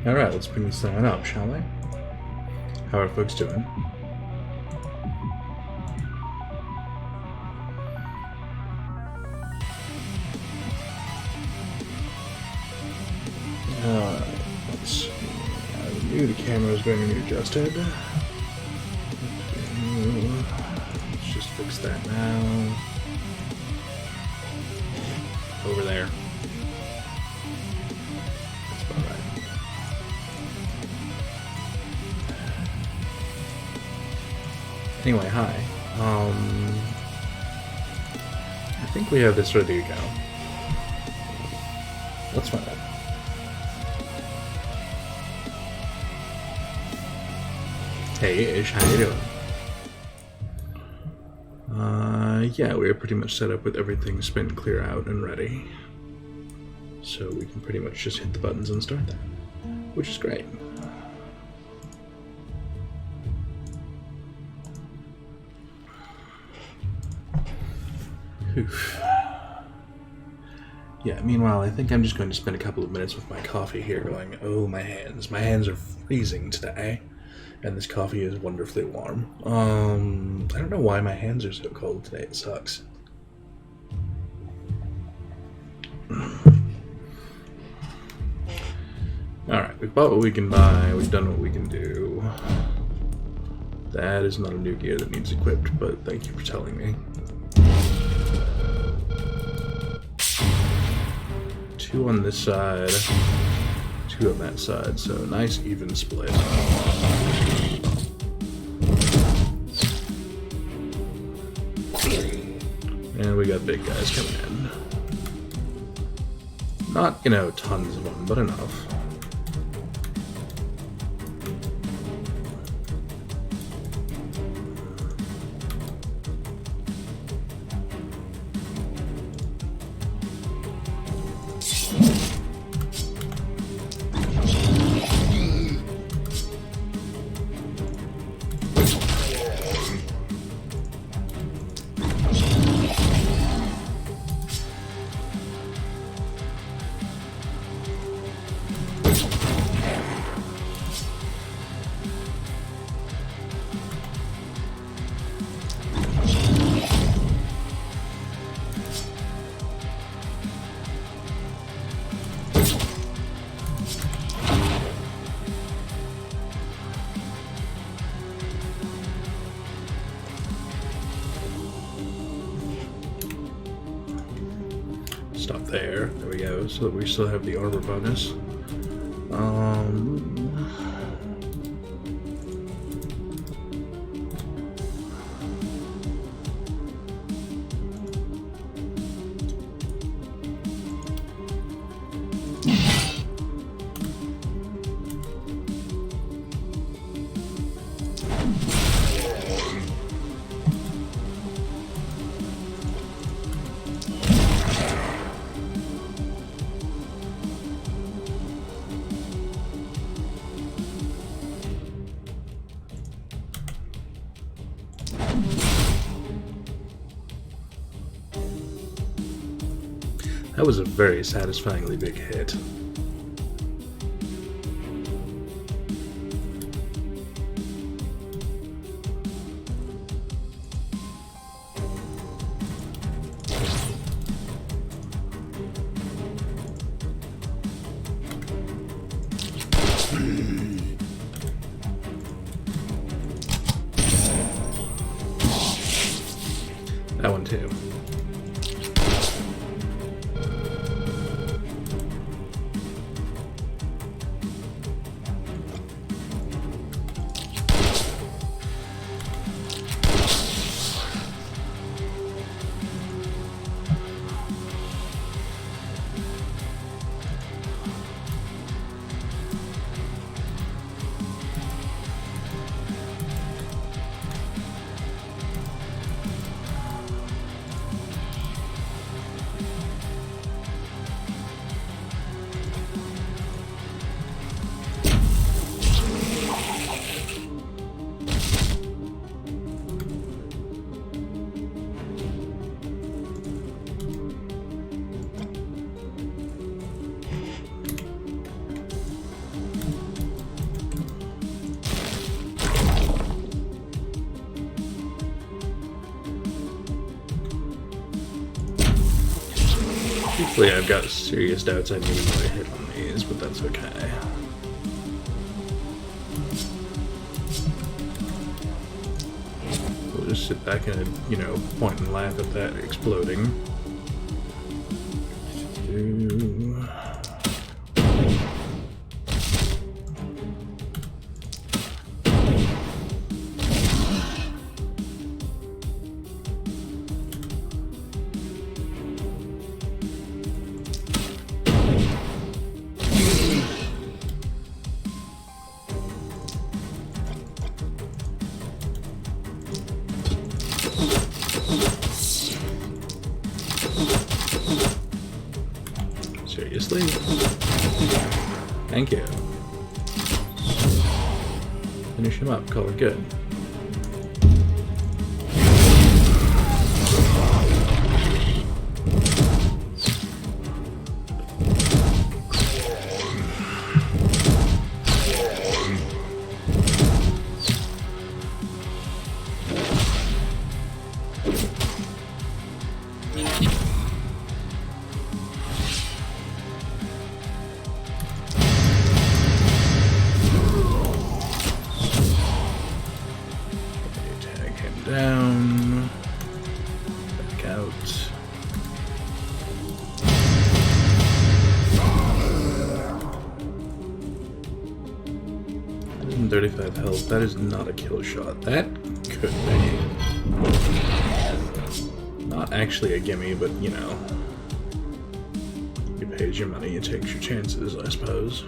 Alright, let's bring this thing up, shall we? How are folks doing? Let's see. I knew the camera was going to be adjusted. Let's just fix that now. Over there. That's about right. Anyway, hi. I think we have this ready to go. Let's find out. Hey Ish, how you doing? Yeah, we're pretty much set up with everything spin clear out and ready. So we can pretty much just hit the buttons and start that, which is great. Oof. Yeah, meanwhile, I think I'm just going to spend a couple of minutes with my coffee here going, oh, my hands. My hands are freezing today. And this coffee is wonderfully warm. I don't know why my hands are so cold today. It sucks. Alright, we've bought what we can buy. We've done what we can do. That is not a new gear that needs equipped, but thank you for telling me. 2 on this side, 2 on that side, so nice even split. And we got big guys coming in. Not, you know, tons of them, but enough. Stop there. There we go. So that we still have the armor bonus. That was a very satisfyingly big hit. That one too. Well, yeah, I've got serious doubts I need another hit on these, but that's okay. We'll just sit back and, you know, point and laugh at that exploding. Seriously? Thank you. Finish him up, call it good. Down, back out. 135 health. That is not a kill shot. That could be. Not actually a gimme, but you know. You pays your money, you takes your chances, I suppose.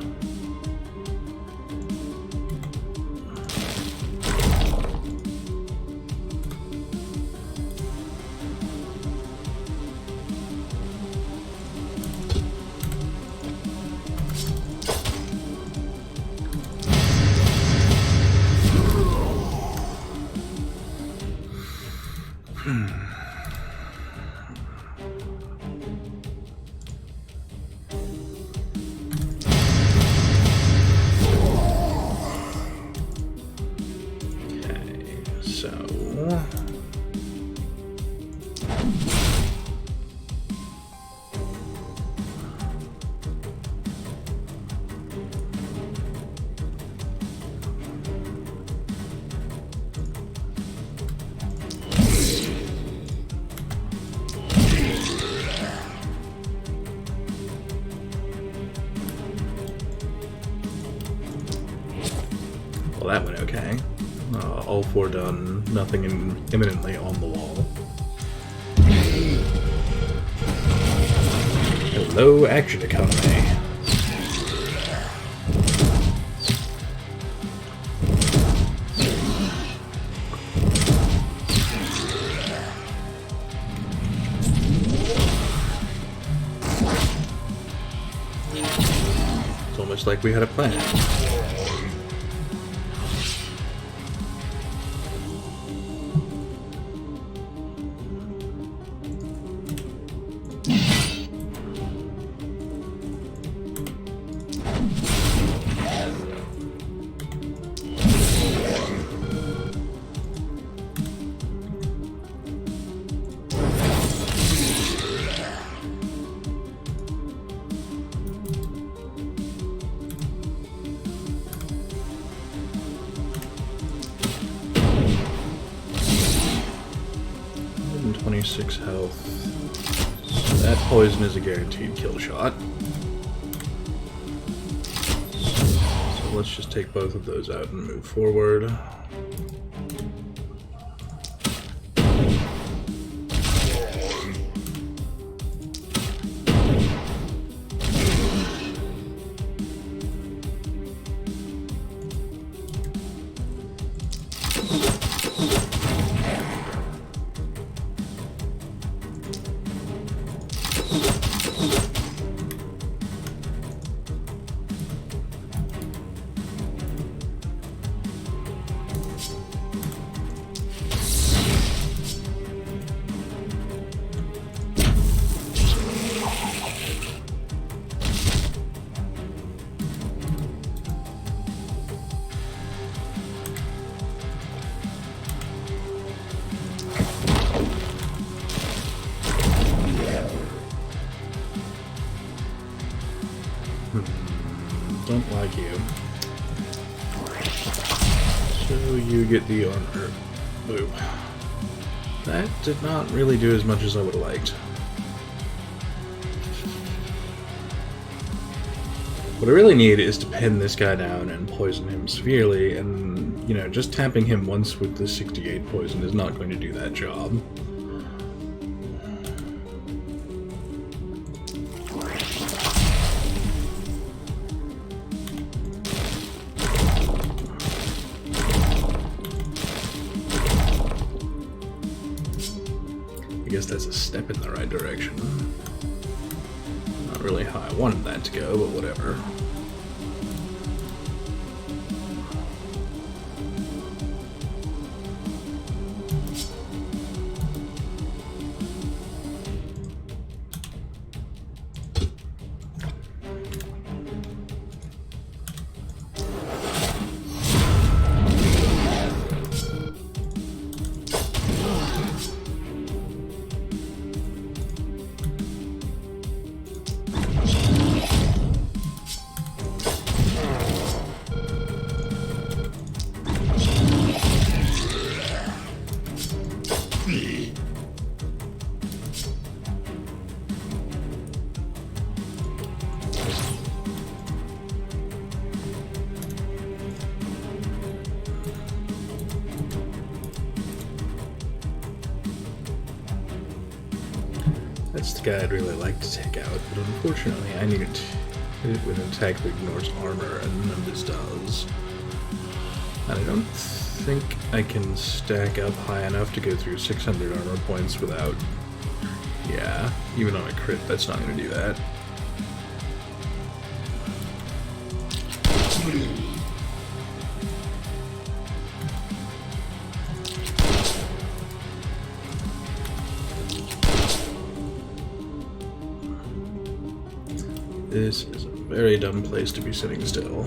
Well, that went okay. All four done, nothing imminently on the wall. Hello, action economy. It's almost like we had a plan. Health. That poison is a guaranteed kill shot. So let's just take both of those out and move forward. So you get the armor. Boo. That did not really do as much as I would have liked. What I really need is to pin this guy down and poison him severely, and, you know, just tapping him once with the 68 poison is not going to do that job. I guess that's a step in the right direction. Not really how I wanted that to go, but whatever. That's the guy I'd really like to take out, but unfortunately I need to hit it with an attack that ignores armor, and none of this does. And I don't think I can stack up high enough to go through 600 armor points without... Yeah, even on a crit, that's not going to do that. This is a very dumb place to be sitting still.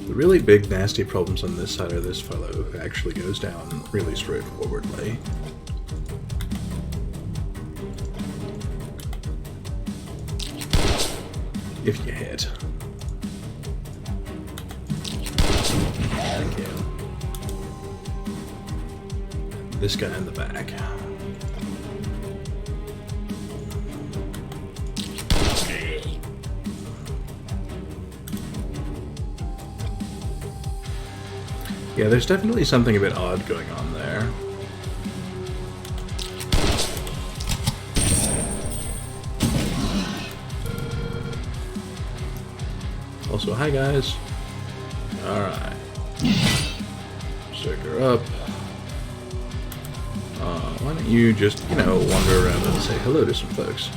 The really big nasty problems on this side are this fellow who actually goes down really straightforwardly. If you hit. Thank you. This guy in the back. Yeah, there's definitely something a bit odd going on there. Also, hi guys. Alright. Shake her up. Why don't you just, you know, wander around and say hello to some folks.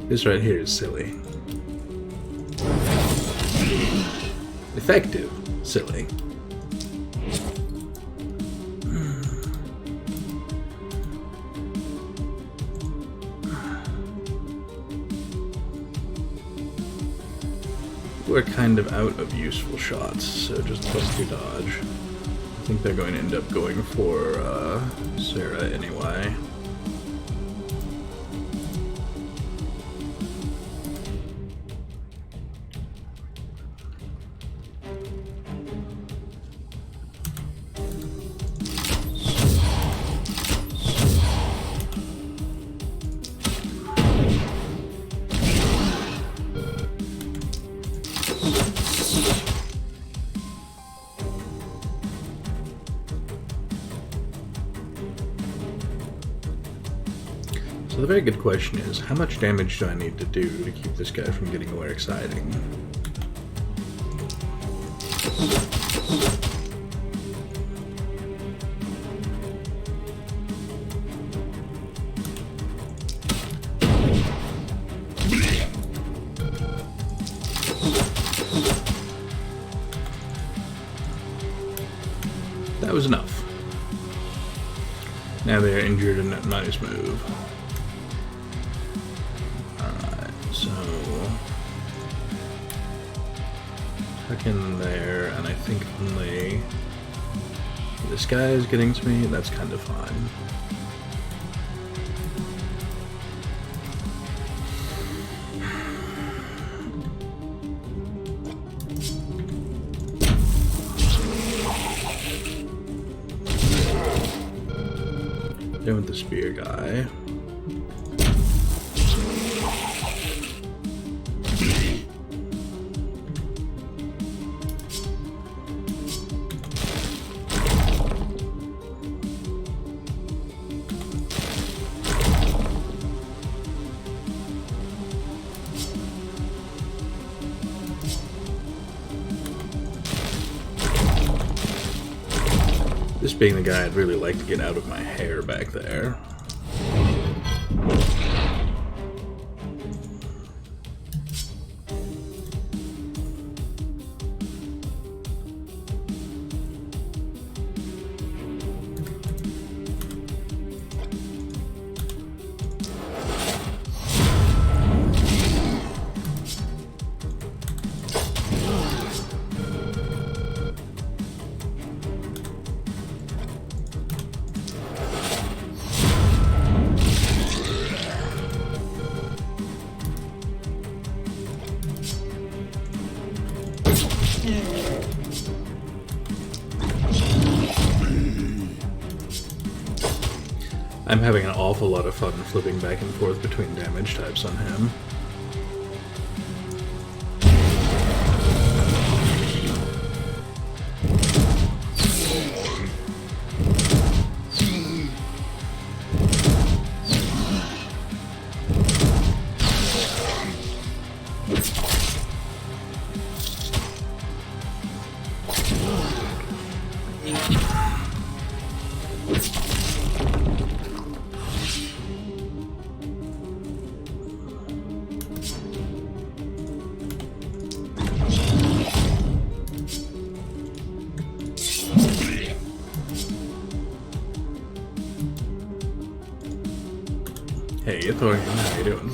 This right here is silly. Effective. Silly. We're kind of out of useful shots, so just bust your dodge. I think they're going to end up going for Sarah anyway. So the very good question is, how much damage do I need to do to keep this guy from getting more exciting? That was enough. Now they are injured and that nice move. Alright, so tuck in there, and I think only this guy is getting to me. That's kind of fine. Then with the spear guy. This being the guy I'd really like to get out of my hair back there. I'm having an awful lot of fun flipping back and forth between damage types on him. Hey, Ithorian, how you doing?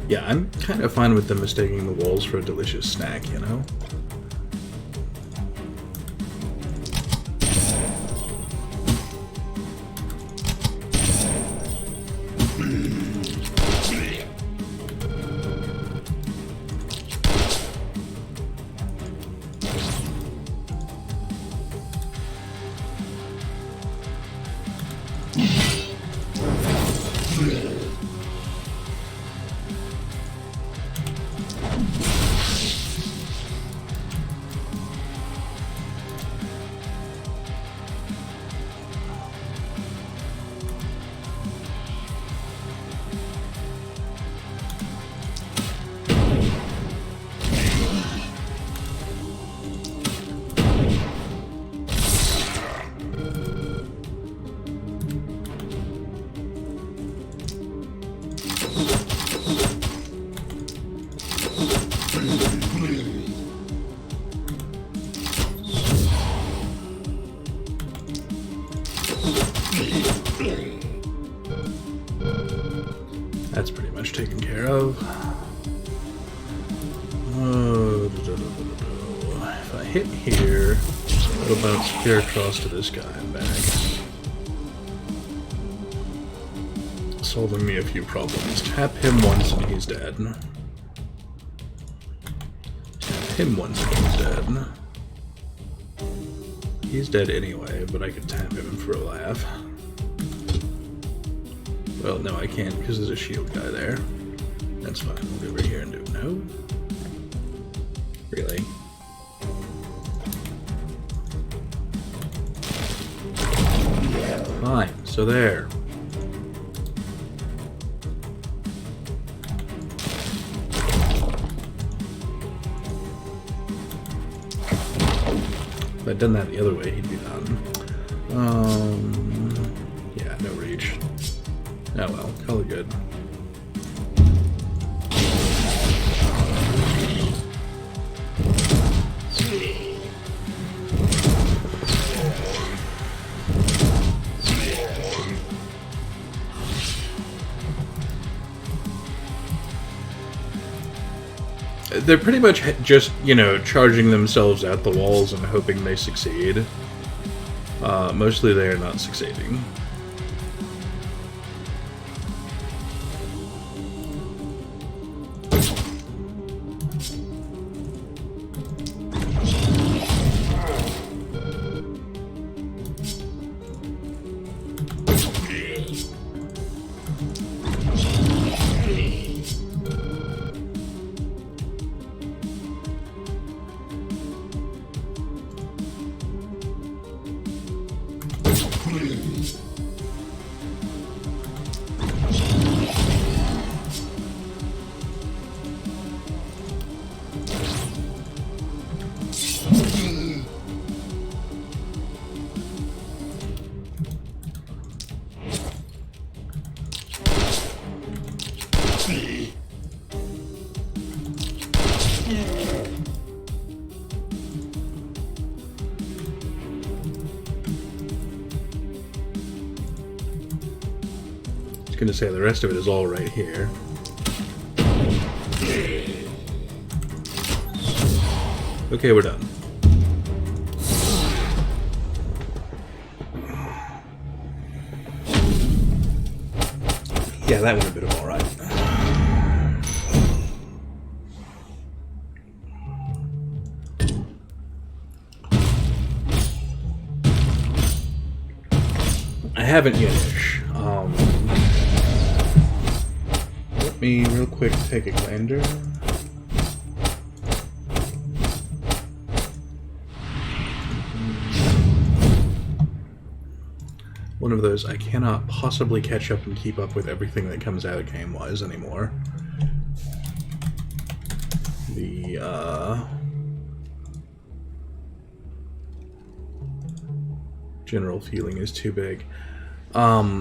Yeah, I'm kind of fine with them mistaking the walls for a delicious snack, you know? taken care of. If I hit here, it'll bounce clear across to this guy and back. Solving me a few problems. Tap him once and he's dead. Tap him once and he's dead. He's dead anyway, but I could tap him for a laugh. Well, no, I can't because there's a shield guy there. That's fine. We'll go over here and do it. No? Really? Fine. So there. If I'd done that the other way, he'd be done. Yeah, no reach. Oh well, call it good. They're pretty much just, you know, charging themselves at the walls and hoping they succeed. Mostly they are not succeeding. Gonna say the rest of it is all right here. Okay, we're done. Yeah, that went a bit of all right. I haven't yet-ish. Let me real quick take a gander. One of those, I cannot possibly catch up and keep up with everything that comes out game-wise anymore. The, general feeling is too big.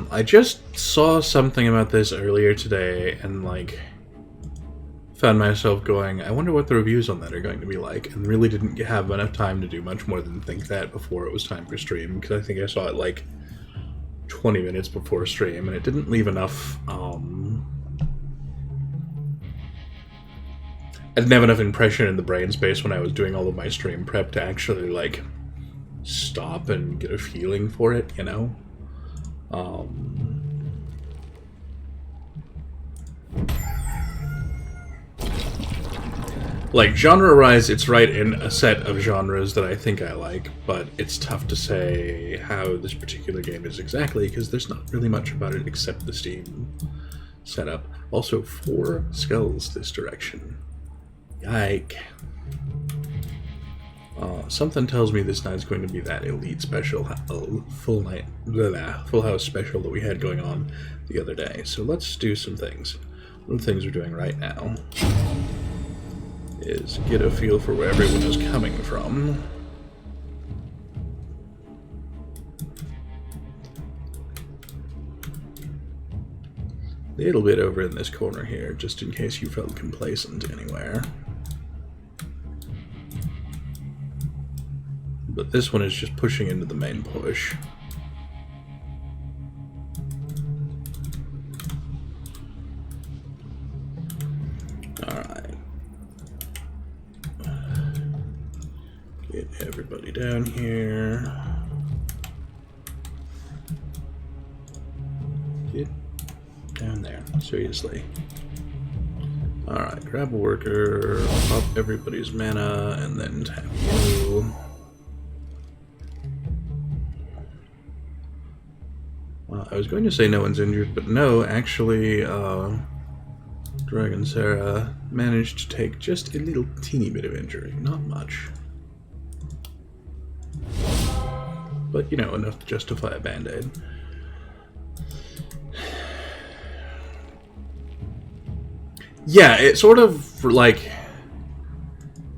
I just saw something about this earlier today and, like, found myself going, I wonder what the reviews on that are going to be like, and really didn't have enough time to do much more than think that before it was time for stream, because I think I saw it, like, 20 minutes before stream, and it didn't leave enough, I didn't have enough impression in the brain space when I was doing all of my stream prep to actually, like, stop and get a feeling for it, you know? Like, genre-wise, it's right in a set of genres that I think I like, but it's tough to say how this particular game is exactly, because there's not really much about it except the Steam setup. Also, 4 skulls this direction. Yike. Something tells me this night's going to be that elite special, full house special that we had going on the other day. So let's do some things. One of the things we're doing right now is get a feel for where everyone is coming from. A little bit over in this corner here, just in case you felt complacent anywhere. But this one is just pushing into the main push. here. Get down there. Seriously. Alright, grab a worker, pop everybody's mana, and then tap you. I was going to say no one's injured, but no, actually, Dragon Sarah managed to take just a little teeny bit of injury. Not much. But, you know, enough to justify a band-aid. Yeah, it sort of, like,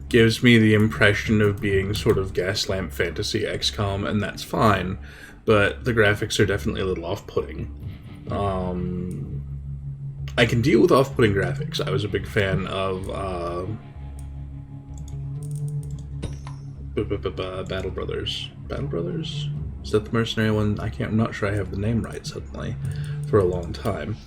gives me the impression of being sort of Gaslamp Fantasy XCOM, and that's fine, but the graphics are definitely a little off-putting. I can deal with off-putting graphics. I was a big fan of Battle Brothers. Battle Brothers? Is that the mercenary one? I'm not sure I have the name right suddenly for a long time.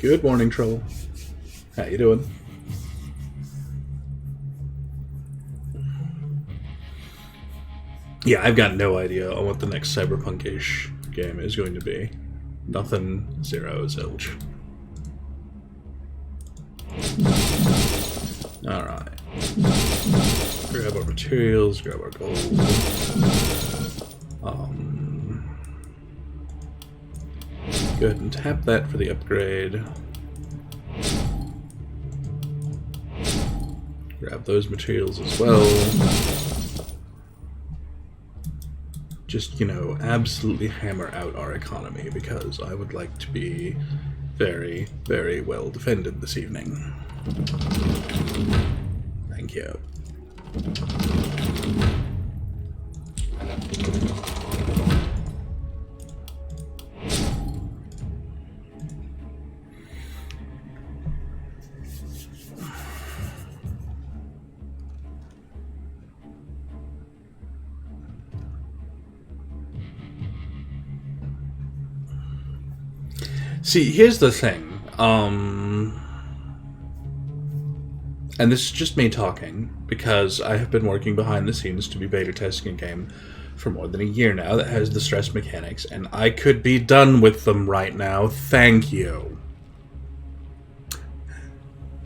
Good morning, Trouble. How you doing? Yeah, I've got no idea on what the next cyberpunk-ish game is going to be. Nothing, zero, zilch. Alright. Grab our materials, grab our gold. Go ahead and tap that for the upgrade. Grab those materials as well. Just, you know, absolutely hammer out our economy, because I would like to be very, very well defended this evening. Thank you. See, here's the thing, and this is just me talking, because I have been working behind the scenes to be beta testing a game for more than a year now that has the stress mechanics, and I could be done with them right now, thank you.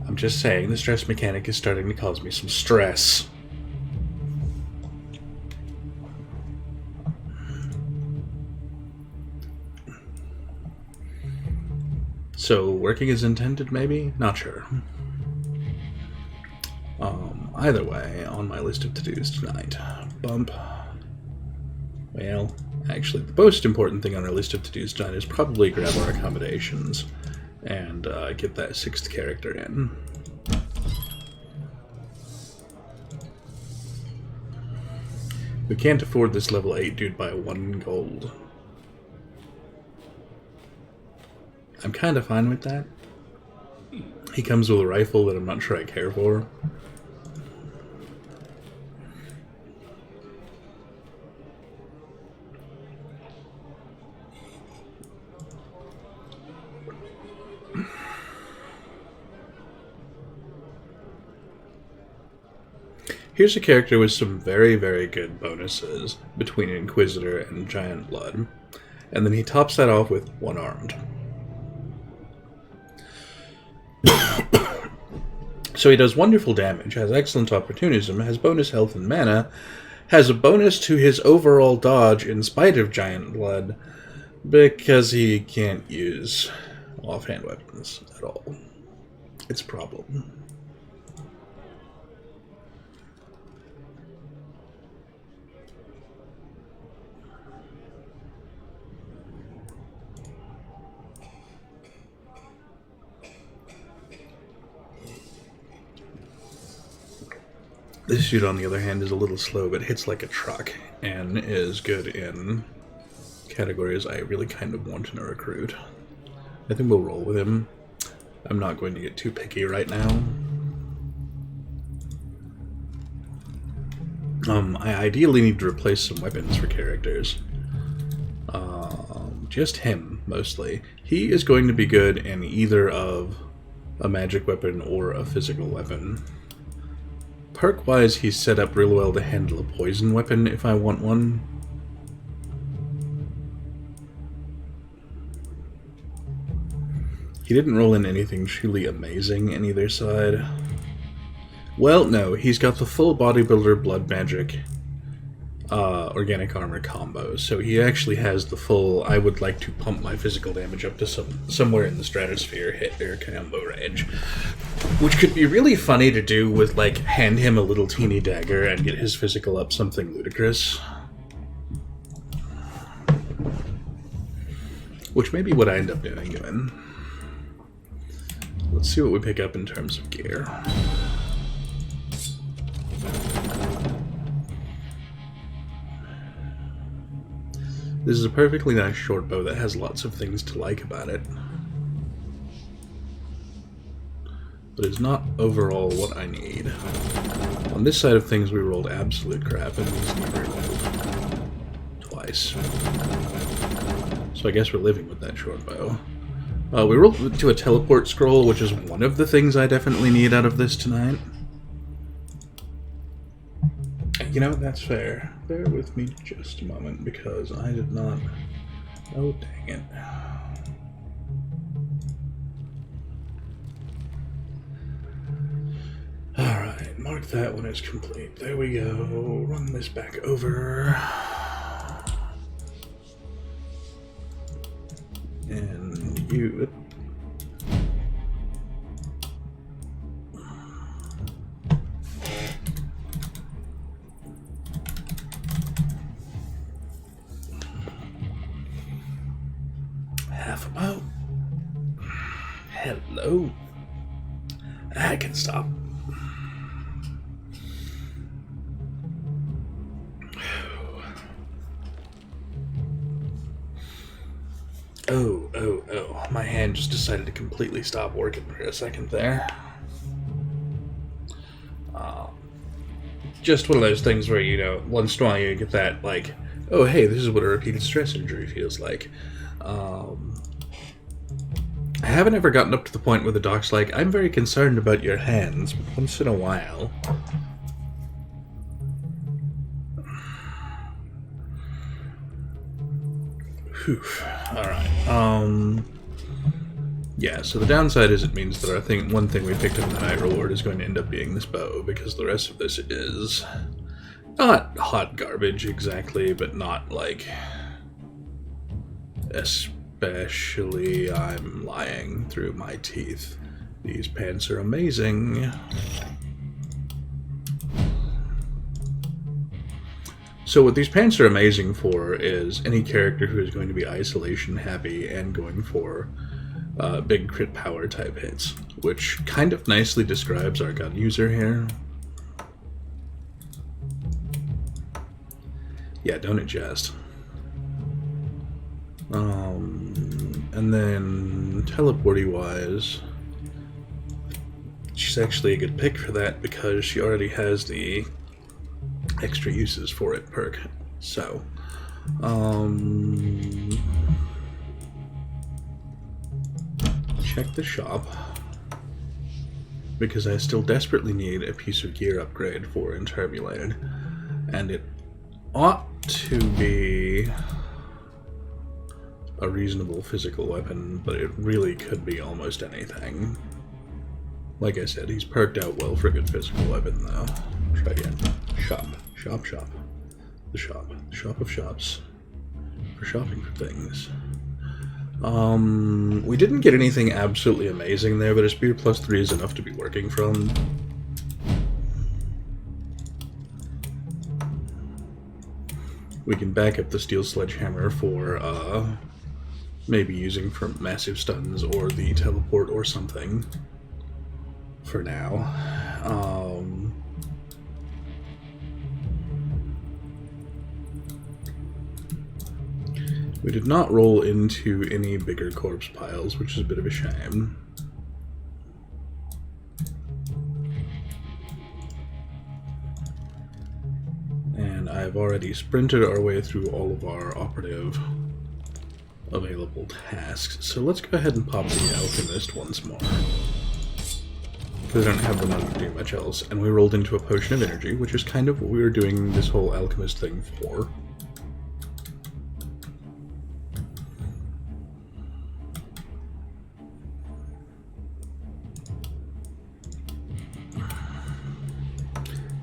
I'm just saying, the stress mechanic is starting to cause me some stress. So, working as intended, maybe? Not sure. Either way, on my list of to-dos tonight, bump. Well, actually, the most important thing on our list of to-dos tonight is probably grab our accommodations and get that 6th character in. We can't afford this level 8 dude by 1 gold. I'm kind of fine with that. He comes with a rifle that I'm not sure I care for. Here's a character with some very, very good bonuses between Inquisitor and Giant Blood. And then he tops that off with one armed. So he does wonderful damage, has excellent opportunism, has bonus health and mana, has a bonus to his overall dodge in spite of Giant Blood, because he can't use offhand weapons at all. It's a problem. This suit, on the other hand, is a little slow, but hits like a truck, and is good in categories I really kind of want to recruit. I think we'll roll with him. I'm not going to get too picky right now. I ideally need to replace some weapons for characters. Just him, mostly. He is going to be good in either of a magic weapon or a physical weapon. Perk-wise, he's set up real well to handle a poison weapon if I want one. He didn't roll in anything truly amazing in either side. Well, no, he's got the full bodybuilder blood magic organic armor combo, so he actually has the full I would like to pump my physical damage up to somewhere in the stratosphere hit or combo range. Which could be really funny to do with, like, hand him a little teeny dagger and get his physical up something ludicrous. Which may be what I end up doing, given. Let's see what we pick up in terms of gear. This is a perfectly nice short bow that has lots of things to like about it. But it's not overall what I need. On this side of things we rolled absolute crap and these never rolled twice. So I guess we're living with that short bow. We rolled to a teleport scroll, which is one of the things I definitely need out of this tonight. You know, that's fair. Bear with me just a moment, because I did not... Oh, dang it. Alright, mark that one as complete. There we go. Run this back over. And you... Half-about. Hello. I can stop. Oh. My hand just decided to completely stop working for a second there. Just one of those things where, you know, once in a while you get that, like, oh, hey, this is what a repeated stress injury feels like. I haven't ever gotten up to the point where the doc's like, I'm very concerned about your hands, but once in a while... Whew. Alright, yeah, so the downside is it means that I think one thing we picked up in the night reward is going to end up being this bow, because the rest of this is not hot garbage exactly, but not like... Especially, I'm lying through my teeth. These pants are amazing. So what these pants are amazing for is any character who is going to be isolation happy and going for big crit power type hits, which kind of nicely describes our gun user here. Yeah, don't it just? And then teleporty wise, she's actually a good pick for that because she already has the extra uses for it perk. So, check the shop because I still desperately need a piece of gear upgrade for Interbulated, and it ought to be a reasonable physical weapon, but it really could be almost anything. Like I said, he's perked out well for a good physical weapon, though. Try again. Shop. Shop, shop. The shop. The shop of shops. For shopping for things. We didn't get anything absolutely amazing there, but a speed +3 is enough to be working from. We can back up the steel sledgehammer for, maybe using for massive stuns or the teleport or something for now. We did not roll into any bigger corpse piles, which is a bit of a shame. And I've already sprinted our way through all of our operative available tasks. So let's go ahead and pop the Alchemist once more, because I don't have the money to do much else. And we rolled into a Potion of Energy, which is kind of what we were doing this whole Alchemist thing for.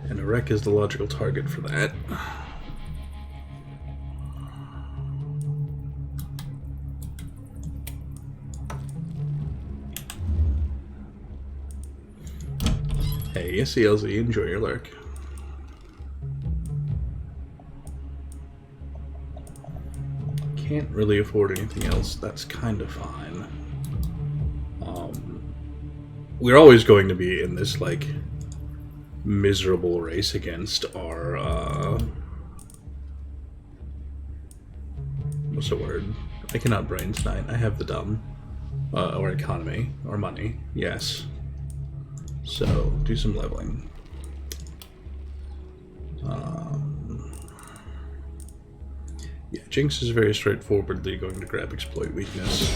And a wreck is the logical target for that. Hey, CLZ, enjoy your lurk. Can't really afford anything else. That's kind of fine. We're always going to be in this, like, miserable race against our, what's the word? I cannot brain tonight. I have the dumb. Or economy. Or money. Yes. So, do some leveling. Yeah, Jinx is very straightforwardly going to grab Exploit Weakness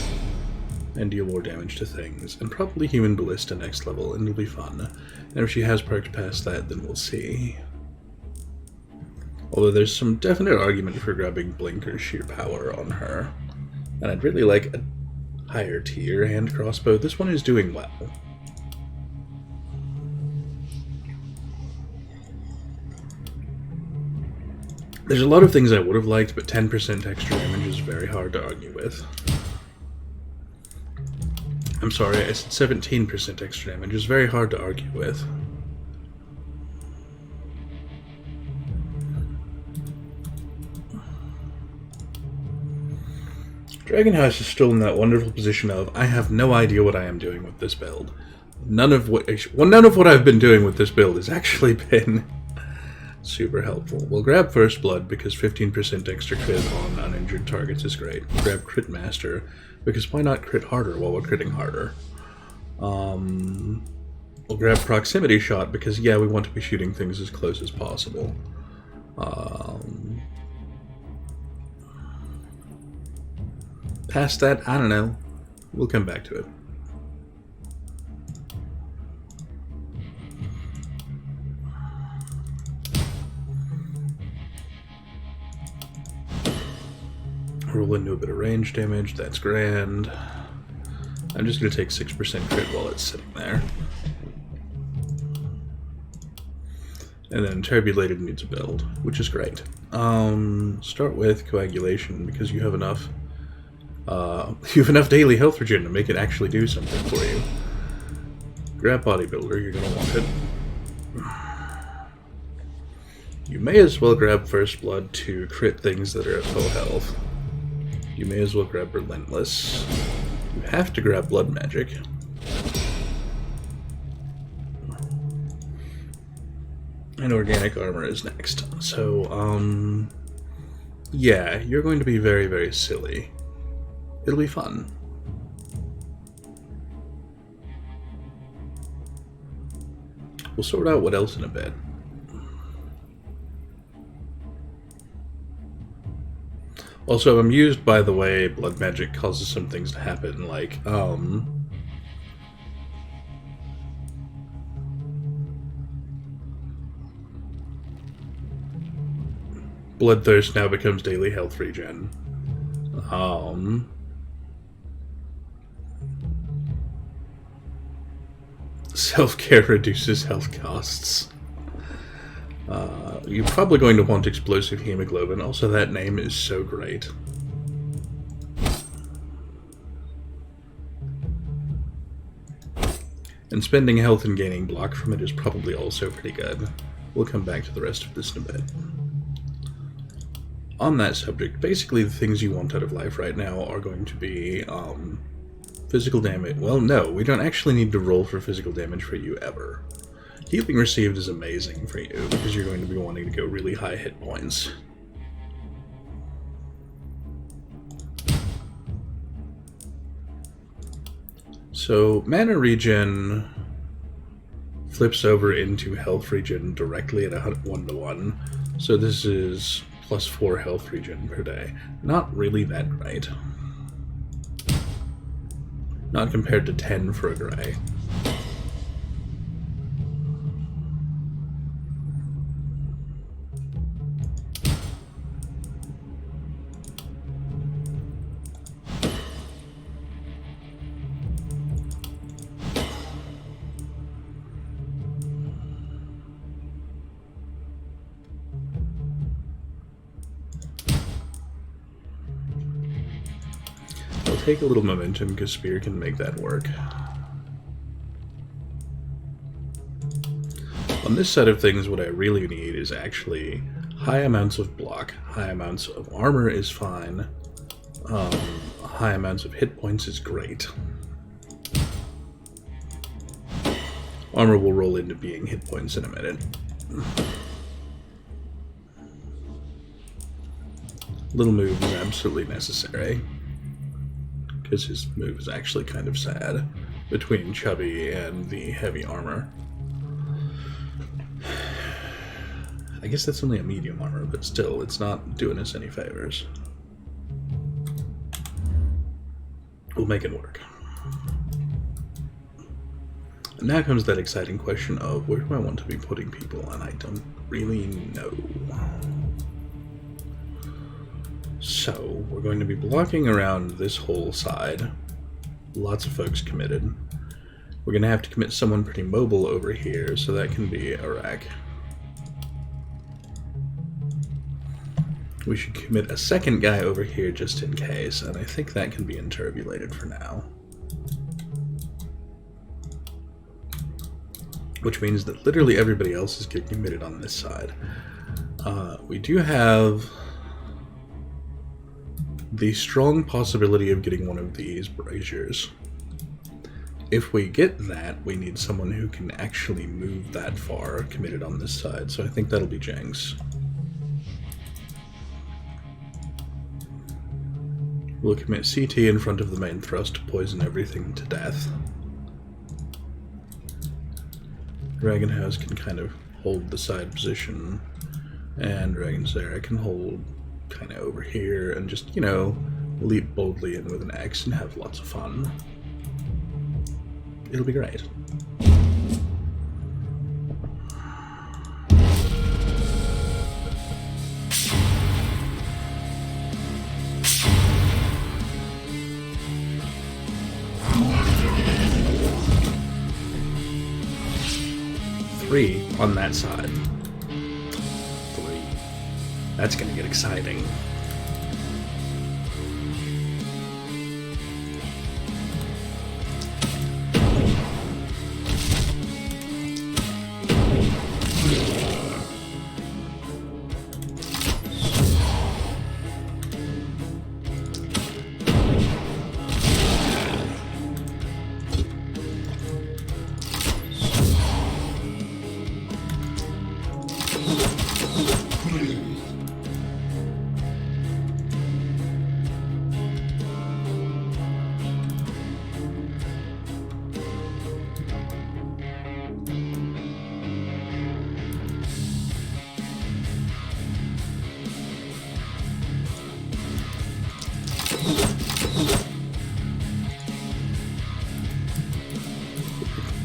and deal more damage to things, and probably Human Ballista next level, and it'll be fun. And if she has perks past that, then we'll see. Although there's some definite argument for grabbing Blinker's sheer power on her. And I'd really like a higher tier hand crossbow. This one is doing well. There's a lot of things I would have liked, but 10% extra damage is very hard to argue with. I'm sorry, I said 17% extra damage is very hard to argue with. Dragon House is still in that wonderful position of, I have no idea what I am doing with this build. None of what I've been doing with this build has actually been super helpful. We'll grab First Blood because 15% extra crit on uninjured targets is great. We'll grab Crit Master because why not crit harder while we're critting harder? We'll grab Proximity Shot because, yeah, we want to be shooting things as close as possible. Past that, I don't know. We'll come back to it. Roll into a bit of range damage, that's grand. I'm just going to take 6% crit while it's sitting there. And then Turbulated needs a build, which is great. Start with Coagulation, because you have enough daily health regen to make it actually do something for you. Grab Bodybuilder, you're going to want it. You may as well grab First Blood to crit things that are at full health. You may as well grab Relentless. You have to grab Blood Magic. And Organic Armor is next. So, yeah, you're going to be very, very silly. It'll be fun. We'll sort out what else in a bit. Also, I'm amused by the way Blood Magic causes some things to happen, like, Bloodthirst now becomes daily health regen. Self-care reduces health costs. You're probably going to want Explosive Hemoglobin. Also, that name is so great. And spending health and gaining block from it is probably also pretty good. We'll come back to the rest of this in a bit. On that subject, basically the things you want out of life right now are going to be physical damage. Well, no, we don't actually need to roll for physical damage for you ever. Healing received is amazing for you, because you're going to be wanting to go really high hit points. So mana regen flips over into health regen directly at a 1-to-1. So this is +4 health regen per day. Not really that great. Not compared to 10 for a gray. Take a little momentum because Spear can make that work. On this side of things, what I really need is actually high amounts of block. High amounts of armor is fine. High amounts of hit points is great. Armor will roll into being hit points in a minute. Little move is absolutely necessary, because his move is actually kind of sad between Chubby and the heavy armor. I guess that's only a medium armor, but still, it's not doing us any favors. We'll make it work. And now comes that exciting question of where do I want to be putting people, and I don't really know. So, we're going to be blocking around this whole side. Lots of folks committed. We're going to have to commit someone pretty mobile over here, so that can be Iraq. We should commit a second guy over here just in case, and I think that can be interbulated for now. Which means that literally everybody else is getting committed on this side. We do have the strong possibility of getting one of these braziers. If we get that, we need someone who can actually move that far committed on this side, so I think that'll be Jenks. We'll commit CT in front of the main thrust to poison everything to death. Dragon House can kind of hold the side position, and Dragon Zera can hold kind of over here and just, you know, leap boldly in with an X and have lots of fun. It'll be great. Three on that side. That's gonna get exciting.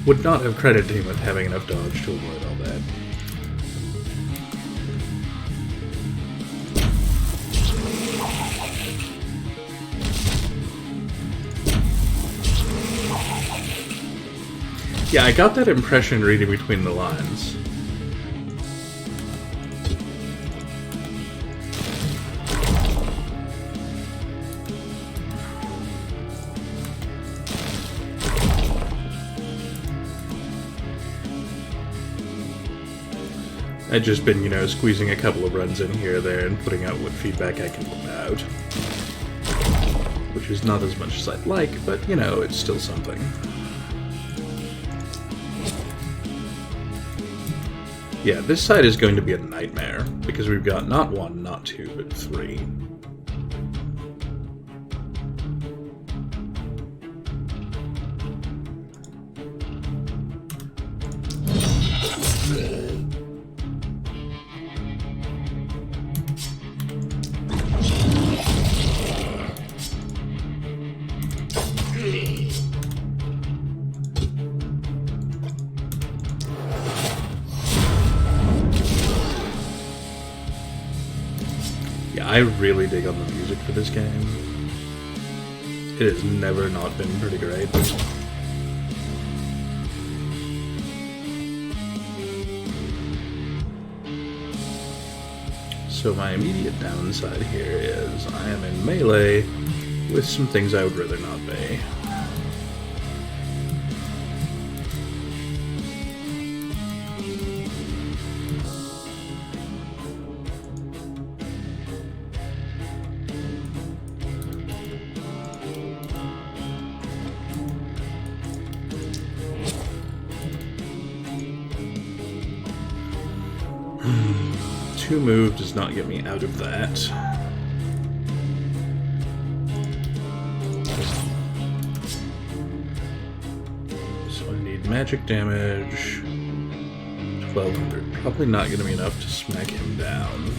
Would not have credited him with having enough dodge to avoid all that. Yeah, I got that impression reading between the lines. I'd just been, you know, squeezing a couple of runs in here or there and putting out what feedback I can put out. Which is not as much as I'd like, but, you know, it's still something. Yeah, this side is going to be a nightmare, because we've got not one, not two, but three. Yeah, I really dig on the music for this game. It has never not been pretty great. So my immediate downside here is I am in melee with some things I would rather not be. Two move does not get me out of that. So I need magic damage. 1200. Probably not going to be enough to smack him down.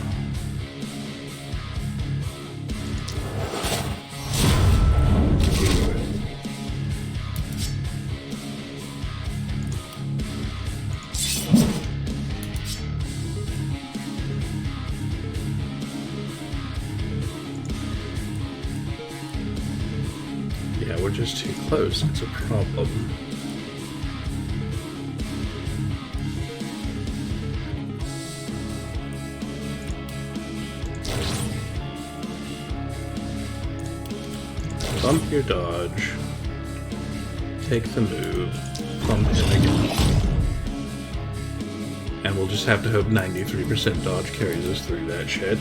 Yeah, we're just too close. It's a problem. Bump your dodge. Take the move. Bump him again. And we'll just have to hope 93% dodge carries us through that shit.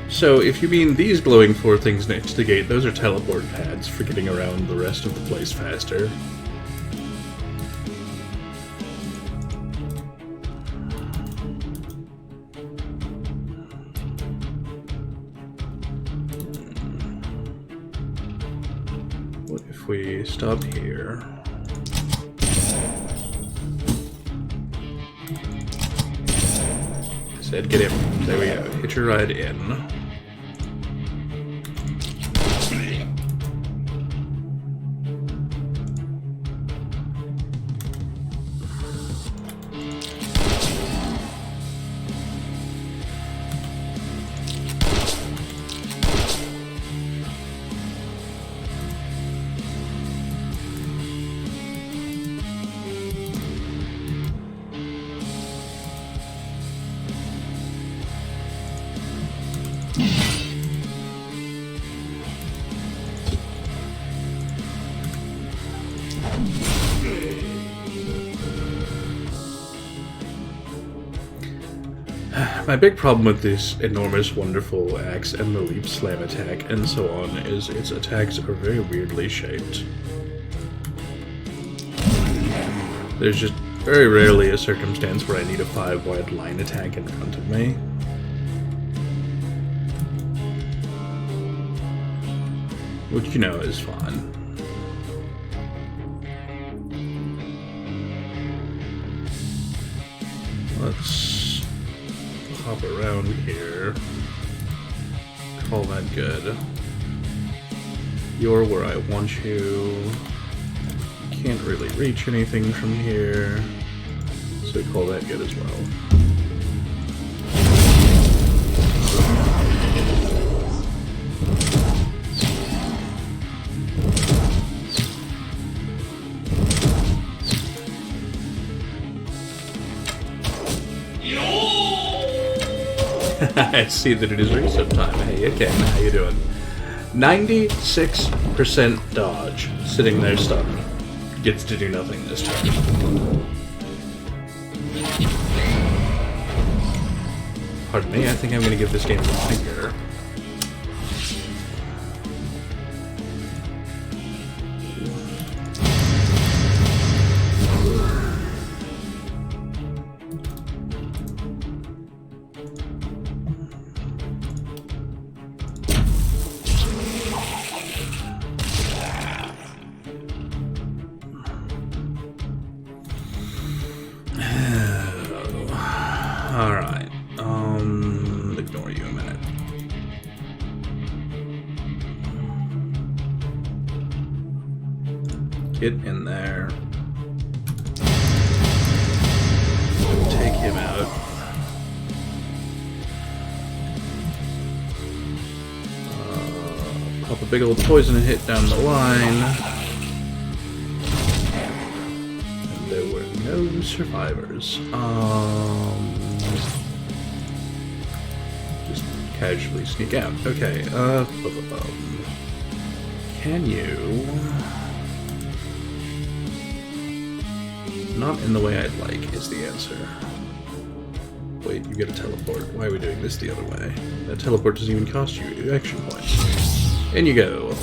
So, if you mean these glowing four things next to the gate, those are teleport pads for getting around the rest of the place faster. What if we stop here? I said get him. There we go. Hitch your ride in. My big problem with this enormous, wonderful axe and the leap slam attack and so on is its attacks are very weirdly shaped. There's just very rarely a circumstance where I need a 5-wide line attack in front of me. Which, you know, is fun. Let's hop around here. Call that good. You're where I want you. Can't really reach anything from here, so call that good as well. I see that it is reset time. Hey, again, how you doing? 96% dodge, sitting there stunned. Gets to do nothing this turn. Pardon me, I think I'm going to give this game a finger. Alright, ignore you a minute. Get in there. Take him out. a big old poison hit down the line. And there were no survivors. Just casually sneak out. Okay, can you... Not in the way I'd like, is the answer. Wait, you get a teleport. Why are we doing this the other way? That teleport doesn't even cost you action points. In you go.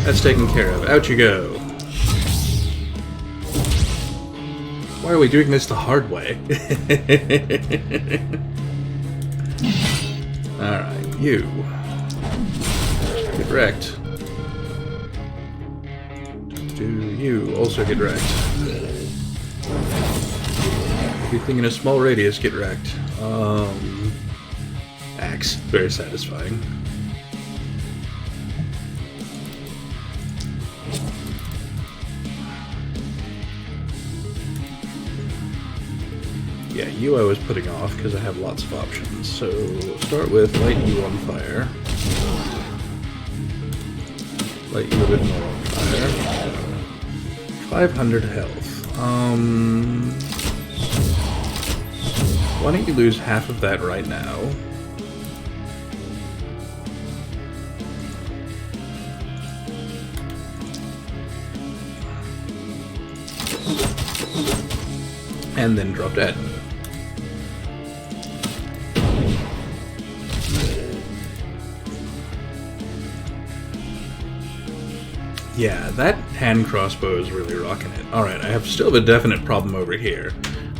That's taken care of. Out you go. Why are we doing this the hard way? Alright, you. Get wrecked. Do you also get wrecked? Everything in a small radius get wrecked. Axe. Very satisfying. Yeah, you I was putting off because I have lots of options. So, start with light you on fire. Light you a bit more on fire. 500 health. Why don't you lose half of that right now? And then drop dead. Yeah, that hand crossbow is really rocking it. Alright, I still have a definite problem over here,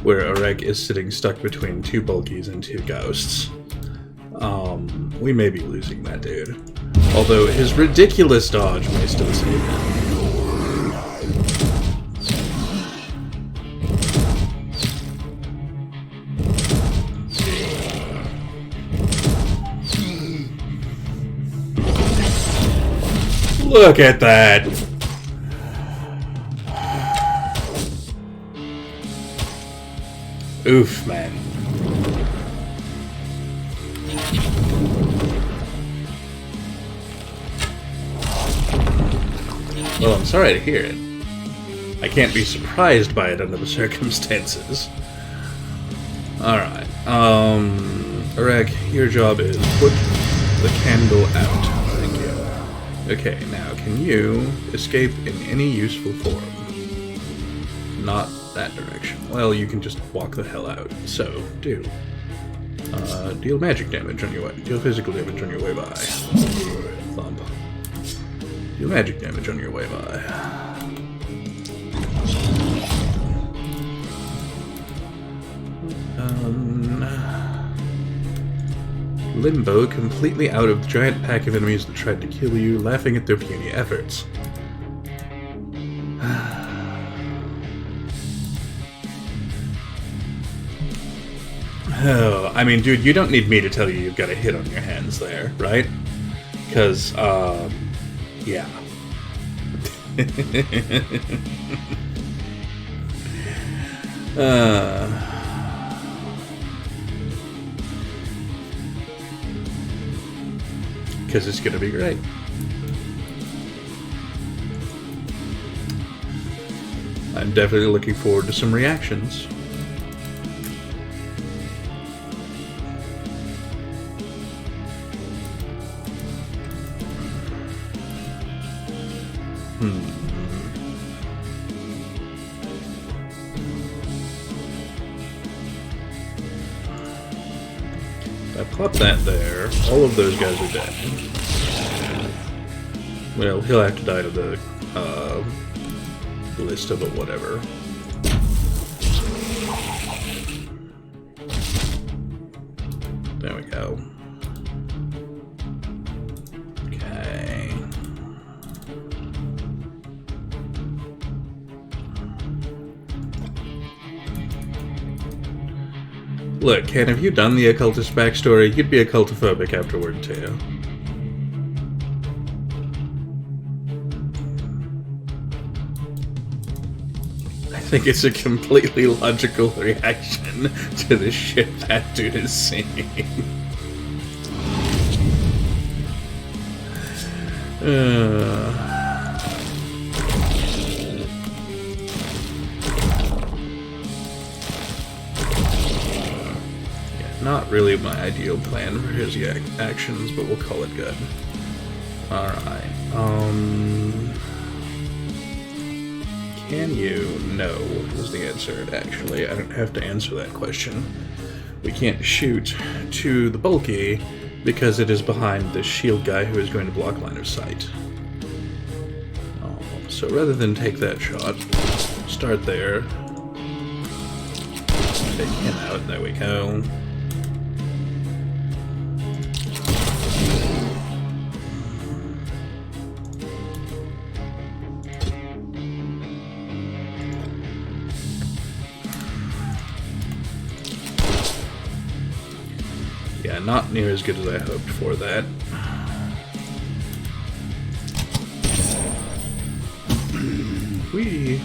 where Arek is sitting stuck between two bulkies and two ghosts. We may be losing that dude. Although his ridiculous dodge may still save him. Look at that! Oof, man. Well, I'm sorry to hear it. I can't be surprised by it under the circumstances. Alright, Arek, your job is put the candle out. Thank you. Okay, now can you escape in any useful form? Not that direction. Well, you can just walk the hell out. So, do. Deal magic damage on your way. Deal physical damage on your way by. Thump. Deal magic damage on your way by. Limbo, completely out of the giant pack of enemies that tried to kill you, laughing at their puny efforts. Oh, I mean, dude, you don't need me to tell you you've got a hit on your hands there, right? Because, yeah. Because it's gonna be great. I'm definitely looking forward to some reactions. I pop that there. All of those guys are dead. Well, he'll have to die to the list of it, whatever. There we go. Okay. Look, Ken, have you done the occultist backstory? You'd be occultophobic afterward, too. I think it's a completely logical reaction to the shit that dude is seeing. Not really my ideal plan for his actions, but we'll call it good. Alright, can you? No, is the answer. Actually, I don't have to answer that question. We can't shoot to the bulky because it is behind the shield guy who is going to block line of sight. So rather than take that shot, start there. Take him out, there we go. Yeah, not near as good as I hoped for that. Whee!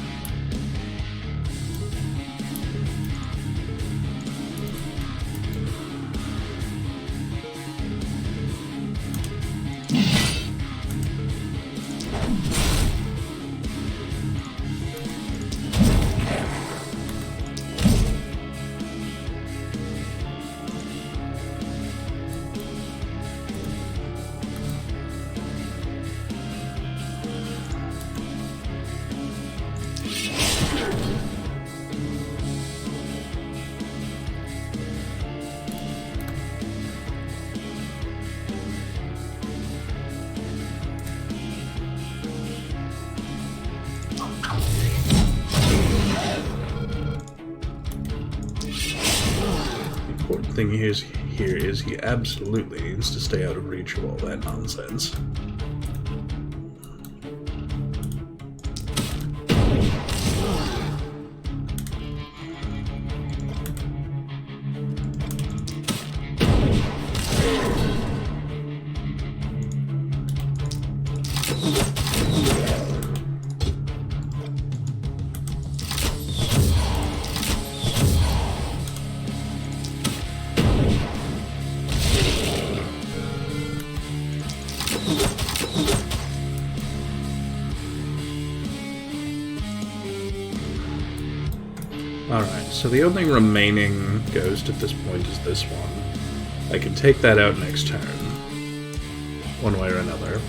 Important thing here is he absolutely needs to stay out of reach of all that nonsense. Alright, so the only remaining ghost at this point is this one. I can take that out next turn, one way or another.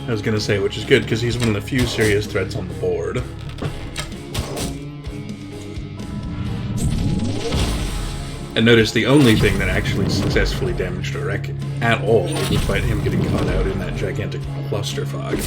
I was gonna say, which is good, because he's one of the few serious threats on the board. And notice the only thing that actually successfully damaged a wreck at all, despite him getting caught out in that gigantic clusterfuck.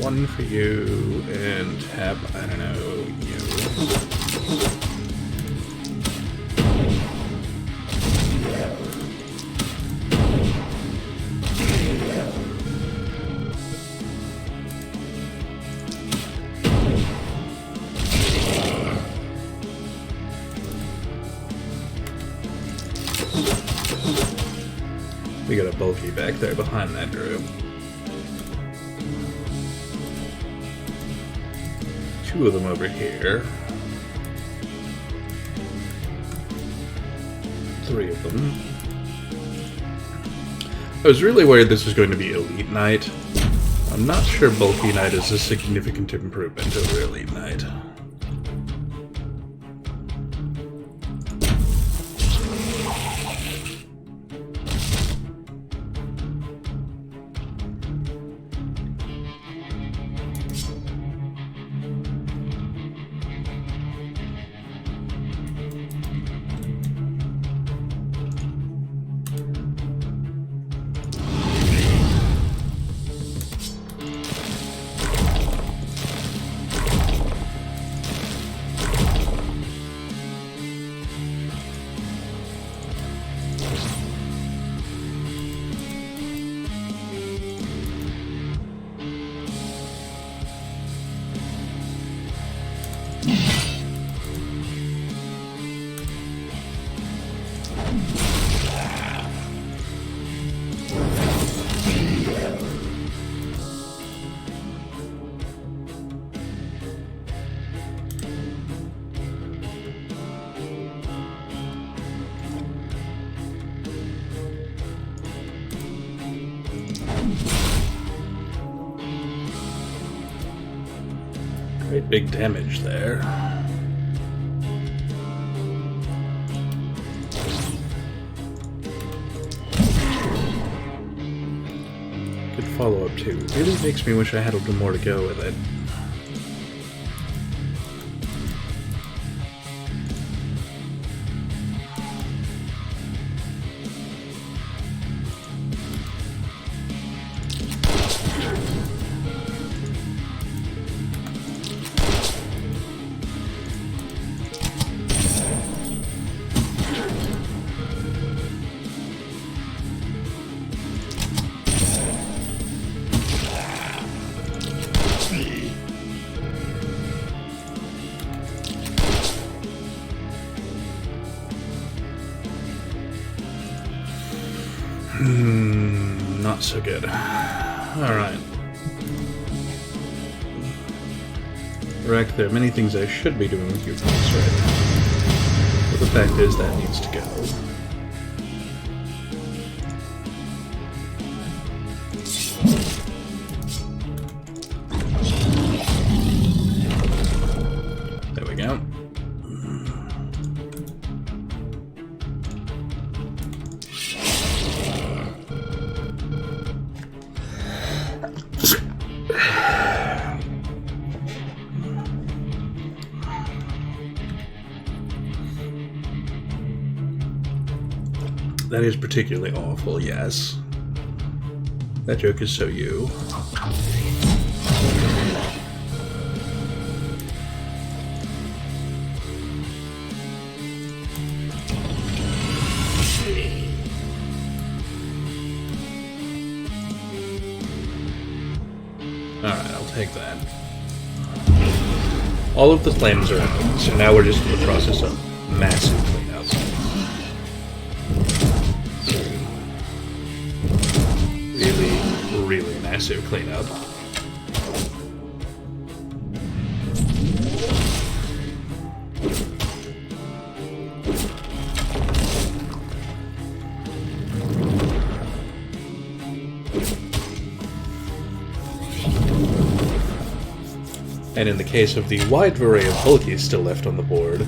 One for you, and tap, I don't know, you. We got a bulky back there behind that group. Two of them over here. Three of them. I was really worried this was going to be Elite Knight. I'm not sure Bulky Knight is a significant improvement over Elite Knight. Great big damage there. Good follow-up too. Really makes me wish I had a little more to go with it. Not so good. Alright. Rack, there are many things I should be doing with your face right now. But the fact is, that needs to go. There we go. That is particularly awful, yes. That joke is so you. Alright, I'll take that. All of the flames are out, so now we're just in the process of massive cleanup. Really massive cleanup. And in the case of the wide array of bulkies still left on the board,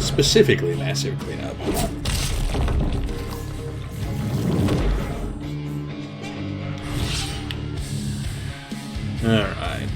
specifically massive cleanup. Alright.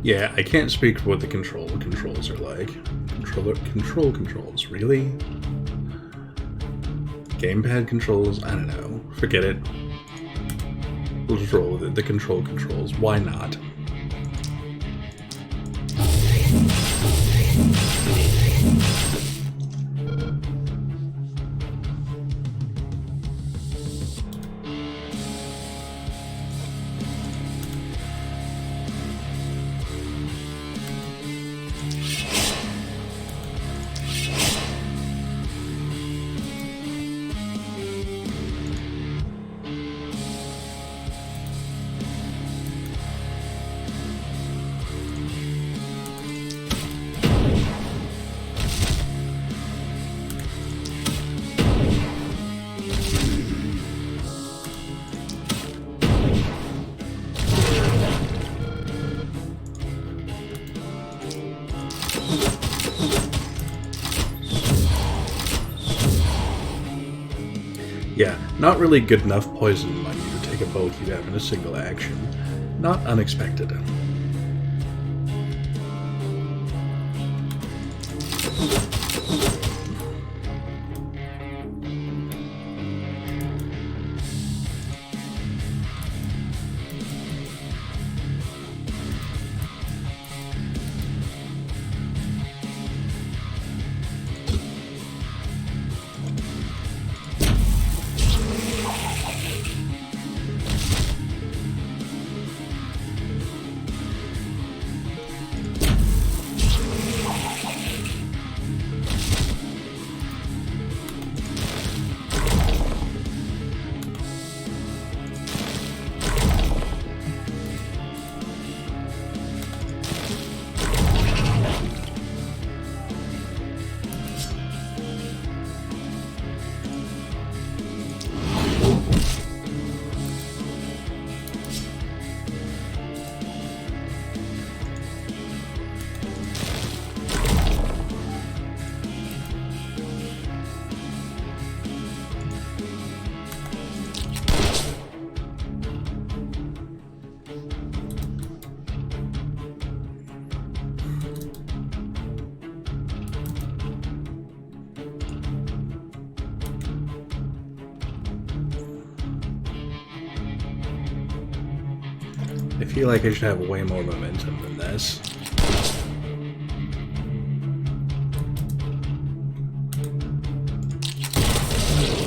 Yeah, I can't speak for what the controls are like. Controls, really? Gamepad controls? I don't know. Forget it. We'll just roll with it. The controls. Why not? Yeah, not really good enough poison money to take a bulky down in a single action. Not unexpected. I feel like I should have way more momentum than this.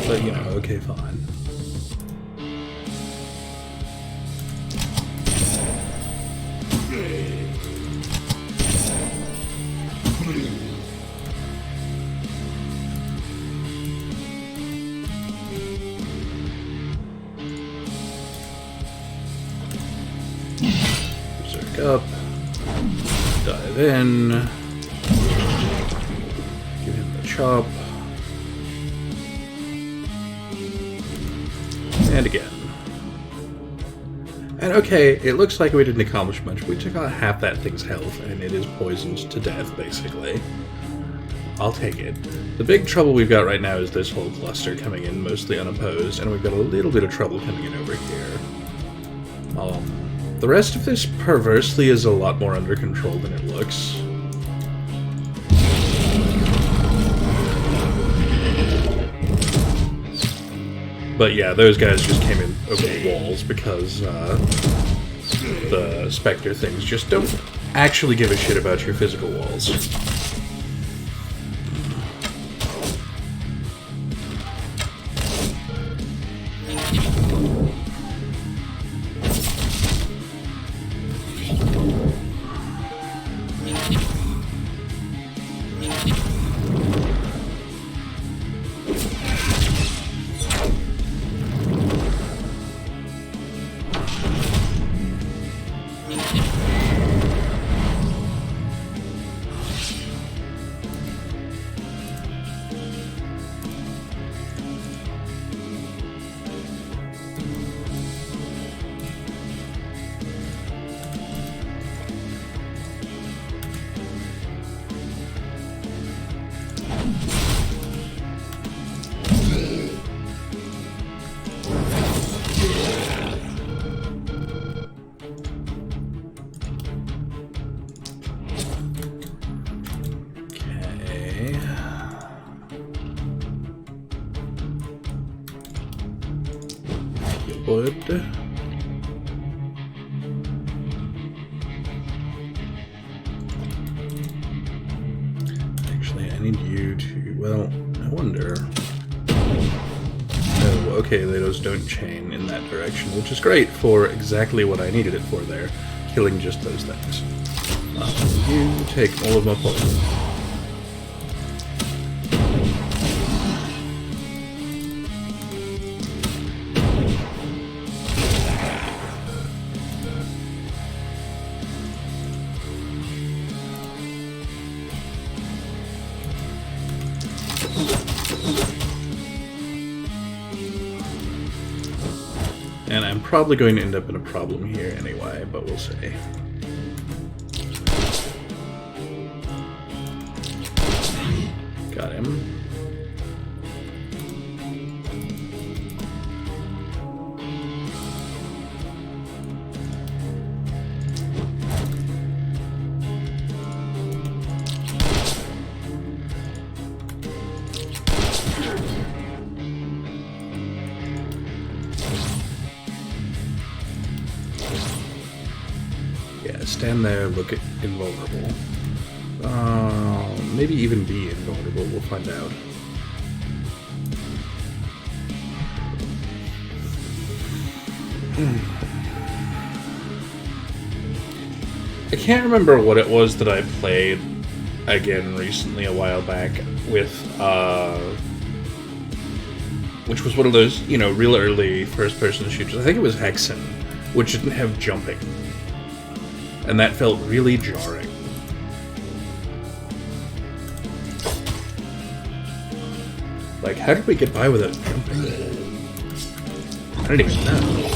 But, you know, okay, fine. Up, dive in, give him the chop, and again. And okay, it looks like we didn't accomplish much. We took out half that thing's health, and it is poisoned to death, basically. I'll take it. The big trouble we've got right now is this whole cluster coming in mostly unopposed, and we've got a little bit of trouble coming in over here. The rest of this, perversely, is a lot more under control than it looks. But yeah, those guys just came in over the walls because the Spectre things just don't actually give a shit about your physical walls. Wood. Actually, I need you to... Well, I wonder... Oh, okay, those don't chain in that direction, which is great for exactly what I needed it for there. Killing just those things. You take all of my poison. And I'm probably going to end up in a problem here anyway, but we'll see. Got him. Yeah, stand there, look invulnerable. Maybe even be invulnerable, we'll find out. I can't remember what it was that I played again recently a while back with, which was one of those, you know, real early first-person shooters. I think it was Hexen, which didn't have jumping. And that felt really jarring. Like, how did we get by without jumping? I don't even know.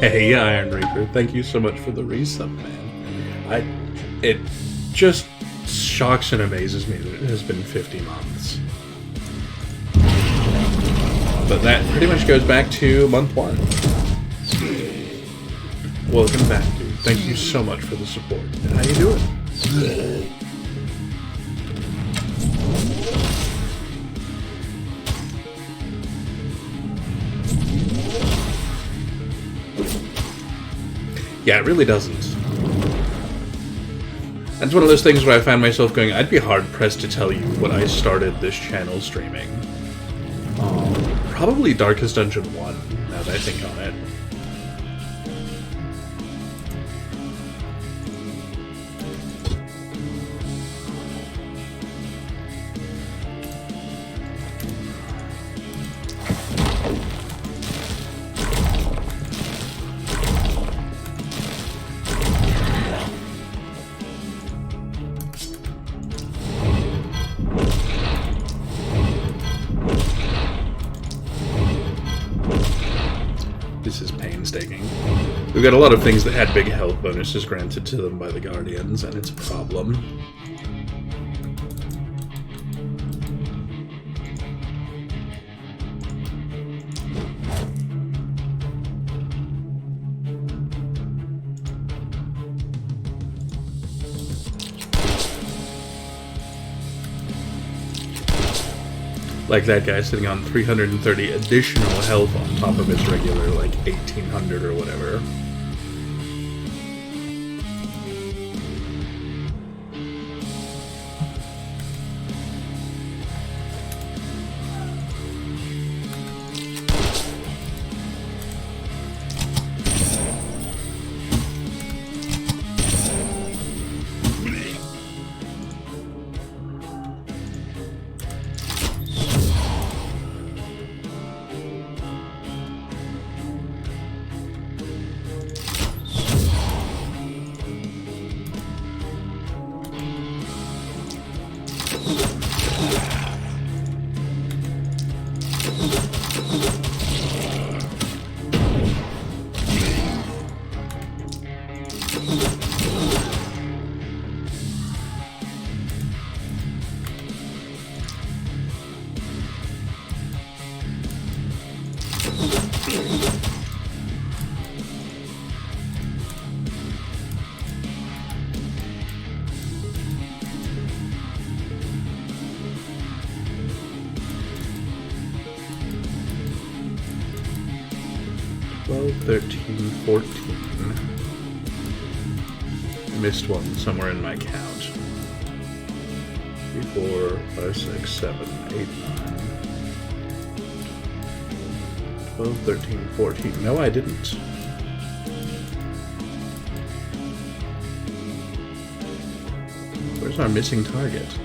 Hey, Iron Reaper, thank you so much for the resub, man. It just shocks and amazes me that it has been 50 months. But that pretty much goes back to month 1. Welcome back, dude. Thank you so much for the support. And how you doing? Yeah, it really doesn't. That's one of those things where I find myself going, I'd be hard-pressed to tell you what I started this channel streaming. Probably Darkest Dungeon 1, now that I think on it. This is painstaking. We've got a lot of things that had big health bonuses granted to them by the Guardians, and it's a problem. Like that guy sitting on 330 additional health on top of his regular, like, 1800 or whatever. 12, 13, 14. I missed one somewhere in my count. 3, 4, 5, 6, 7, 8, 9. 12, 13, 14. No, I didn't. Where's our missing target?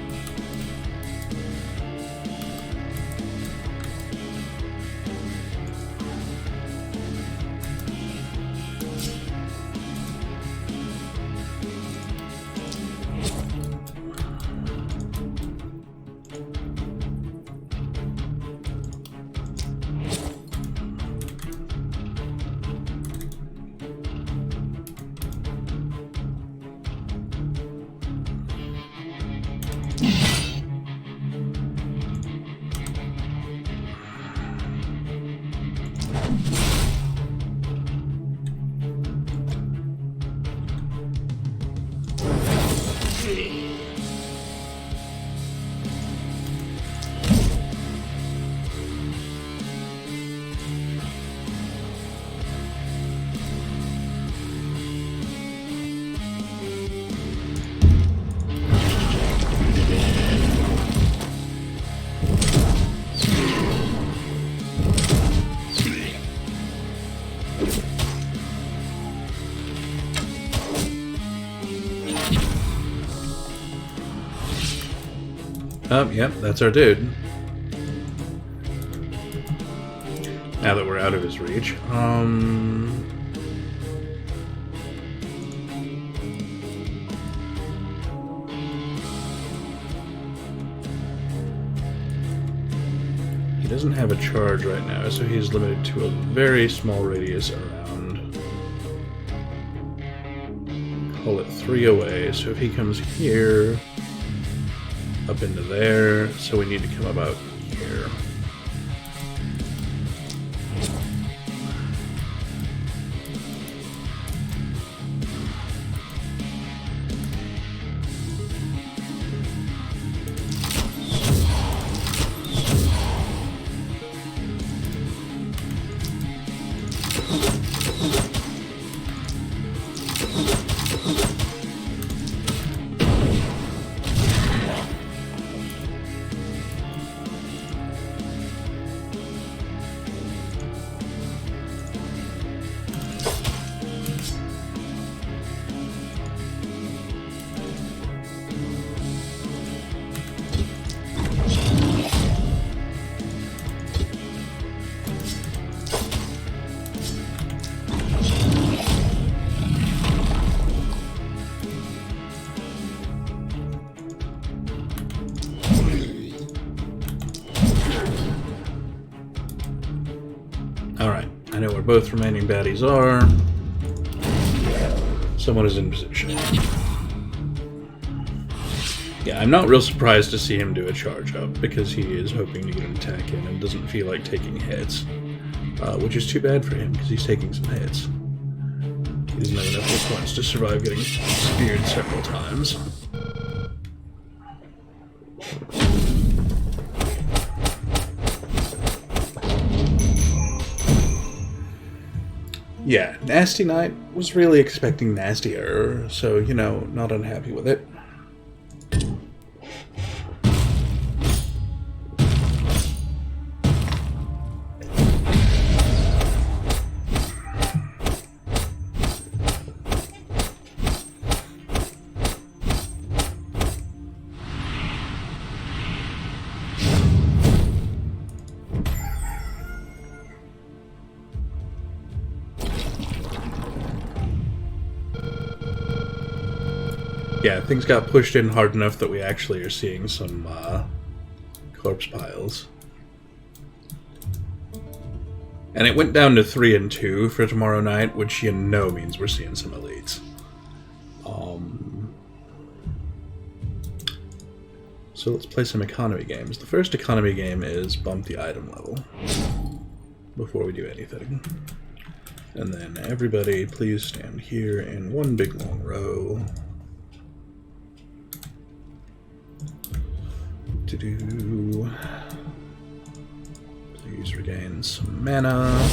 Yep, that's our dude. Now that we're out of his reach. He doesn't have a charge right now, so he's limited to a very small radius around. Call it 3 away, so if he comes here, up into there, so we need to come about here. Alright, I know where both remaining baddies are. Someone is in position. Yeah, I'm not real surprised to see him do a charge up, because he is hoping to get an attack in and doesn't feel like taking hits. Which is too bad for him, because he's taking some hits. He doesn't have enough hit points to survive getting speared several times. Yeah, Nasty Knight was really expecting nastier, so, you know, not unhappy with it. Yeah, things got pushed in hard enough that we actually are seeing some corpse piles. And it went down to 3 and 2 for tomorrow night, which you know means we're seeing some elites. So let's play some economy games. The first economy game is bump the item level before we do anything. And then everybody please stand here in one big long row. Please regain some mana.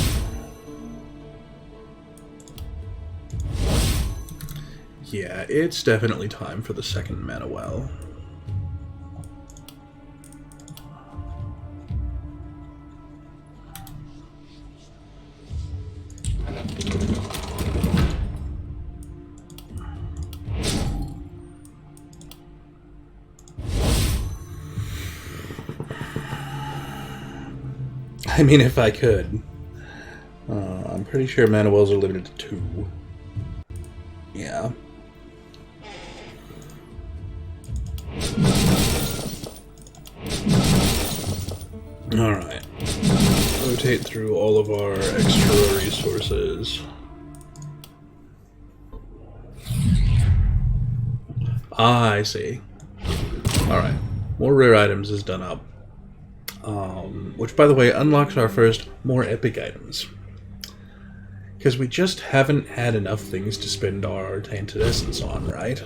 Yeah, it's definitely time for the second mana well. I mean, if I could. I'm pretty sure mana wells are limited to 2. Yeah. Alright. Rotate through all of our extra resources. Ah, I see. Alright. More rare items is done up. Which, by the way, unlocks our first more epic items. Because we just haven't had enough things to spend our Tainted Essence on, right?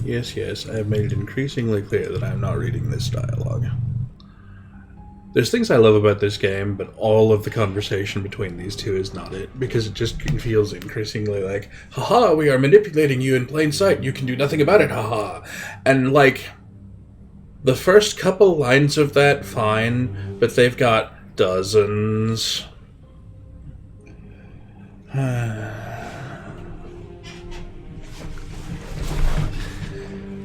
Yes, yes, I have made it increasingly clear that I am not reading this dialogue. There's things I love about this game, but all of the conversation between these two is not it, because it just feels increasingly like, haha, we are manipulating you in plain sight, you can do nothing about it, haha. And, like, the first couple lines of that, fine, but they've got dozens.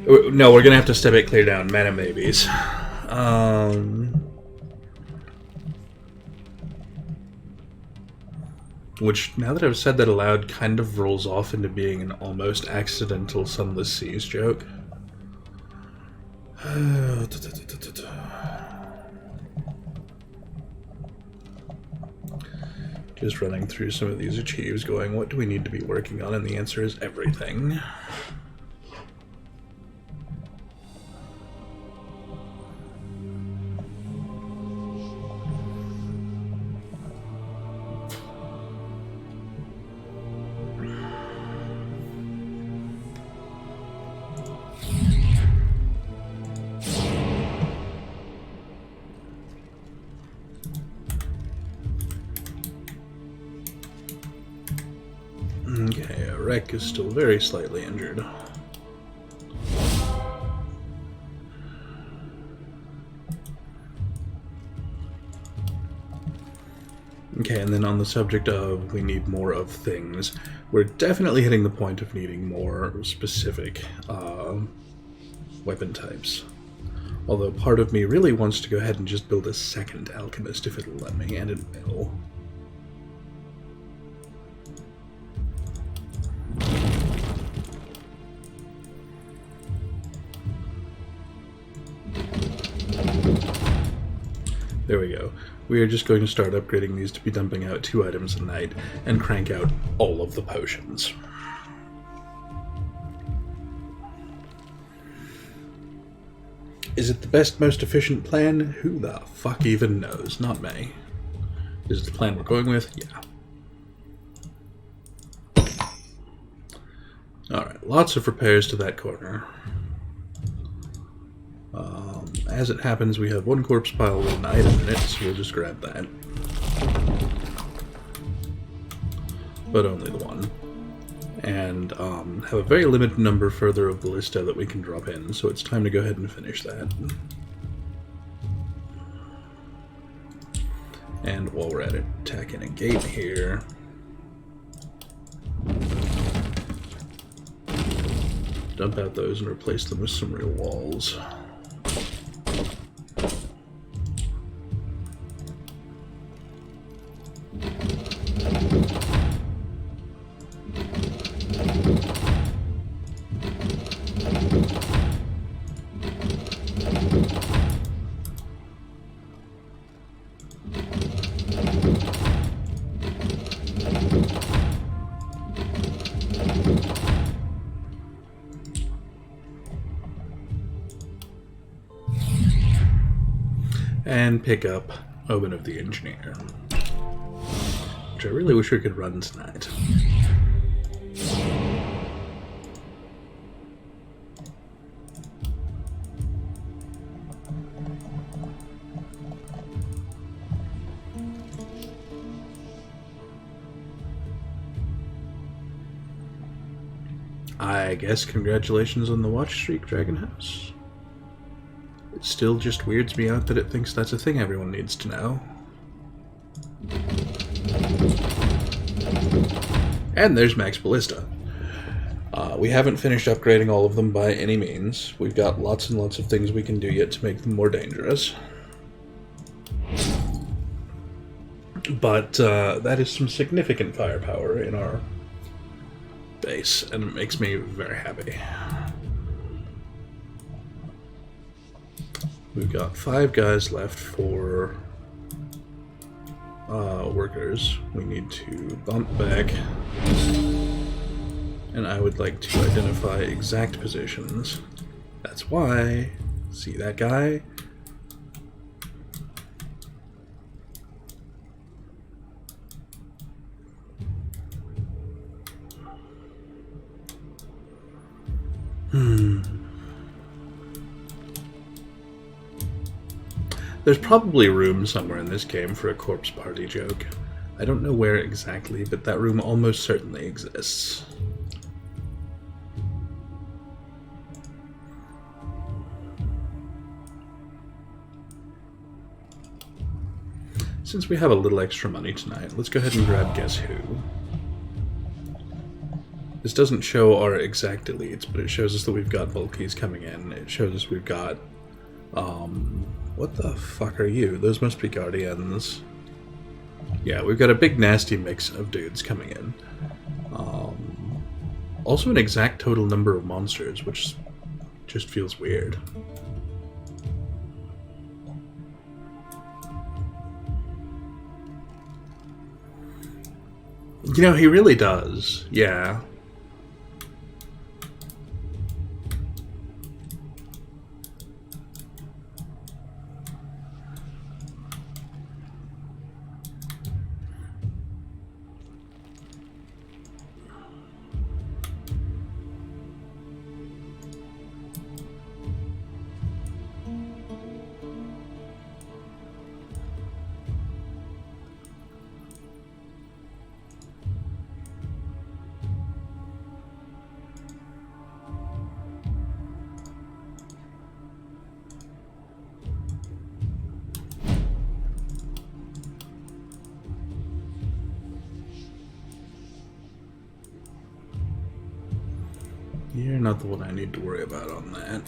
No, we're gonna have to step it clear down. Mana maybes. Which, now that I've said that aloud, kind of rolls off into being an almost accidental Sunless Seas joke. Just running through some of these achieves going, what do we need to be working on? And the answer is everything. Okay, Wreck is still very slightly injured. Okay, and then on the subject of we need more of things, we're definitely hitting the point of needing more specific weapon types. Although part of me really wants to go ahead and just build a second alchemist if it'll let me, and it will. There we go. We are just going to start upgrading these to be dumping out 2 items a night and crank out all of the potions. Is it the best, most efficient plan? Who the fuck even knows? Not me. Is it the plan we're going with? Yeah. Alright, lots of repairs to that corner. As it happens, we have 1 corpse pile with an item in it, so we'll just grab that. But only the 1. And have a very limited number further of ballista that we can drop in, so it's time to go ahead and finish that. And while we're at it, tack in a gate here. Dump out those and replace them with some real walls. And pick up Omen of the Engineer, which I really wish we could run tonight. I guess congratulations on the watch streak, Dragon House. It still just weirds me out that it thinks that's a thing everyone needs to know. And there's Max Ballista. We haven't finished upgrading all of them by any means. We've got lots and lots of things we can do yet to make them more dangerous. But that is some significant firepower in our base, and it makes me very happy. We've got 5 guys left for workers. We need to bump back, and I would like to identify exact positions. That's why, see that guy? There's probably room somewhere in this game for a corpse party joke. I don't know where exactly, but that room almost certainly exists. Since we have a little extra money tonight, let's go ahead and grab Guess Who. This doesn't show our exact elites, but it shows us that we've got bulkies coming in. It shows us we've got, what the fuck are you? Those must be Guardians. Yeah, we've got a big nasty mix of dudes coming in. Also an exact total number of monsters, which just feels weird. You know, he really does. Yeah. You're not the one I need to worry about on that.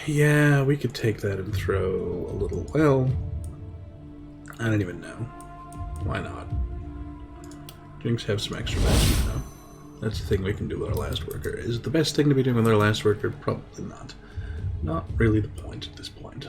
Yeah, we could take that and throw a little, well, I don't even know. Why not? Jinx have some extra magic, you know? That's the thing we can do with our last worker. Is it the best thing to be doing with our last worker? Probably not. Not really the point at this point.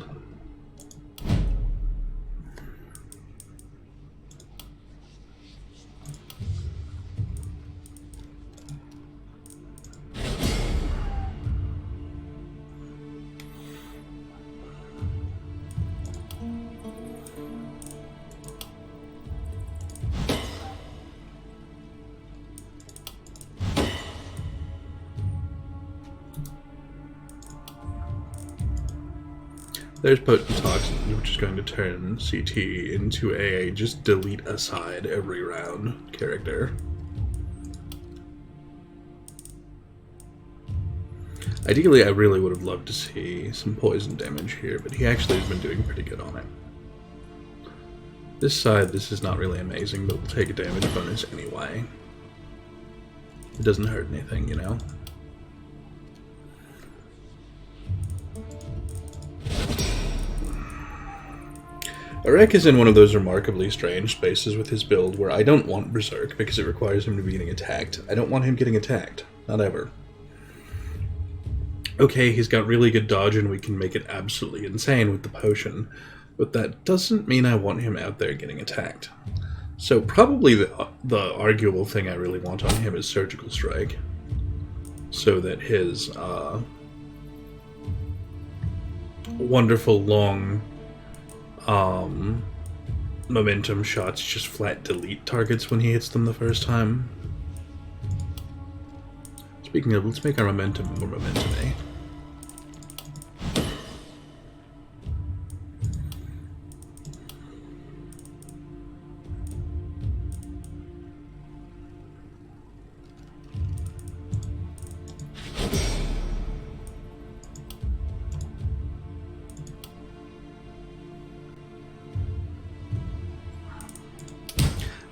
There's Potent Toxin, which is going to turn CT into a just delete aside every round character. Ideally, I really would have loved to see some poison damage here, but he actually has been doing pretty good on it. This side, this is not really amazing, but we'll take a damage bonus anyway. It doesn't hurt anything, you know? Arek is in one of those remarkably strange spaces with his build where I don't want Berserk because it requires him to be getting attacked. I don't want him getting attacked. Not ever. Okay, he's got really good dodge and we can make it absolutely insane with the potion, but that doesn't mean I want him out there getting attacked. So probably the arguable thing I really want on him is Surgical Strike, so that his wonderful long momentum shots just flat delete targets when he hits them the first time. Speaking of, let's make our momentum more momentum-y.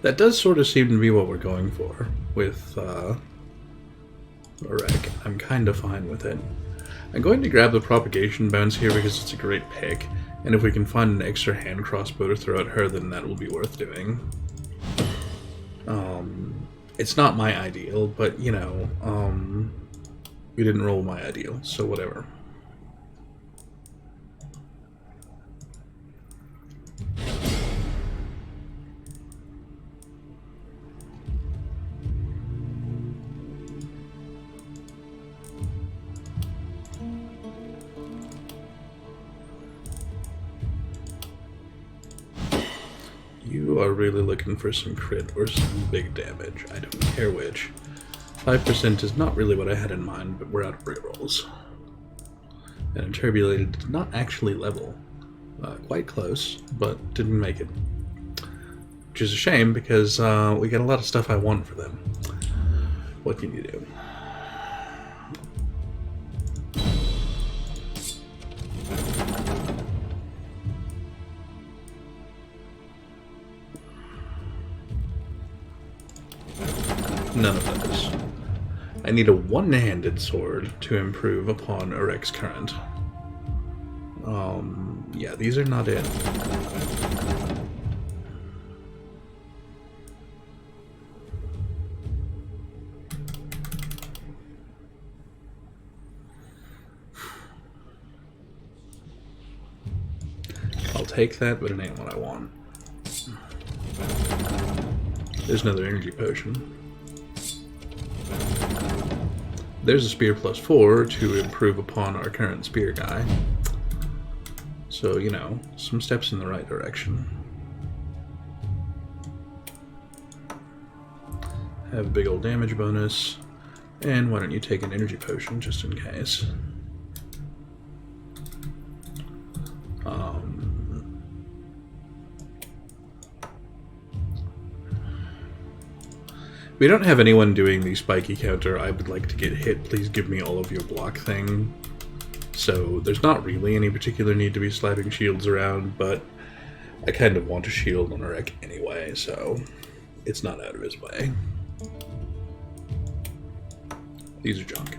That does sort of seem to be what we're going for with Orek. I'm kind of fine with it. I'm going to grab the propagation bounce here because it's a great pick, and if we can find an extra hand crossbow to throw at her, then that will be worth doing. It's not my ideal, but, you know, we didn't roll my ideal, so whatever. You are really looking for some crit or some big damage. I don't care which. 5% is not really what I had in mind, but we're out of rerolls. And Turbulated did not actually level. Quite close, but didn't make it. Which is a shame, because we get a lot of stuff I want for them. What can you do? None of those. I need a one-handed sword to improve upon Orek's current. Yeah, these are not it. I'll take that, but it ain't what I want. There's another energy potion. There's a spear +4 to improve upon our current spear guy. So, you know, some steps in the right direction. Have a big old damage bonus. And why don't you take an energy potion just in case? We don't have anyone doing the spiky counter, I would like to get hit, please give me all of your block thing. So there's not really any particular need to be slapping shields around, but I kind of want a shield on Orek anyway, so it's not out of his way. These are junk.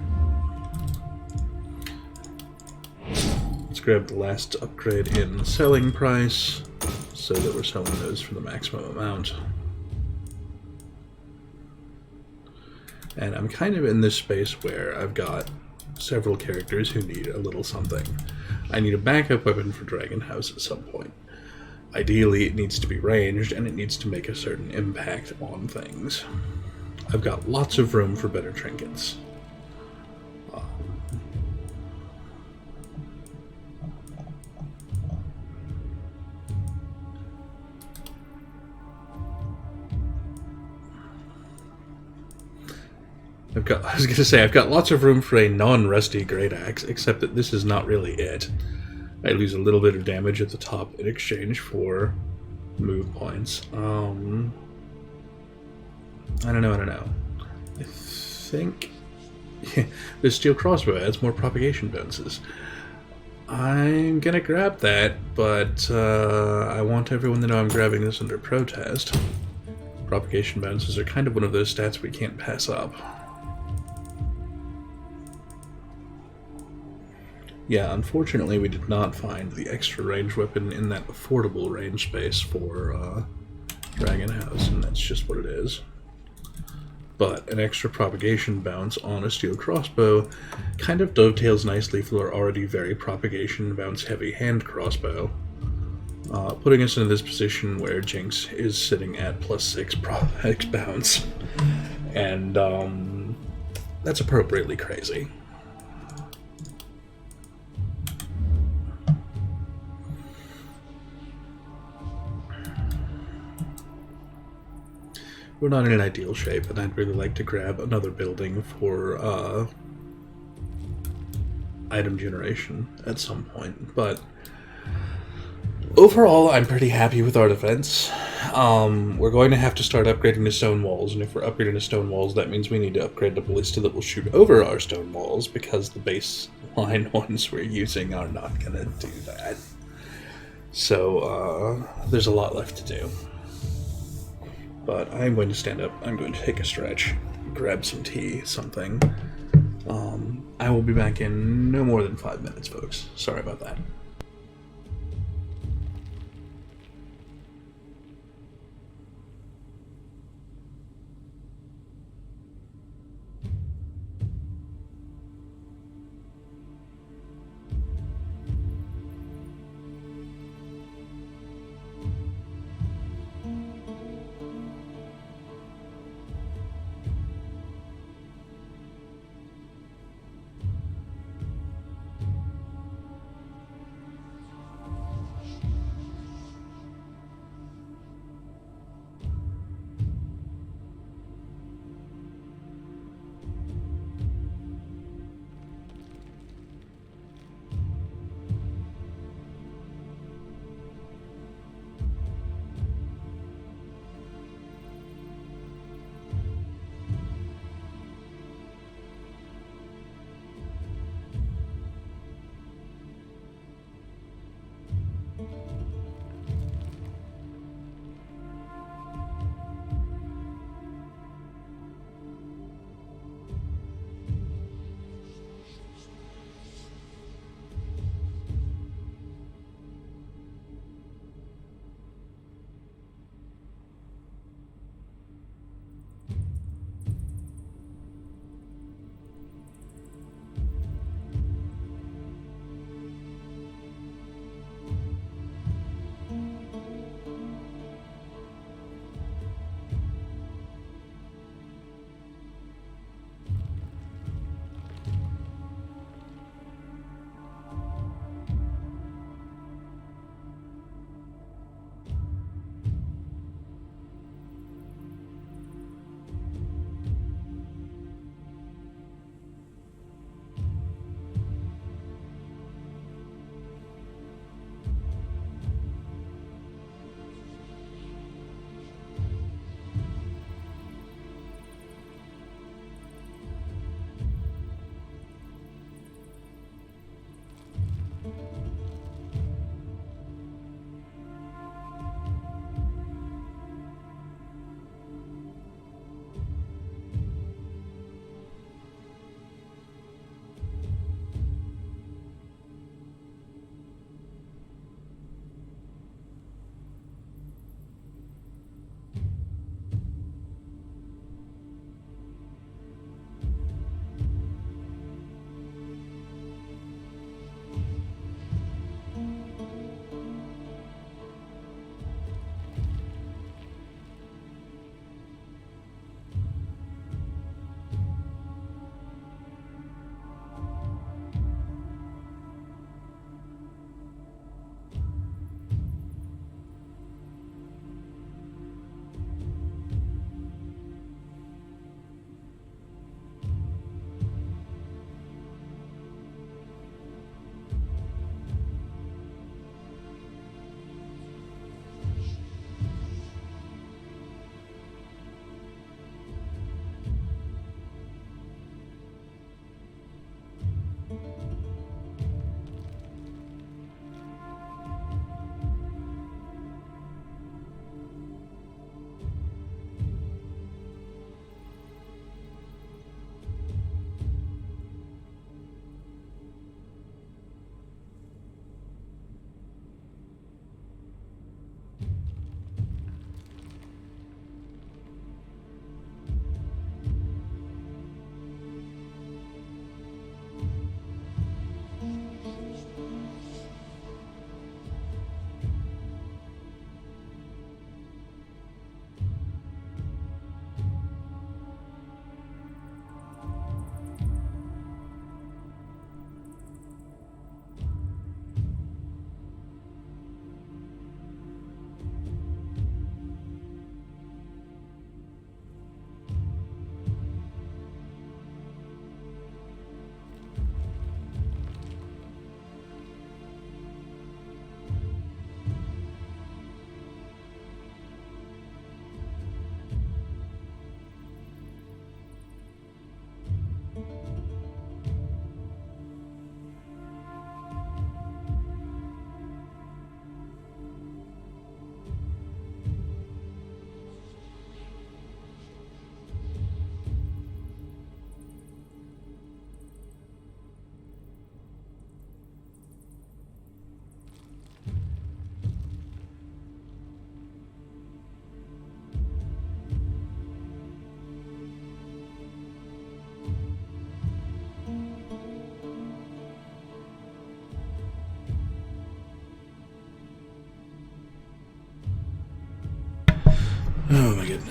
Let's grab the last upgrade in selling price, so that we're selling those for the maximum amount. And I'm kind of in this space where I've got several characters who need a little something. I need a backup weapon for Dragon House at some point. Ideally, it needs to be ranged, and it needs to make a certain impact on things. I've got lots of room for better trinkets. I've got lots of room for a non-rusty great axe, except that this is not really it. I lose a little bit of damage at the top in exchange for move points. I don't know. I think the steel crossbow adds more propagation bonuses. I'm gonna grab that, but I want everyone to know I'm grabbing this under protest. Propagation bonuses are kind of one of those stats we can't pass up. Yeah, unfortunately we did not find the extra range weapon in that affordable range space for Dragon House, and that's just what it is. But an extra propagation bounce on a steel crossbow kind of dovetails nicely for our already very propagation bounce heavy hand crossbow, putting us into this position where Jinx is sitting at +6 prop bounce, and that's appropriately crazy. We're not in an ideal shape, and I'd really like to grab another building for item generation at some point, but overall I'm pretty happy with our defense. We're going to have to start upgrading the stone walls, and if we're upgrading the stone walls, that means we need to upgrade the ballista that will shoot over our stone walls, because the baseline ones we're using are not going to do that. So there's a lot left to do. But I'm going to stand up. I'm going to take a stretch, grab some tea, something. I will be back in no more than 5 minutes, folks. Sorry about that.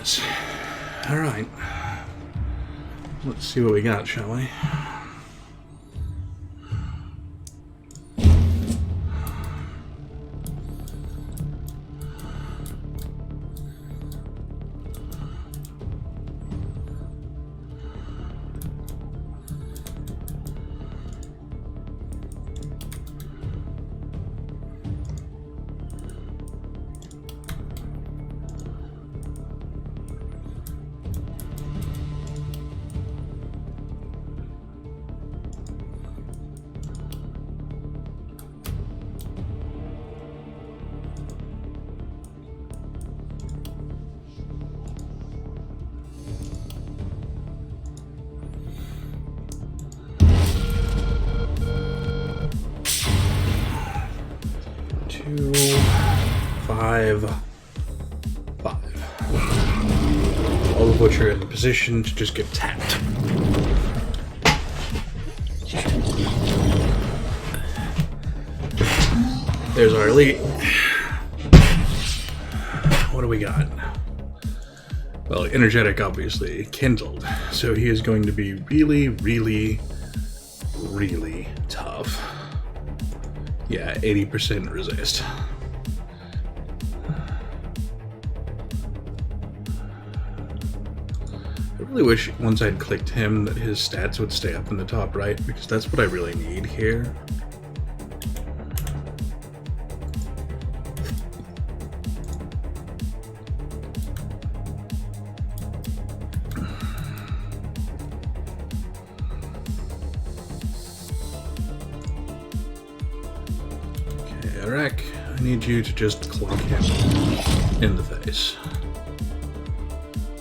goodness. Alright. Let's see what we got, shall we? Five. All of which are in the position to just get tapped. There's our elite. What do we got? Well, energetic, obviously, kindled. So he is going to be really, really, really tough. Yeah, 80% resist. I really wish once I'd clicked him that his stats would stay up in the top right, because that's what I really need here. Okay, Eric, I need you to just clock him in the face.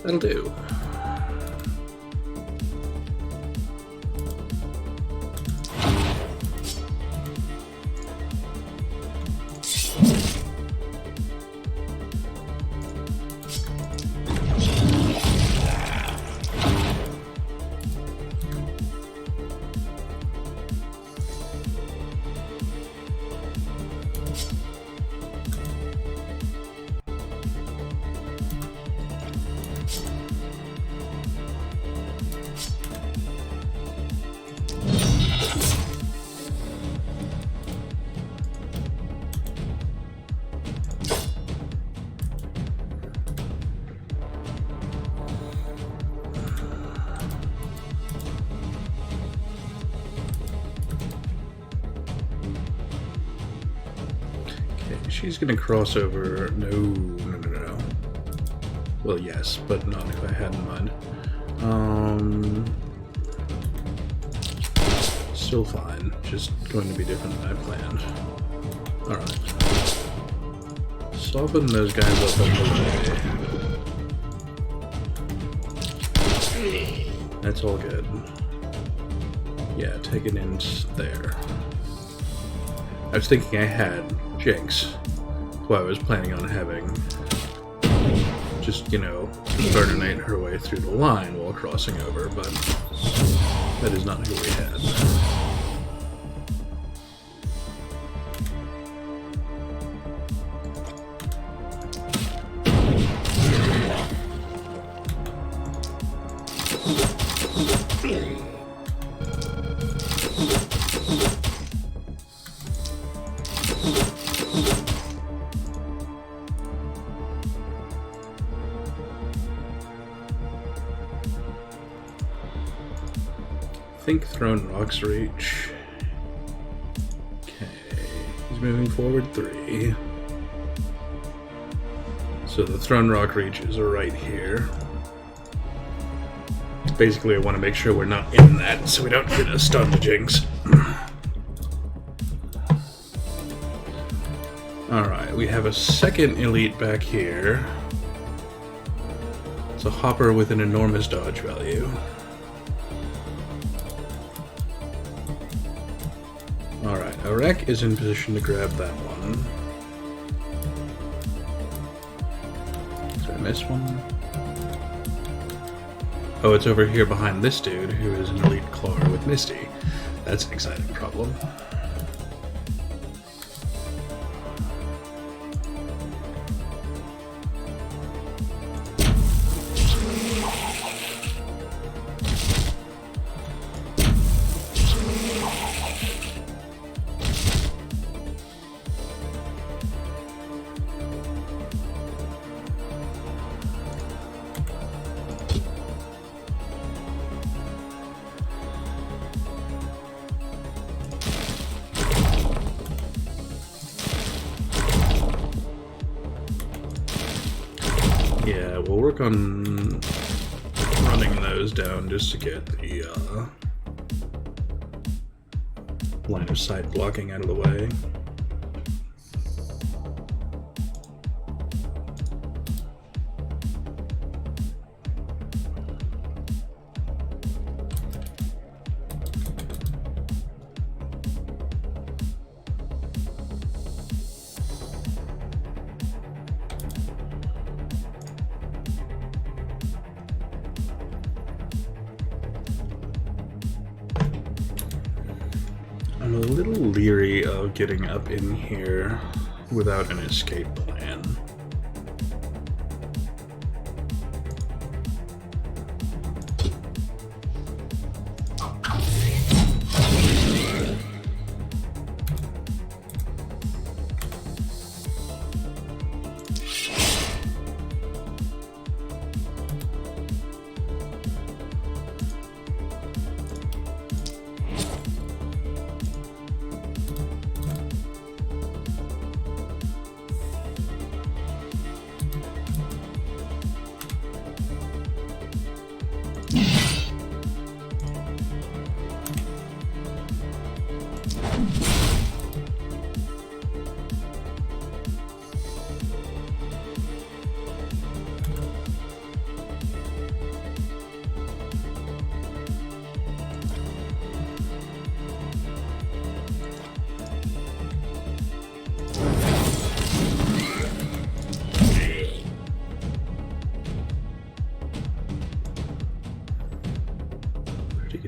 That'll do. She's gonna cross over. No. Well, yes, but not if I had in mind. Still fine. Just going to be different than I planned. Alright. Soften those guys up on the way. That's all good. Yeah, take it in there. I was thinking I had Jinx. That's why I was planning on having just, Burninate her way through the line while crossing over, but that is not who we had. I think Thrown Rock's reach. Okay, he's moving forward 3. So the Thrown Rock reaches are right here. Basically, I want to make sure we're not in that so we don't get a stun to Jinx. Alright, we have a second elite back here. It's a hopper with an enormous dodge value. Alright, Arek is in position to grab that one. Did I miss one? Oh, it's over here behind this dude, who is an elite clawer with Misty. That's an exciting problem. we'll work on running those down just to get the line of sight blocking out of the way. I'm a little leery of getting up in here without an escape plan.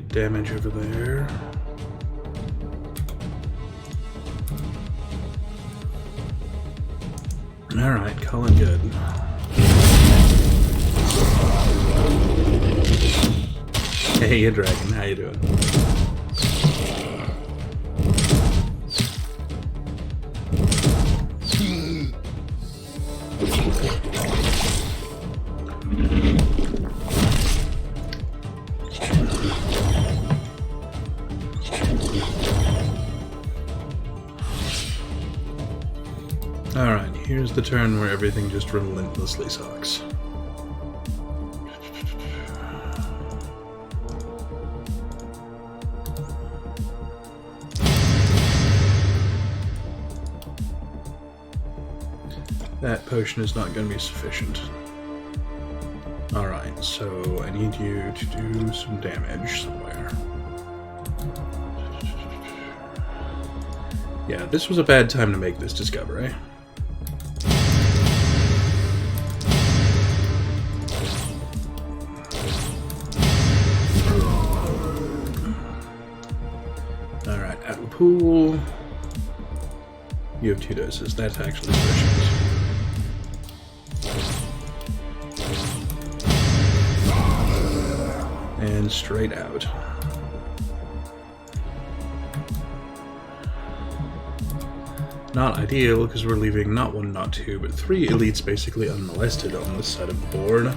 Damage over there. Alright, calling good. Hey, dragon, how you doing? Alright, here's the turn where everything just relentlessly sucks. That potion is not going to be sufficient. Alright, so I need you to do some damage somewhere. Yeah, this was a bad time to make this discovery. Alright, out of the pool. You have 2 doses. That's actually sufficient. And straight out. Not ideal, because we're leaving not 1, not 2, but 3 elites basically unmolested on this side of the board.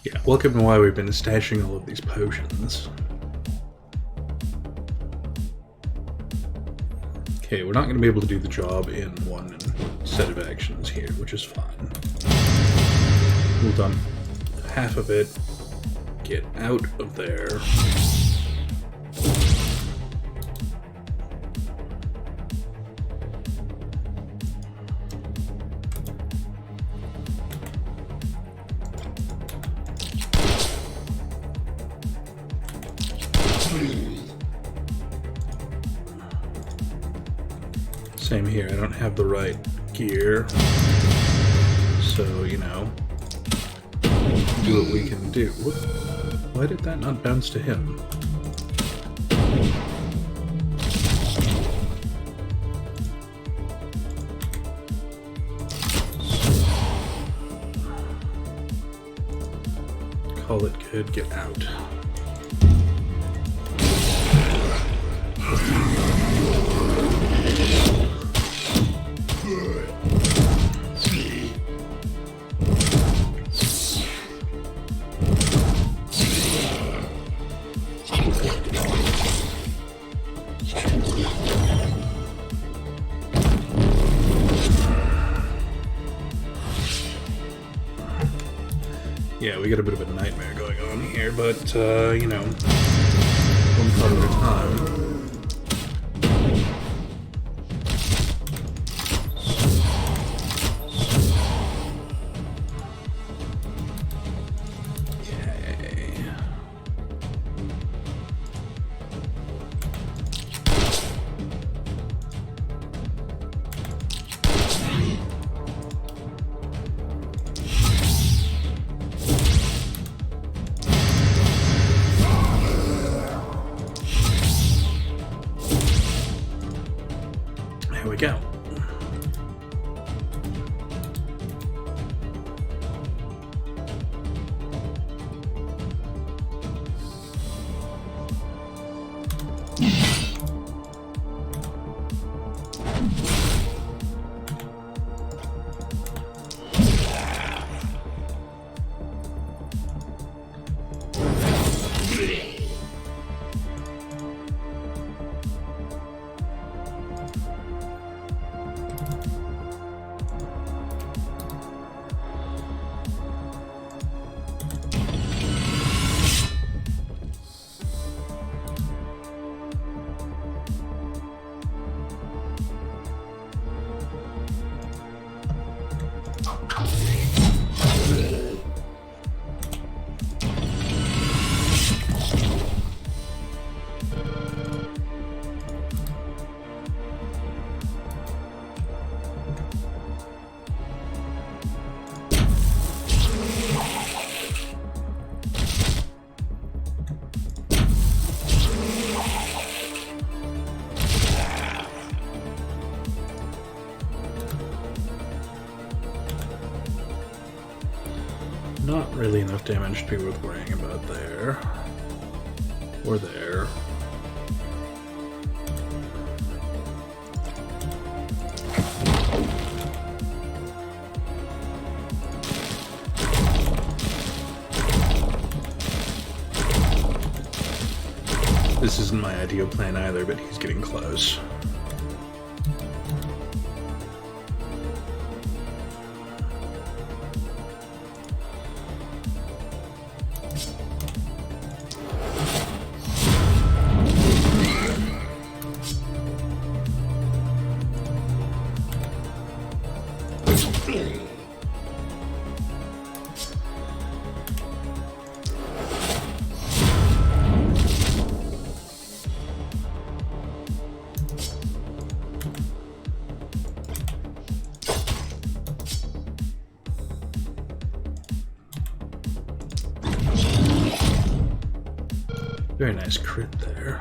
Yeah, welcome to why we've been stashing all of these potions. Okay, we're not going to be able to do the job in 1 set of actions here, which is fine. Well done. half of it. Get out of there. Same here, I don't have the right gear, so, you know, do what we can do. Why did that not bounce to him? Call it good, get out. Yeah, we got a bit of a nightmare going on here, but, you know, one part at a time. Here we go. Not really enough damage to be worth worrying about there. Or there. This isn't my ideal plan either, but he's getting close. Very nice crit there.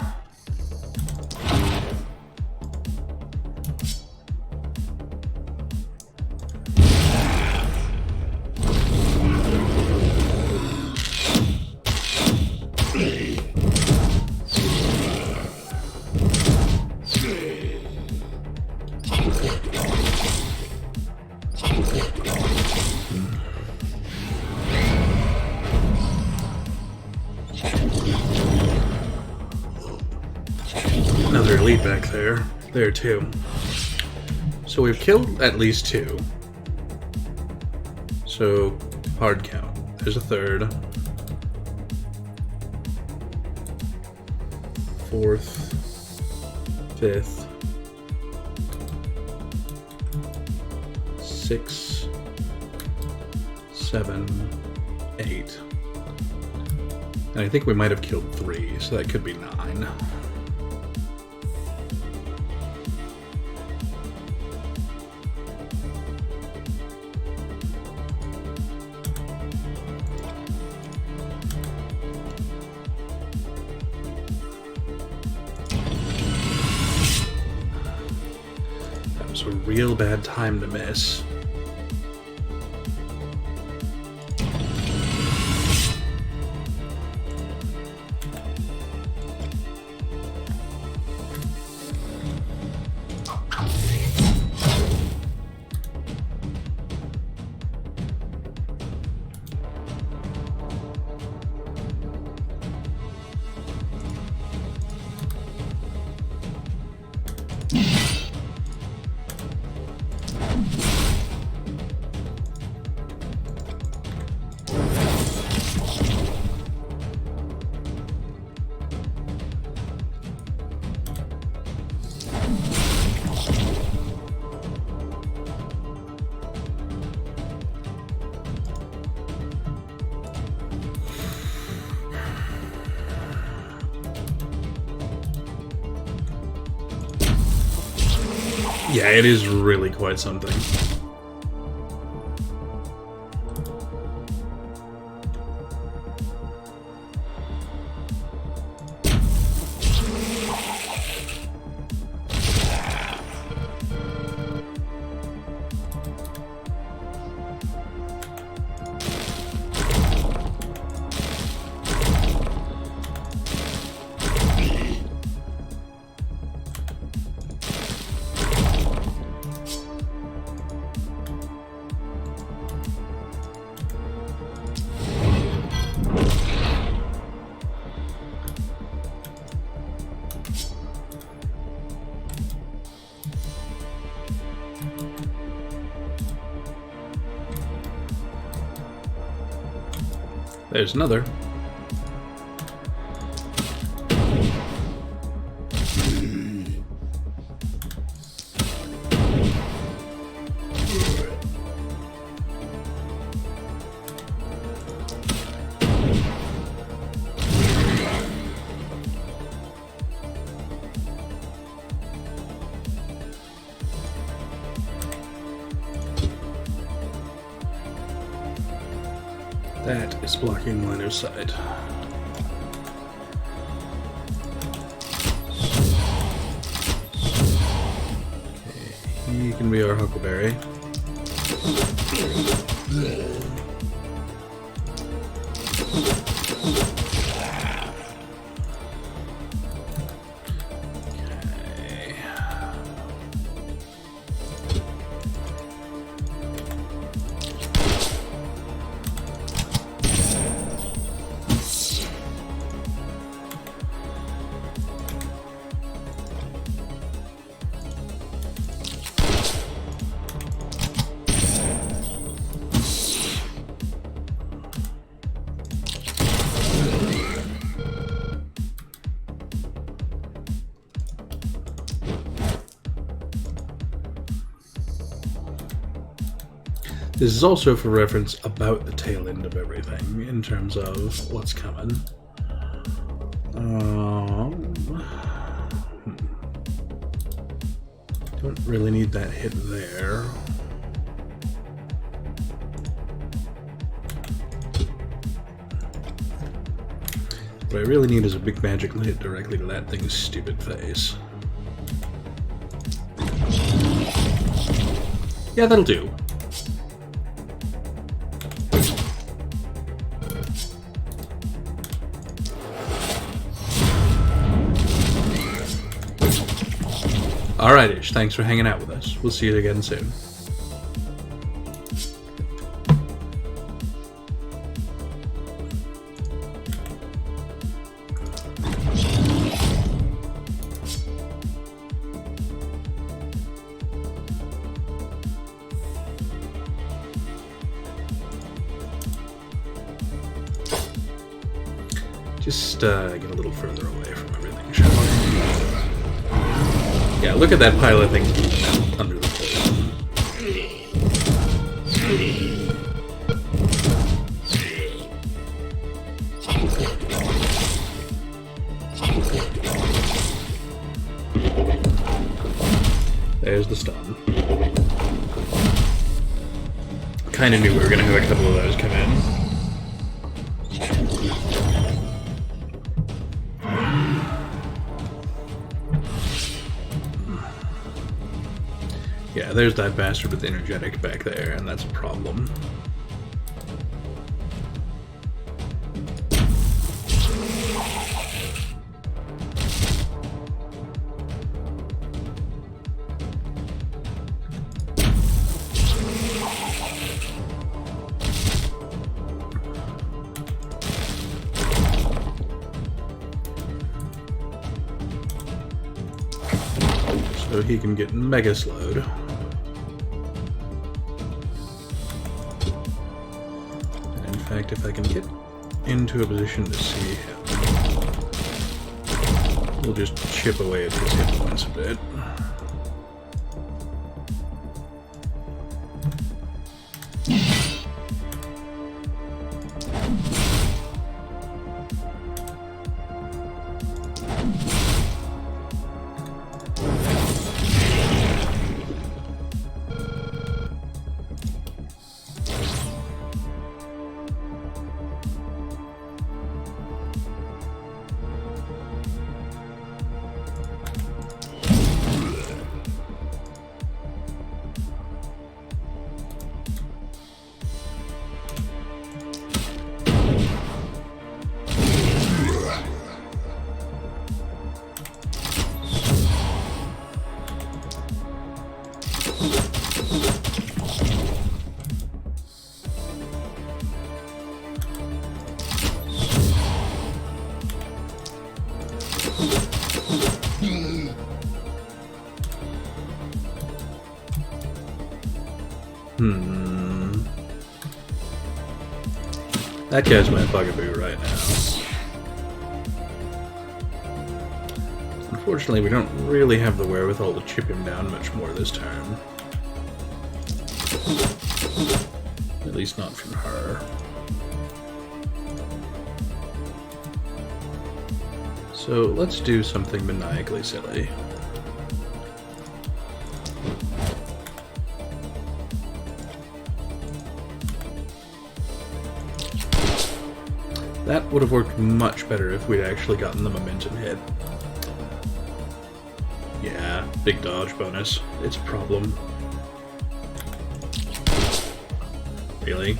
Another elite back there. There too. So we've killed at least two. So hard count. there's a third. Fourth. Fifth. 6, 7, 8. And I think we might have killed 3, so that could be 9. That was a real bad time to miss. Yeah, it is really quite something. There's another. That is blocking line of sight. Okay, he can be our Huckleberry. This is also for reference about the tail end of everything, in terms of what's coming. Don't really need that hit there. What I really need is a big magical hit directly to that thing's stupid face. Yeah, that'll do. Alright, Ish, thanks for hanging out with us. We'll see you again soon. Just get a little further away from everything, shall we? Yeah, look at that pile of things under the table. There's the stun. Kinda knew we were gonna have a couple of those come in. Yeah, there's that bastard with the energetic back there, and that's a problem. So he can get mega slowed. And in fact, if I can get into a position to see him, we'll just chip away at his hit points a bit. That guy's my bugaboo right now. Unfortunately, we don't really have the wherewithal to chip him down much more this turn. At least not from her. So let's do something maniacally silly. That would have worked much better if we'd actually gotten the momentum hit. Yeah, big dodge bonus. It's a problem. Really?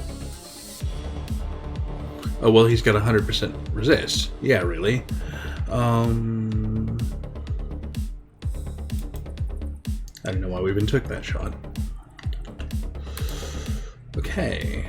Oh, well, he's got 100% resist. Yeah, really? I don't know why we even took that shot. Okay.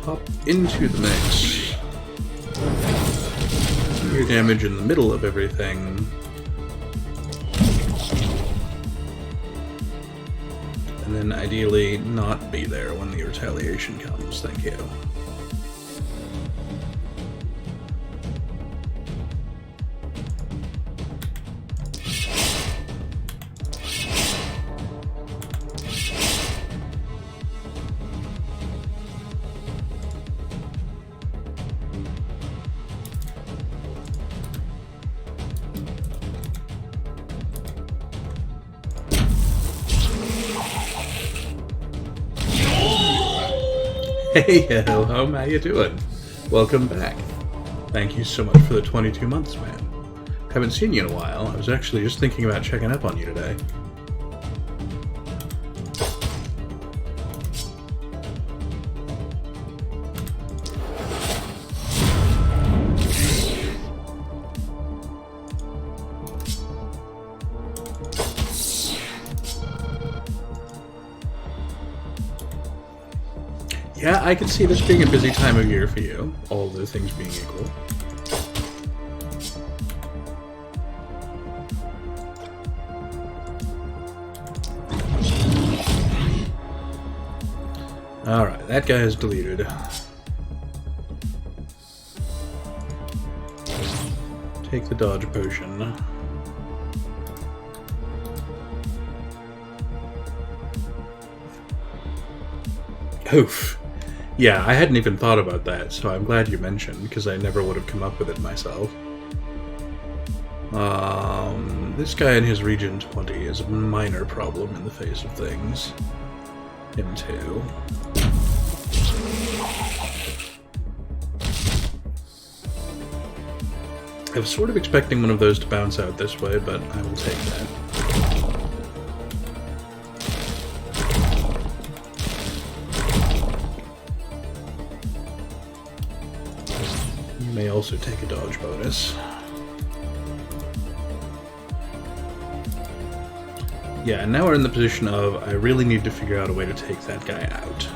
Hop into the mix. Your damage in the middle of everything. And then ideally not be there when the retaliation comes. Thank you. Hey, hello, how you doing? Welcome back. Thank you so much for the 22 months, man. Haven't seen you in a while. I was actually just thinking about checking up on you today. Yeah, I could see this being a busy time of year for you, all other things being equal. Alright, that guy is deleted. Take the dodge potion. Oof. Yeah, I hadn't even thought about that, so I'm glad you mentioned, because I never would have come up with it myself. This guy in his region 20 is a minor problem in the face of things. Him too. I was sort of expecting one of those to bounce out this way, but I will take that. You may also take a dodge bonus. Yeah, and now we're in the position of, I really need to figure out a way to take that guy out.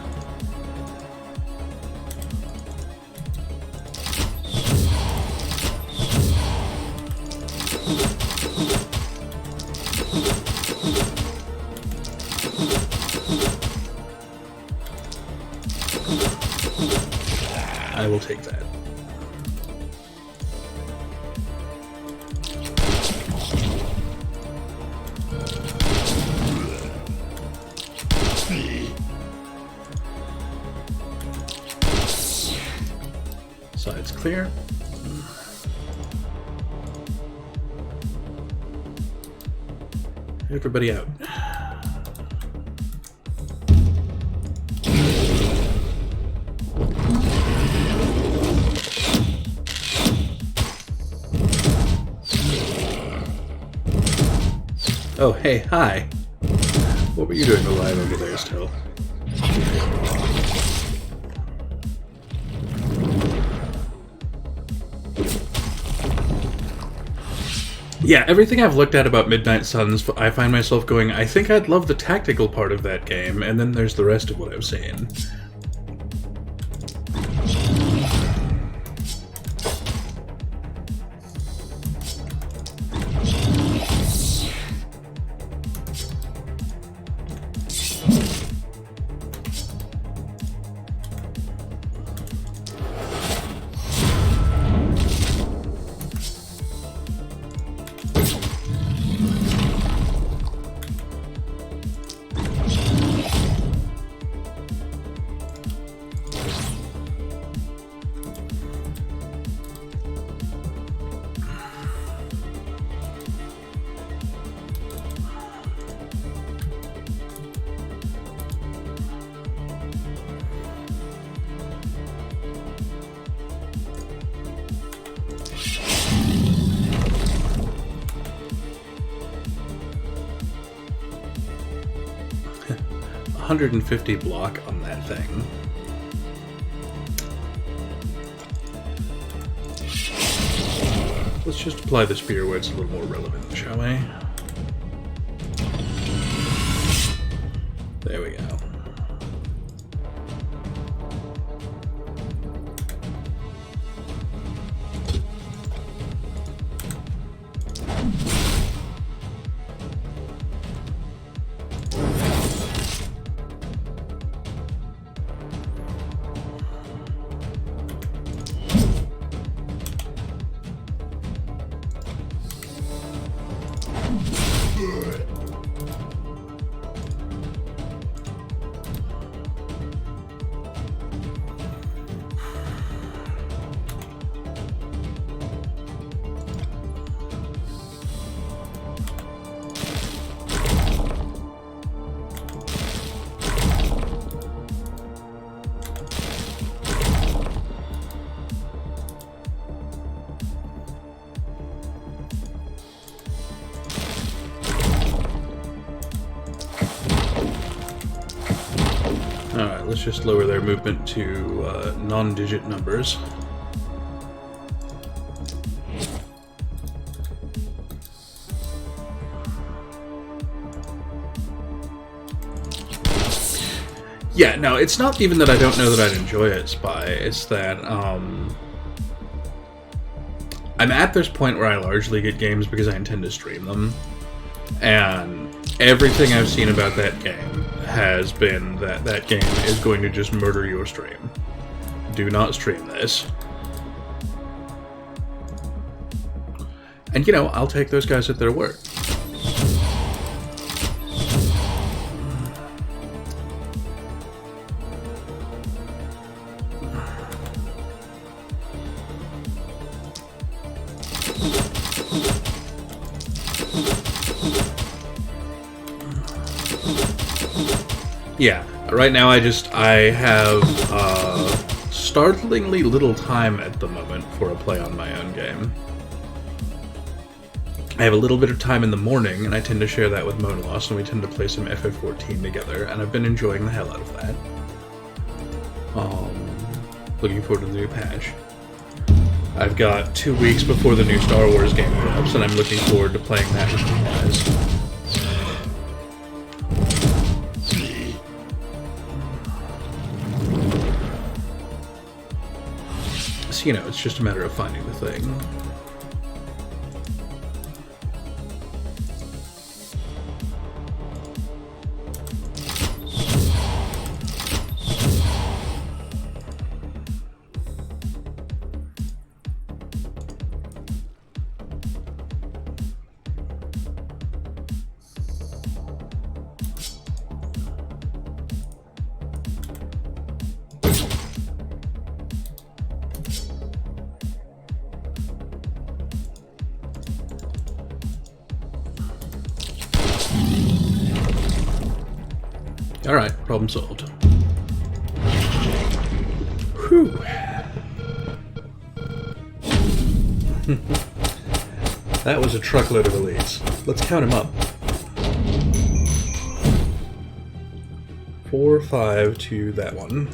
I will take that. Side's clear. Everybody out. Oh, hey, hi. What were you doing alive over there still? Yeah, everything I've looked at about Midnight Suns, I find myself going, I think I'd love the tactical part of that game, and then there's the rest of what I've seen. $150 block on that thing. Let's just apply the spear where it's a little more relevant, shall we? There we go. Alright, let's just lower their movement to non-digit numbers. Yeah, no, it's not even that I don't know that I'd enjoy it, Spy. It's that, I'm at this point where I largely get games because I intend to stream them. And everything I've seen about that game has been that that game is going to just murder your stream. Do not stream this. And, you know, I'll take those guys at their word. Yeah, right now I have startlingly little time at the moment for a play on my own game. I have a little bit of time in the morning, and I tend to share that with Monoloss, and we tend to play some FF14 together, and I've been enjoying the hell out of that. Looking forward to the new patch. I've got 2 weeks before the new Star Wars game drops, and I'm looking forward to playing that with you guys. So, you know, it's just a matter of finding the thing. Alright, problem solved. Whew. That was a truckload of elites. Let's count them up. 4, 5 to that one.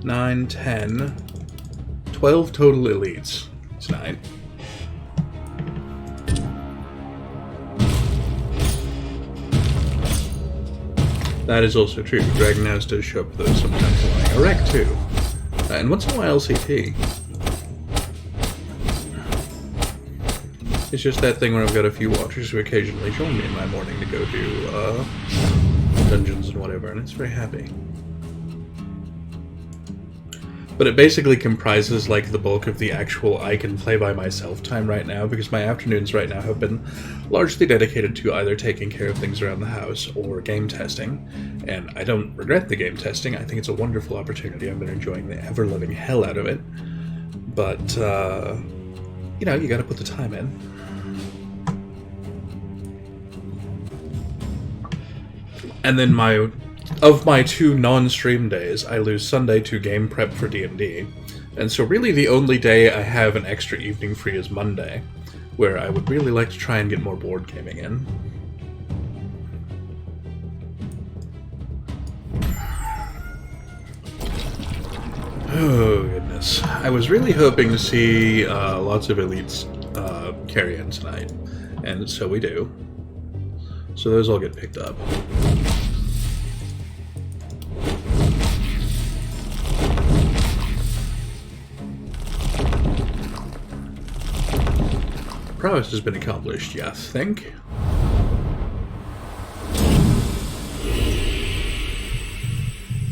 9, 10. 12 total elites. It's 9. That is also true. Dragon House does show up, though, sometimes along a wreck, too. And once in a while, LCT. It's just that thing when I've got a few watchers who occasionally join me in my morning to go do, dungeons and whatever, and it's very happy. But it basically comprises, like, the bulk of the actual I can play by myself time right now, because my afternoons right now have been largely dedicated to either taking care of things around the house or game testing. And I don't regret the game testing. I think it's a wonderful opportunity. I've been enjoying the ever-loving hell out of it. But, you know, you gotta put the time in. And then of my 2 non-stream days, I lose Sunday to game prep for D&D. And so really the only day I have an extra evening free is Monday, where I would really like to try and get more board gaming in. Oh, goodness. I was really hoping to see lots of elites carry in tonight, and so we do. So those all get picked up. Prowess has been accomplished, you think?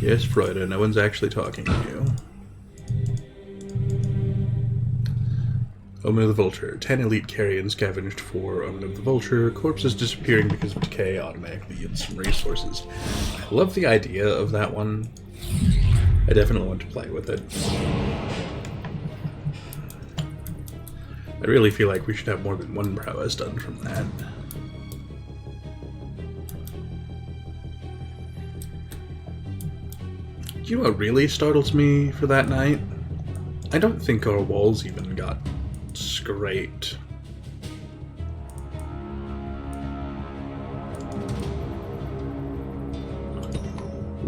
Yes, Freuda, no one's actually talking to you. Omen of the Vulture. 10 elite carrion scavenged for Omen of the Vulture. Corpses disappearing because of decay automatically yields some resources. I love the idea of that one. I definitely want to play with it. I really feel like we should have more than one prowess done from that. You know what really startles me for that night? I don't think our walls even got scraped.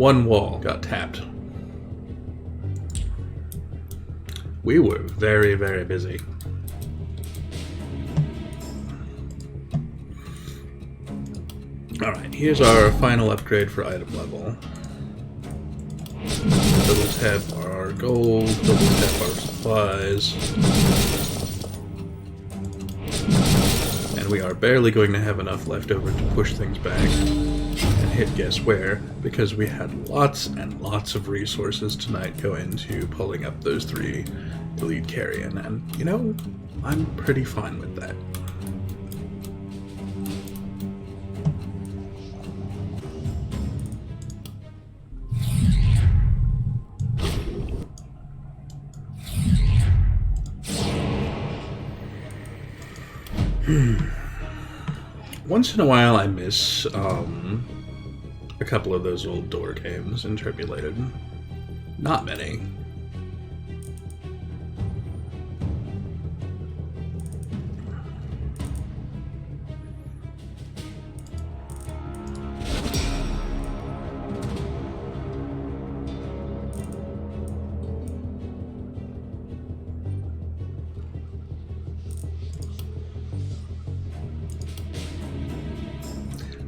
One wall got tapped. We were very, very busy. Alright, here's our final upgrade for item level. Double tap our gold, double tap our supplies. And we are barely going to have enough left over to push things back and hit guess where, because we had lots and lots of resources tonight go into pulling up those 3 elite carrion, and you know, I'm pretty fine with that. Once in a while I miss a couple of those old door games in Tribulated. Not many.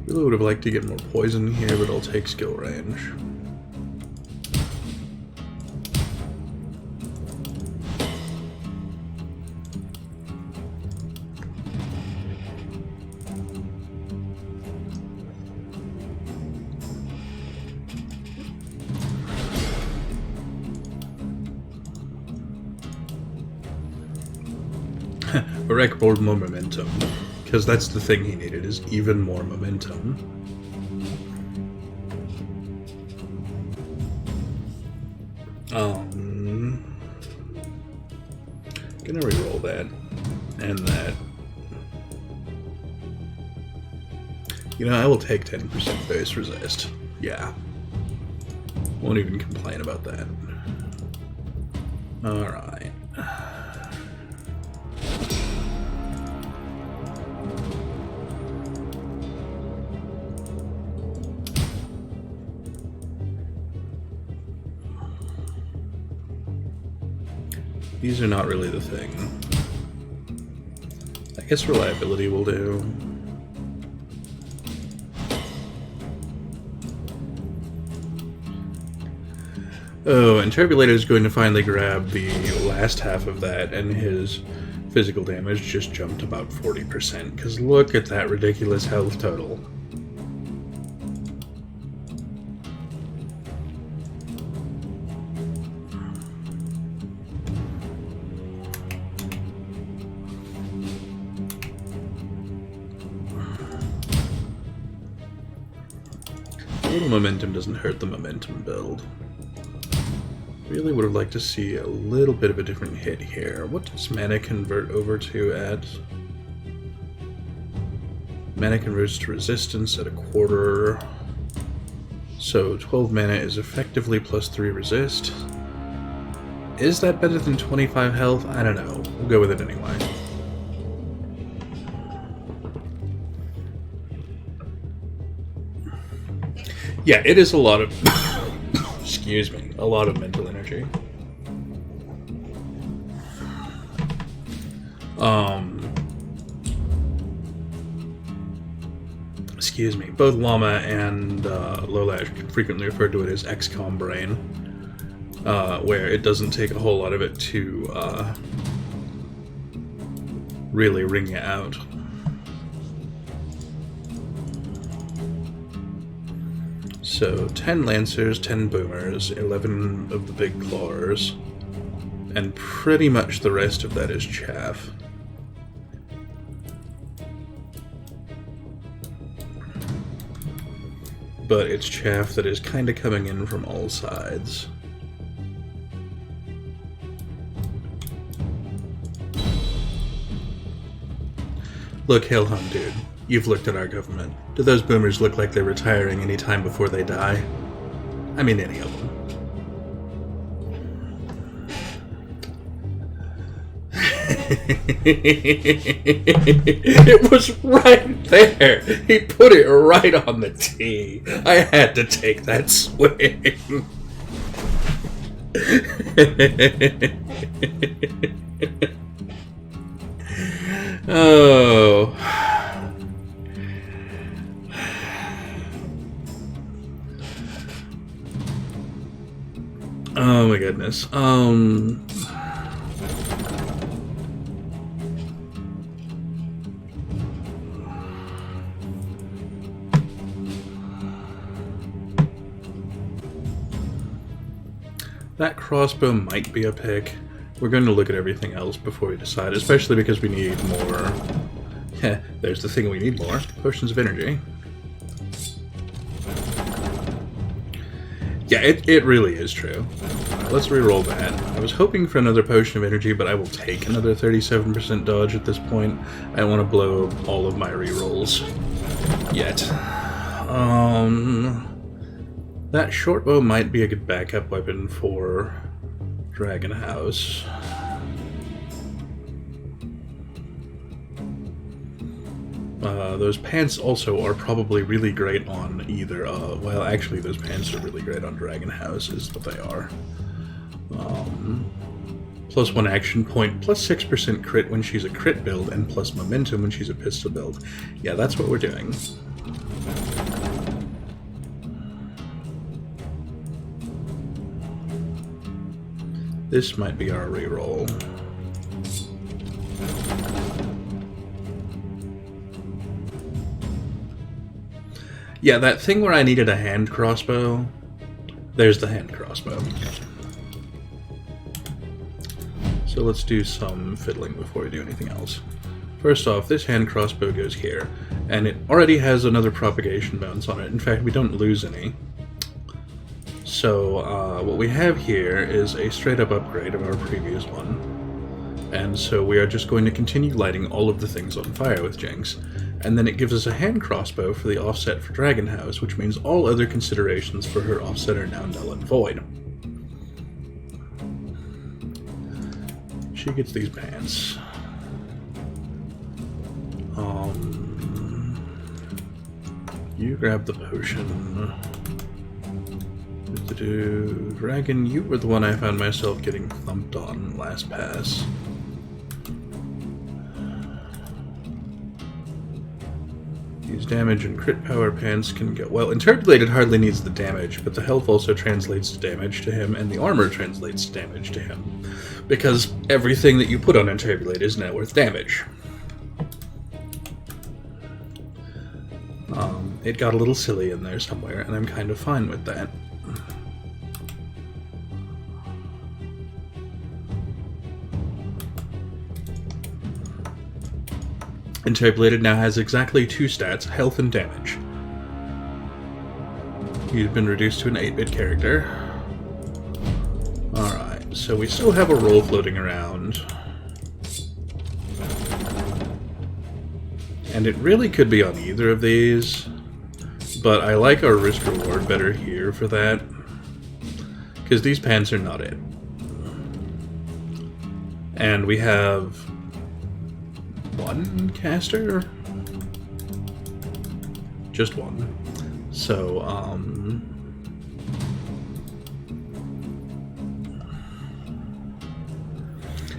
Really would have liked to get more poison here, but I'll take skill range. Wreck more momentum. Because that's the thing he needed, is even more momentum. Gonna reroll that. And that. You know, I will take 10% base resist. Yeah. Won't even complain about that. Alright. These are not really the thing. I guess reliability will do. Oh, and Turbulator is going to finally grab the last half of that, and his physical damage just jumped about 40%, because look at that ridiculous health total. A little momentum doesn't hurt the momentum build. Really would have liked to see a little bit of a different hit here. What does mana convert over to at? Mana converts to resistance at 1/4. So 12 mana is effectively +3 resist. Is that better than 25 health? I don't know. We'll go with it anyway. Yeah, it is a lot of... excuse me. A lot of mental energy. Excuse me. Both Llama and Lolash frequently refer to it as XCOM brain, where it doesn't take a whole lot of it to really ring you out. So 10 Lancers, 10 Boomers, 11 of the big claws, and pretty much the rest of that is chaff. But it's chaff that is kind of coming in from all sides. Look, Hellhound dude. You've looked at our government. Do those boomers look like they're retiring any time before they die? I mean, any of them. It was right there. He put it right on the tee. I had to take that swing. Oh. Oh my goodness. That crossbow might be a pick. We're going to look at everything else before we decide, especially because we need more. Yeah, there's the thing we need more. Potions of energy. Yeah, it really is true. Let's re-roll that. I was hoping for another potion of energy, but I will take another 37% dodge at this point. I don't want to blow all of my re-rolls yet. That short bow might be a good backup weapon for Dragon House. Those pants also are probably really great on either, well, actually those pants are really great on Dragon House, is what they are. Plus 1 action point, plus 6% crit when she's a crit build, and plus momentum when she's a pistol build. Yeah, that's what we're doing. This might be our reroll. Yeah, that thing where I needed a hand crossbow, there's the hand crossbow. So let's do some fiddling before we do anything else. First off, this hand crossbow goes here, and it already has another propagation bounce on it. In fact, we don't lose any. So what we have here is a straight up upgrade of our previous one. And so we are just going to continue lighting all of the things on fire with Jinx. And then it gives us a hand crossbow for the offset for Dragon House, which means all other considerations for her offset are now null and void. She gets these pants. You grab the potion. Dragon, you were the one I found myself getting thumped on last pass. These damage and crit power pants can go... Well, Interpolated hardly needs the damage, but the health also translates to damage to him, and the armor translates to damage to him. Because everything that you put on Interpolated is now worth damage. It got a little silly in there somewhere, and I'm kind of fine with that. Interpolated now has exactly 2 stats, health and damage. He's been reduced to an 8-bit character. Alright, so we still have a roll floating around. And it really could be on either of these, but I like our risk-reward better here for that. Because these pants are not it. And we have... 1 caster? Just 1. So,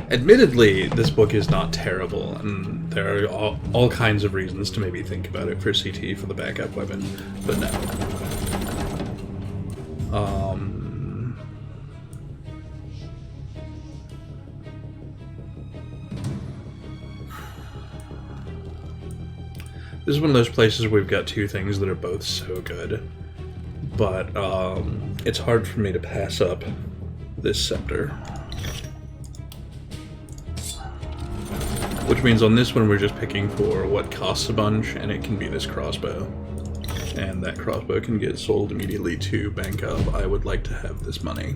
admittedly, this book is not terrible, and there are all kinds of reasons to maybe think about it for CT for the backup weapon, but no. This is one of those places where we've got 2 things that are both so good, but it's hard for me to pass up this scepter. Which means on this one we're just picking for what costs a bunch, and it can be this crossbow. And that crossbow can get sold immediately to bank of, I would like to have this money.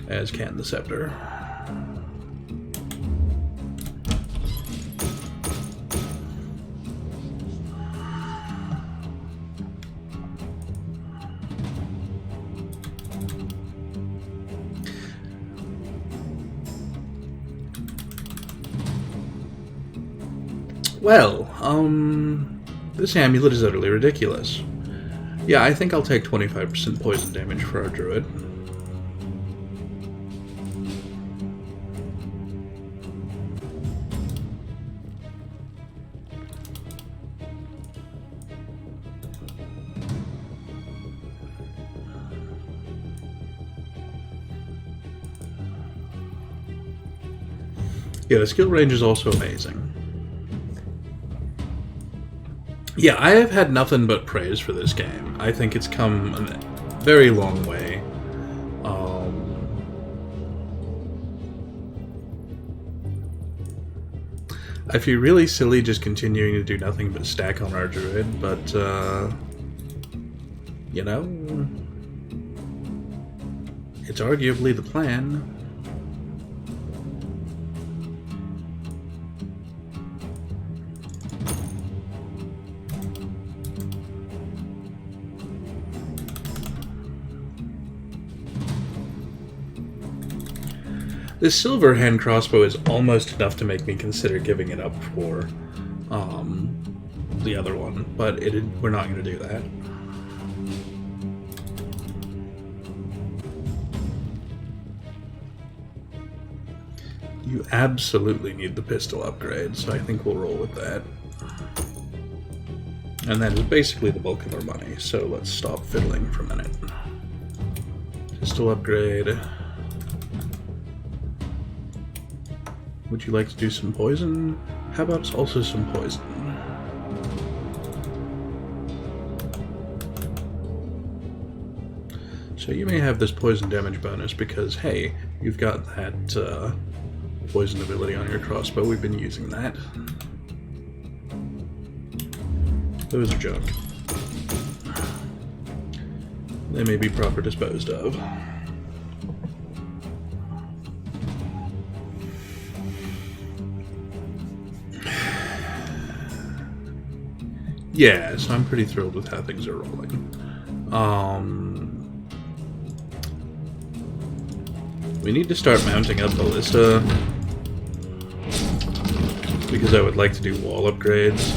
As can the scepter. Well, this amulet is utterly ridiculous. Yeah, I think I'll take 25% poison damage for our druid. Yeah, the skill range is also amazing. Yeah, I have had nothing but praise for this game. I think it's come a very long way. I feel really silly just continuing to do nothing but stack on our druid, but, you know, it's arguably the plan. This silver hand crossbow is almost enough to make me consider giving it up for the other one, but we're not going to do that. You absolutely need the pistol upgrade, so I think we'll roll with that. And that is basically the bulk of our money, so let's stop fiddling for a minute. Pistol upgrade. Would you like to do some poison? How about also some poison? So you may have this poison damage bonus because, hey, you've got that poison ability on your crossbow. We've been using that. Those are junk. They may be proper disposed of. Yeah, so I'm pretty thrilled with how things are rolling. We need to start mounting up ballista because I would like to do wall upgrades.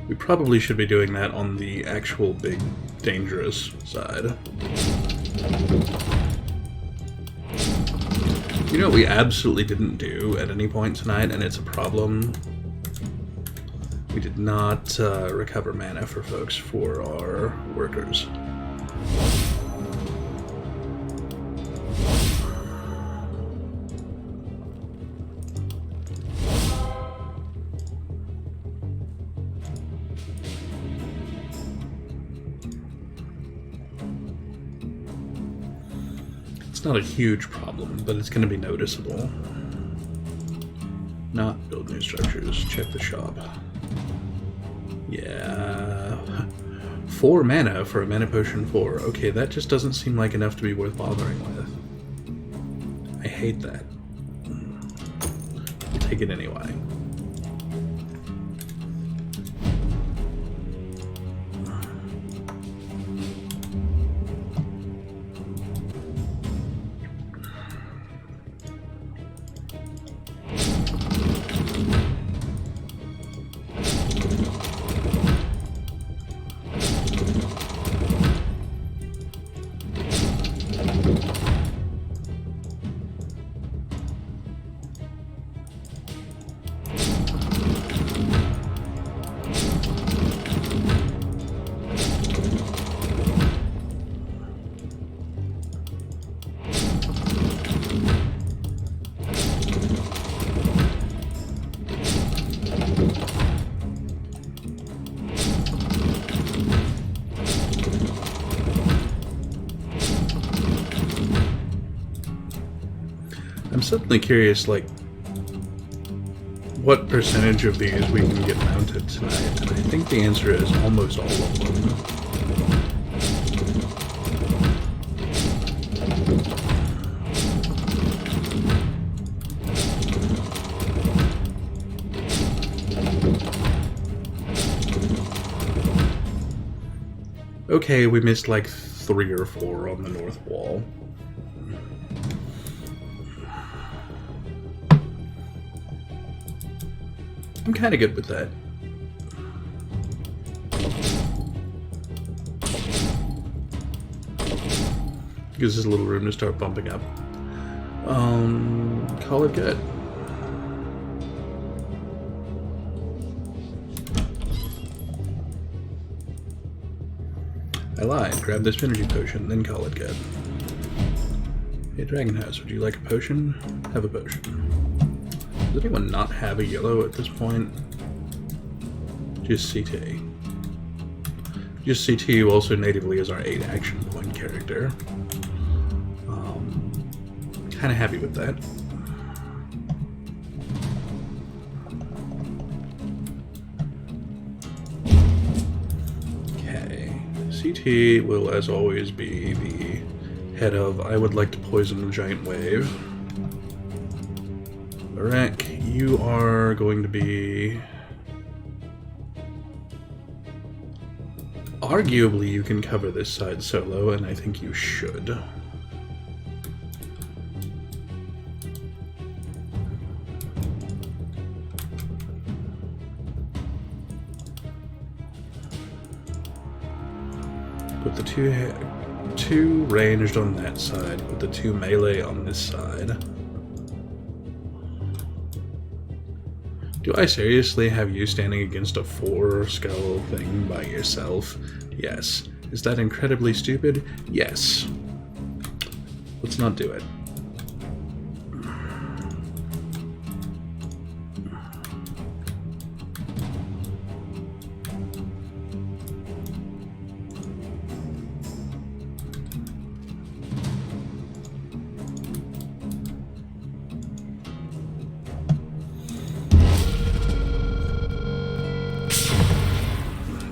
We probably should be doing that on the actual big dangerous side. You know what we absolutely didn't do at any point tonight, and it's a problem? We did not recover mana for folks for our workers. Not a huge problem, but it's going to be noticeable. Not build new structures. Check the shop. Yeah. 4 mana for a mana potion 4. Okay, that just doesn't seem like enough to be worth bothering with. I hate that. I'll take it anyway. I'm suddenly curious, like, what percentage of these we can get mounted tonight, and I think the answer is almost all of them. Okay, we missed like 3 or 4 on the north wall. I'm kind of good with that. Gives us a little room to start bumping up. Call it good. I lied. Grab this energy potion, then call it good. Hey, Dragon House, would you like a potion? Have a potion. Does anyone not have a yellow at this point? Just CT. Just CT, who also natively is our 8 action point character. Kind of happy with that. Okay. CT will, as always, be the head of I would like to poison a giant wave. Barak, you are going to be... Arguably, you can cover this side solo, and I think you should. Put the two ranged on that side, put the 2 melee on this side. Do I seriously have you standing against a 4 skull thing by yourself? Yes. Is that incredibly stupid? Yes. Let's not do it.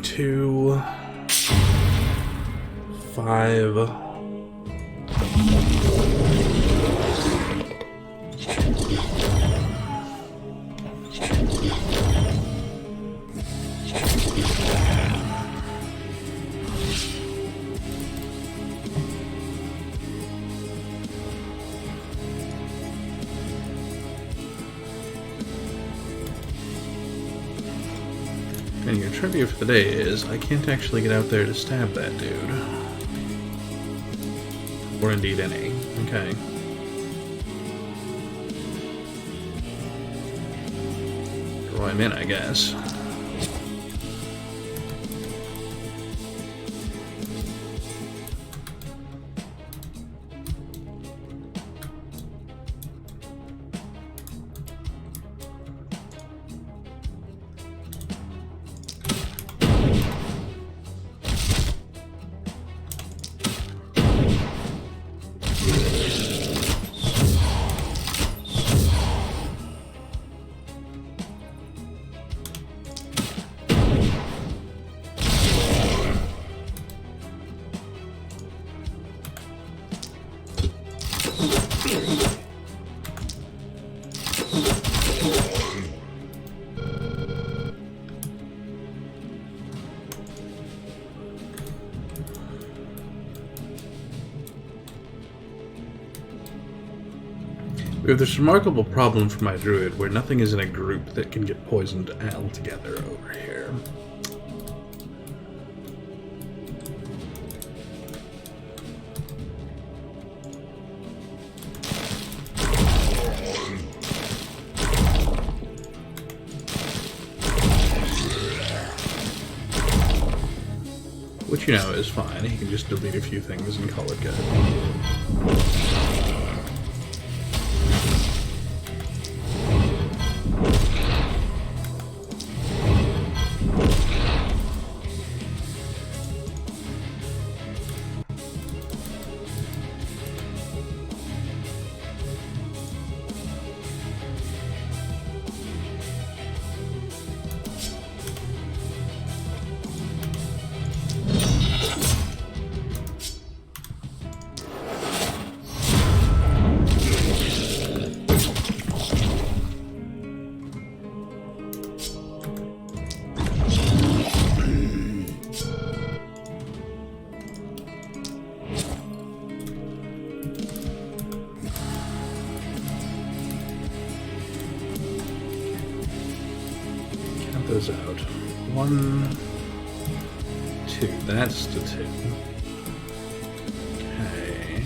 Two, 5. And your trivia for the day is, I can't actually get out there to stab that dude. Or indeed any. Okay. Throw him in, I guess. We have this remarkable problem for my druid where nothing is in a group that can get poisoned altogether over here. Which, you know, is fine. He can just delete a few things and call it good. those out. 1, 2. That's the 2. Okay.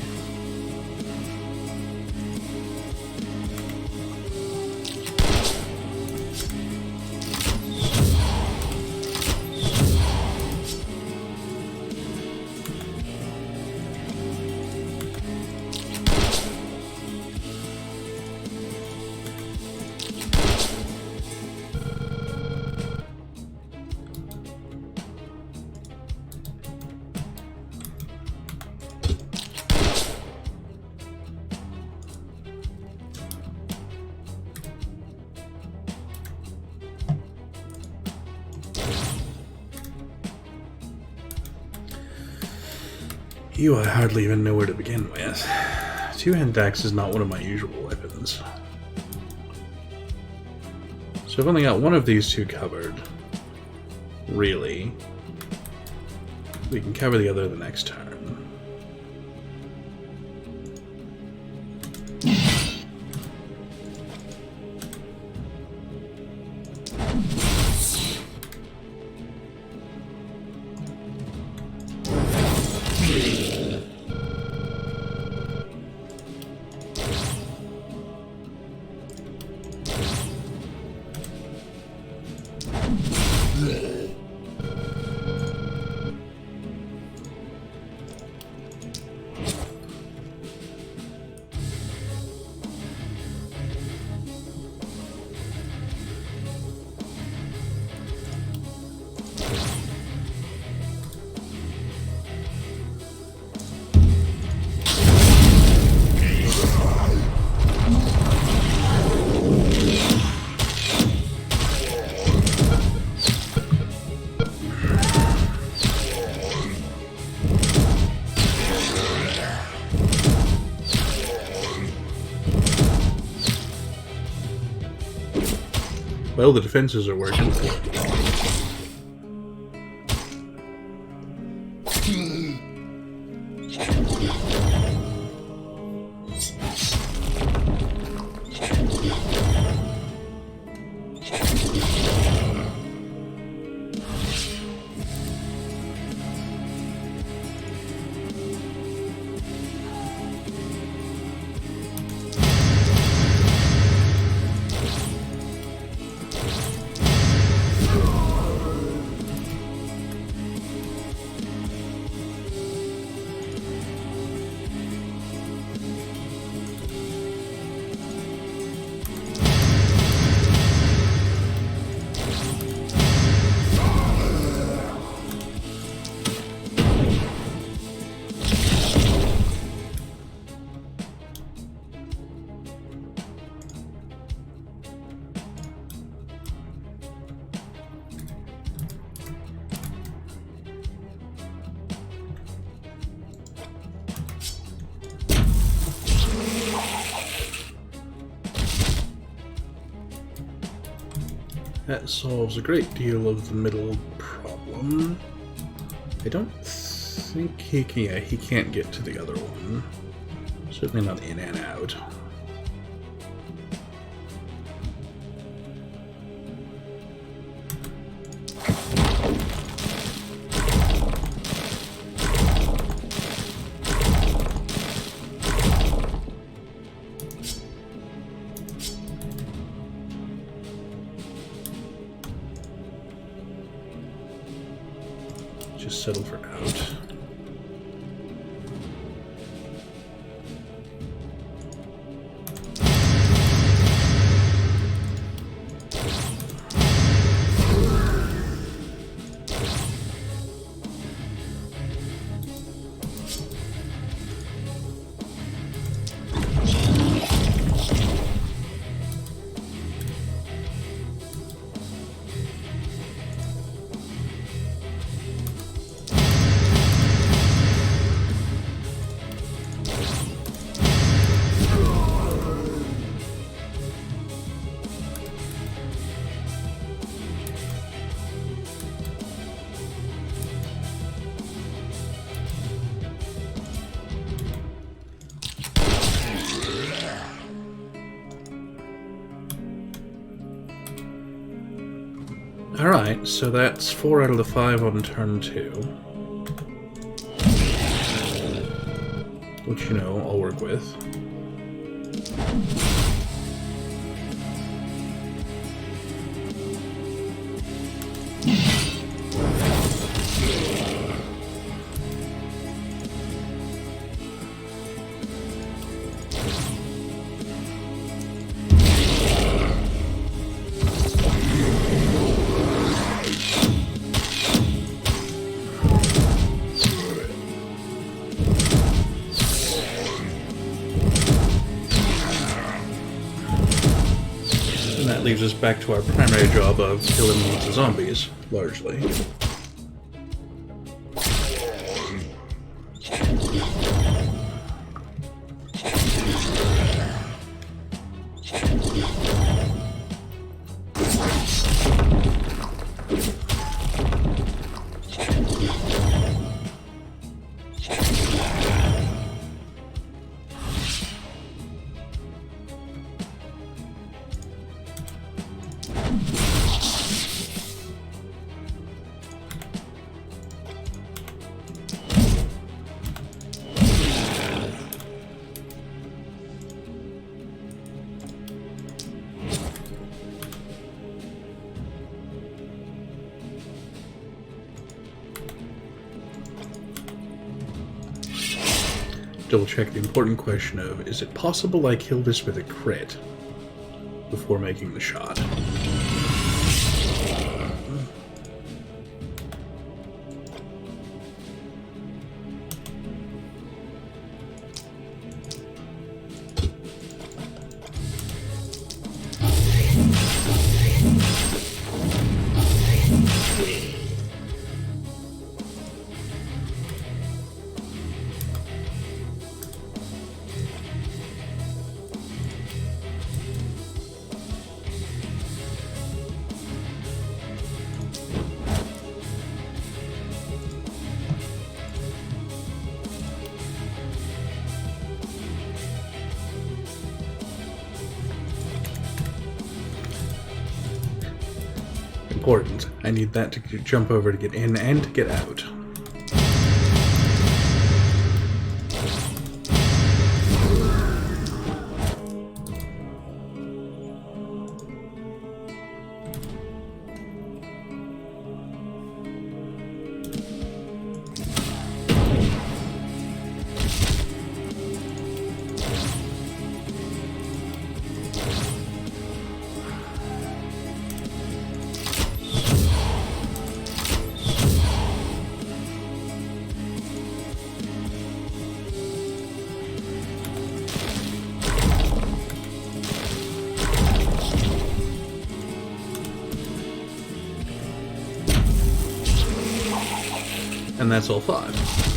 I hardly even know where to begin with. Two-hand axe is not one of my usual weapons. So I've only got one of these two covered. Really. We can cover the other the next turn. Well, the defenses are working. That solves a great deal of the middle problem. I don't think he can, yeah, he can't get to the other one. Certainly not in and out. Just settle for out. Alright, so that's 4 out of the 5 on turn 2. Which, you know, I'll work with. Leaves us back to our primary job of killing lots of zombies, largely. Double check the important question of, is it possible I kill this with a crit before making the shot? Important. I need that to jump over to get in and to get out. And that's all 5.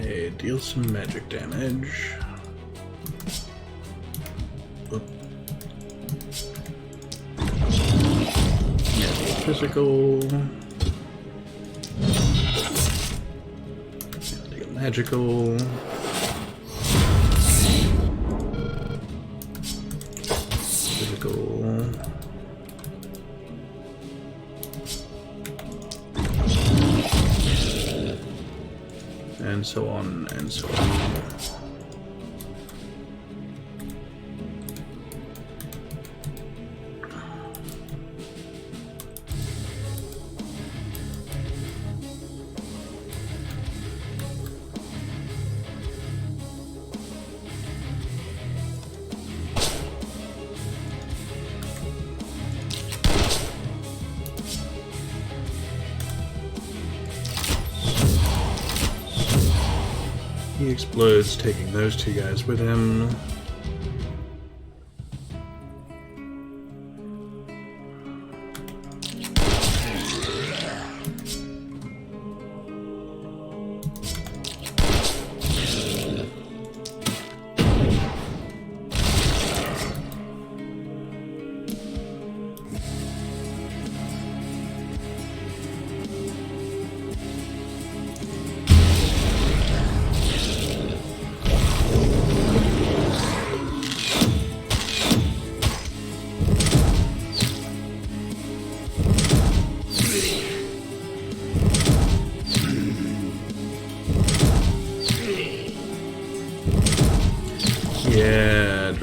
Okay, deal some magic damage. Oop. Yeah, physical. Deal magical. Physical. And so on, and so on. He explodes, taking those 2 guys with him.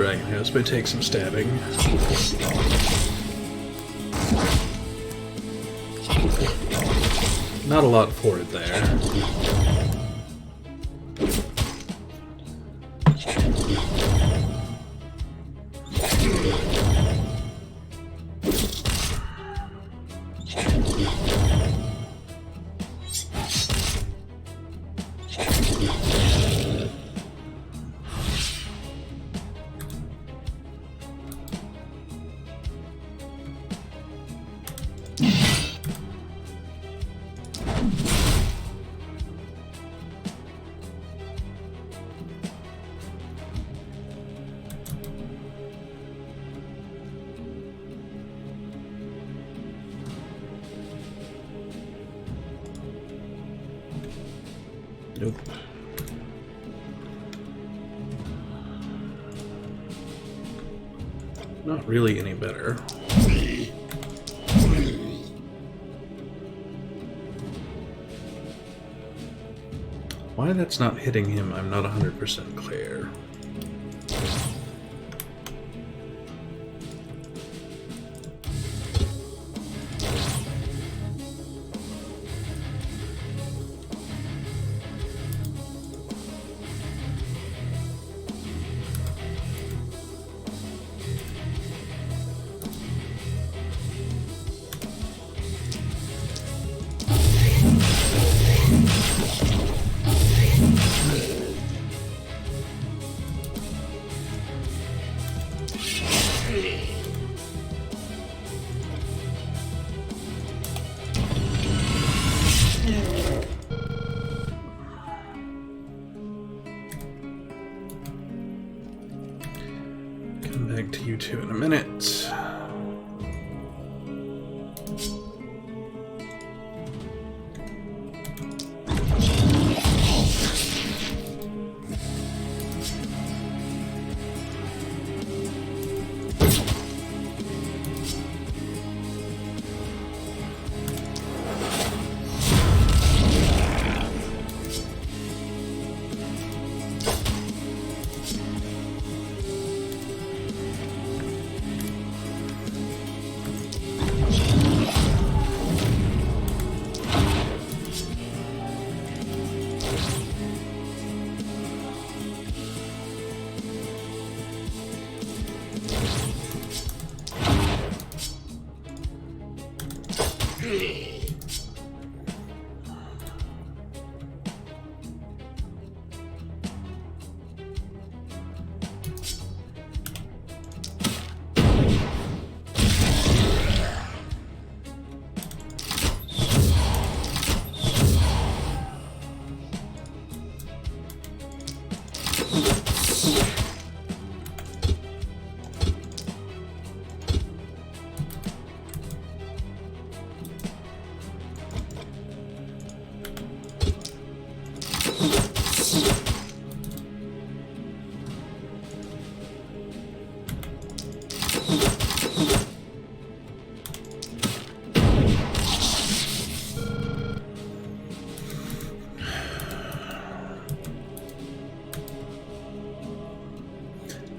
Dragon House by Take Some Stabbing. Not a lot for it there. Nope. Not really any better. Why that's not hitting him, I'm not 100% clear. Come back to you two in a minute.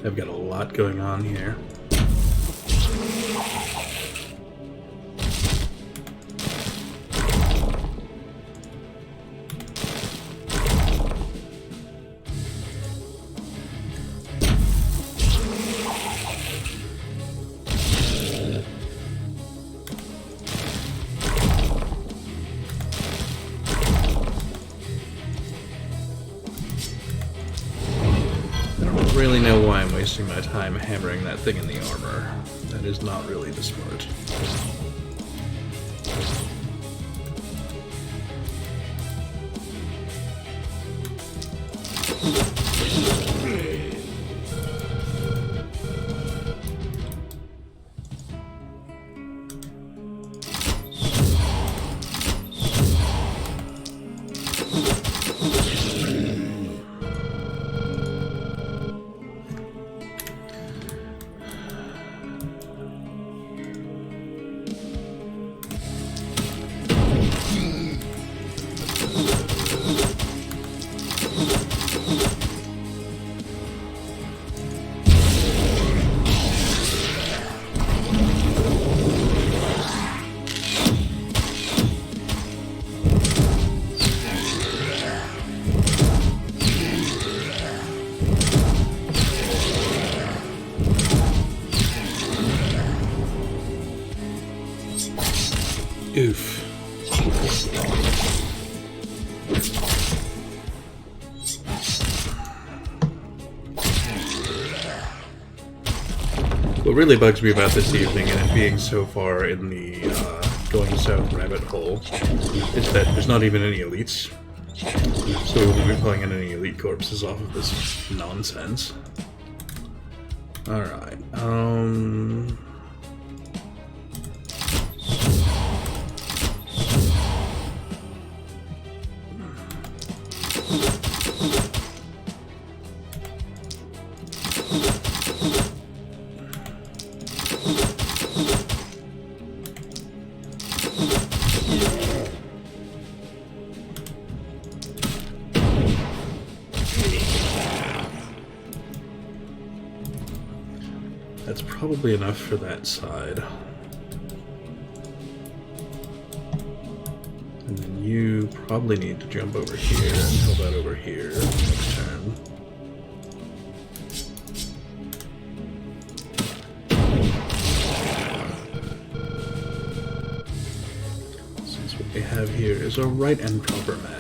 I've got a lot going on here. Really know why I'm wasting my time hammering that thing in the armor. That is not really the smart. What really bugs me about this evening, and it being so far in the going south rabbit hole, is that there's not even any elites. So we won't be pulling in any elite corpses off of this nonsense. Alright, that's probably enough for that side. And then you probably need to jump over here and help out over here next turn. Since what we have here is a right and proper mess.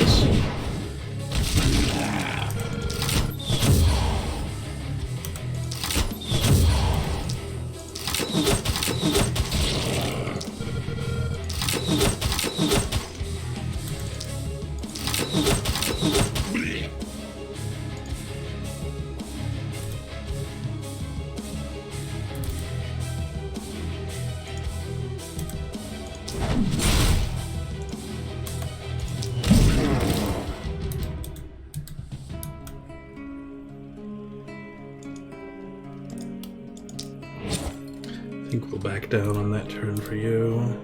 I think we'll back down on that turn for you.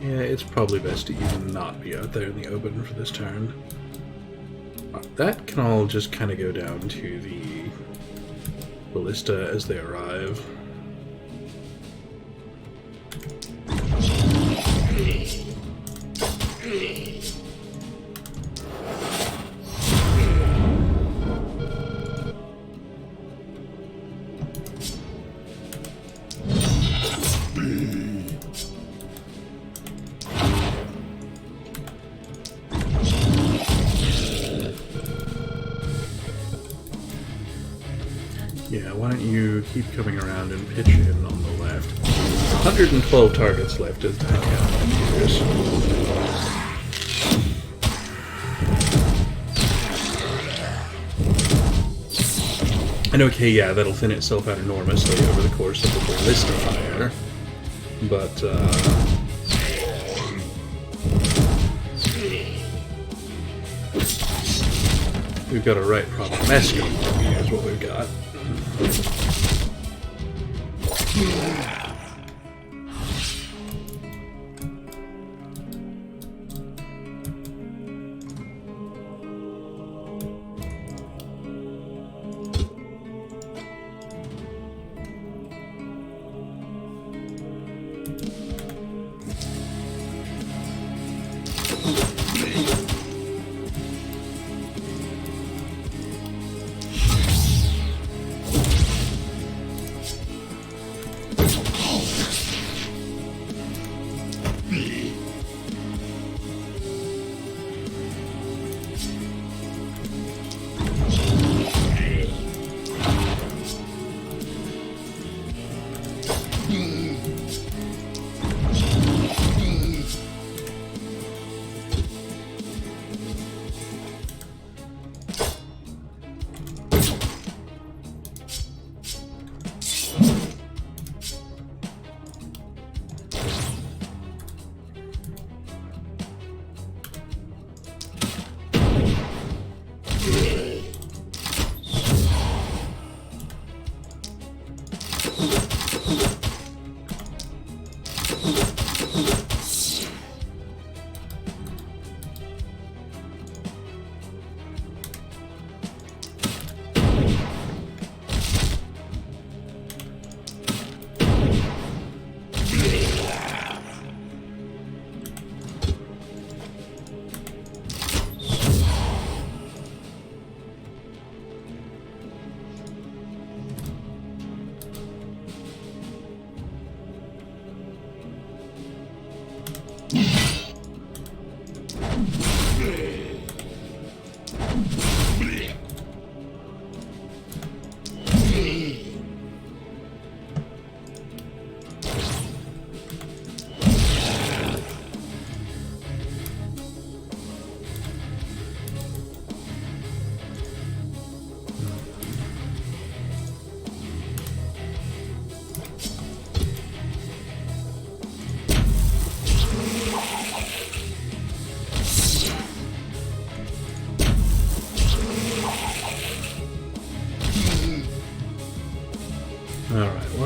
Yeah, it's probably best to even not be out there in the open for this turn. That can all just kind of go down to the ballista as they arrive. Yeah, why don't you keep coming around and pitch in on the left. 112 targets left as the count appears. And okay, yeah, that'll thin itself out enormously over the course of the ballista fire, but we've got a right proper mess going on here is what we've got.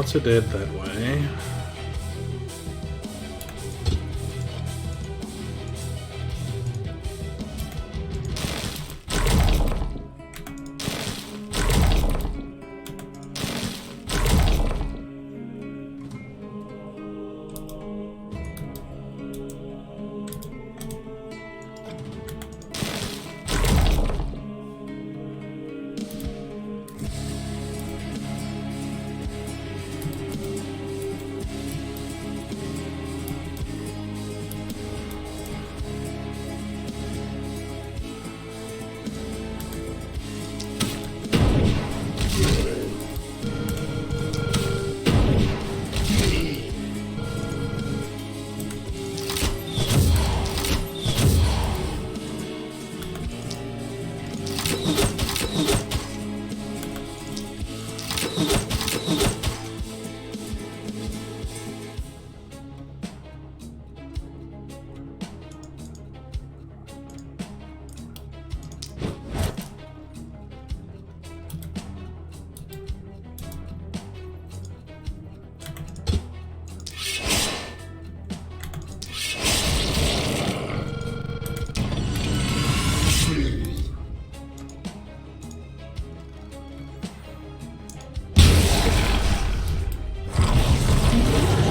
lots of dead that way.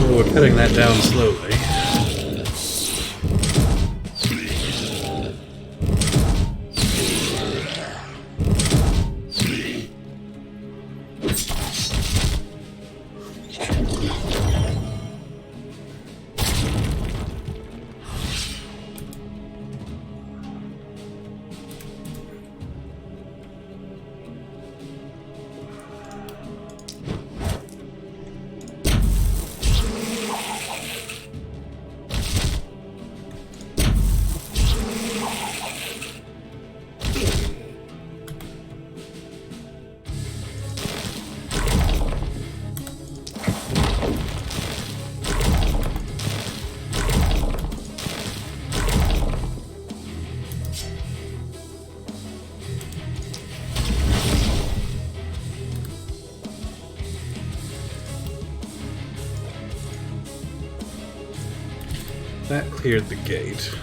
We're cutting that down slowly. That cleared the gate.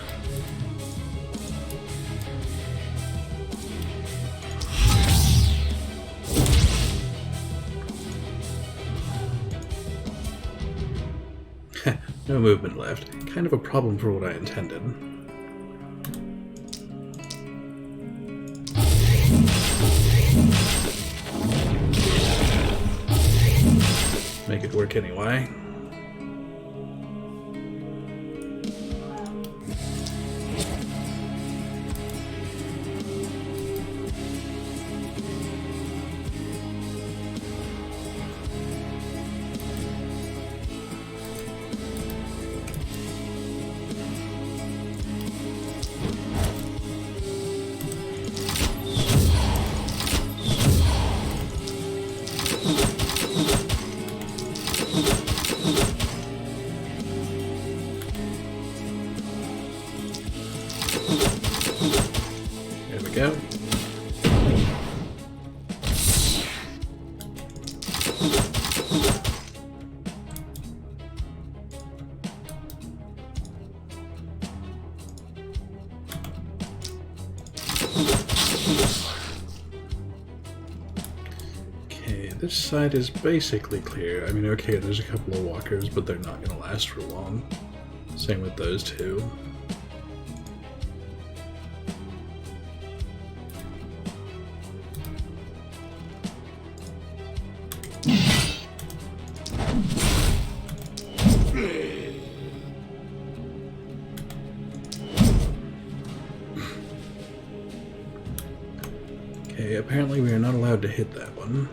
No movement left. Kind of a problem for what I intended. Make it work anyway. There we go. Okay, this side is basically clear. I mean, okay, there's a couple of walkers, but they're not going to last for long. Same with those two. Okay, apparently we are not allowed to hit that one.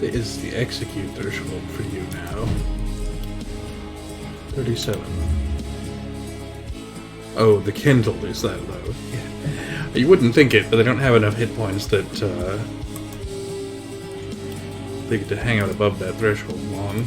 is the execute threshold for you now? 37. Oh, the kindled is that low. Yeah. You wouldn't think it, but they don't have enough hit points that they get to hang out above that threshold long.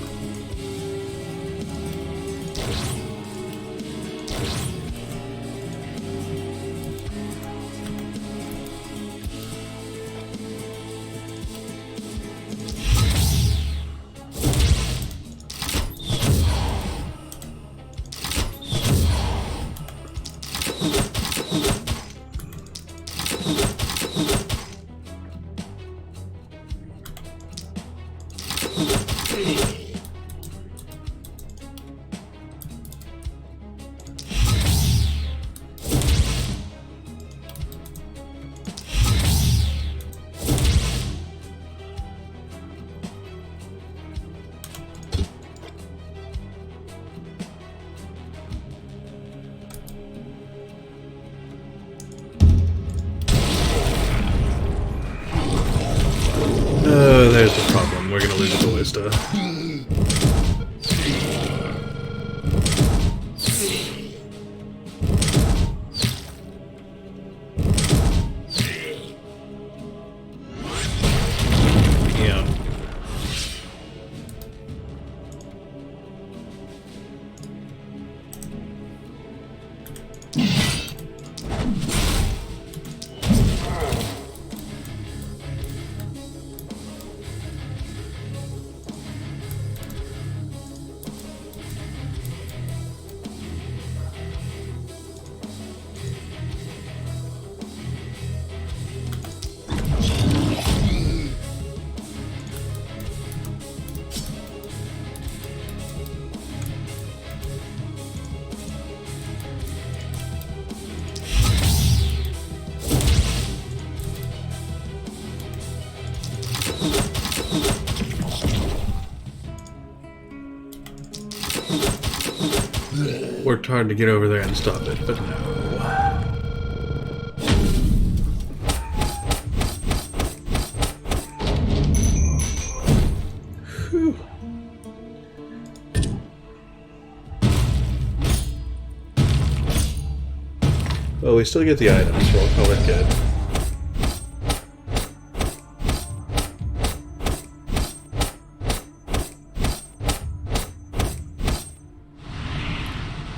There's the problem. We're gonna lose the ballista. Yeah. Worked hard to get over there and stop it, but no. Whew. Well, we still get the items, so I'll call it good.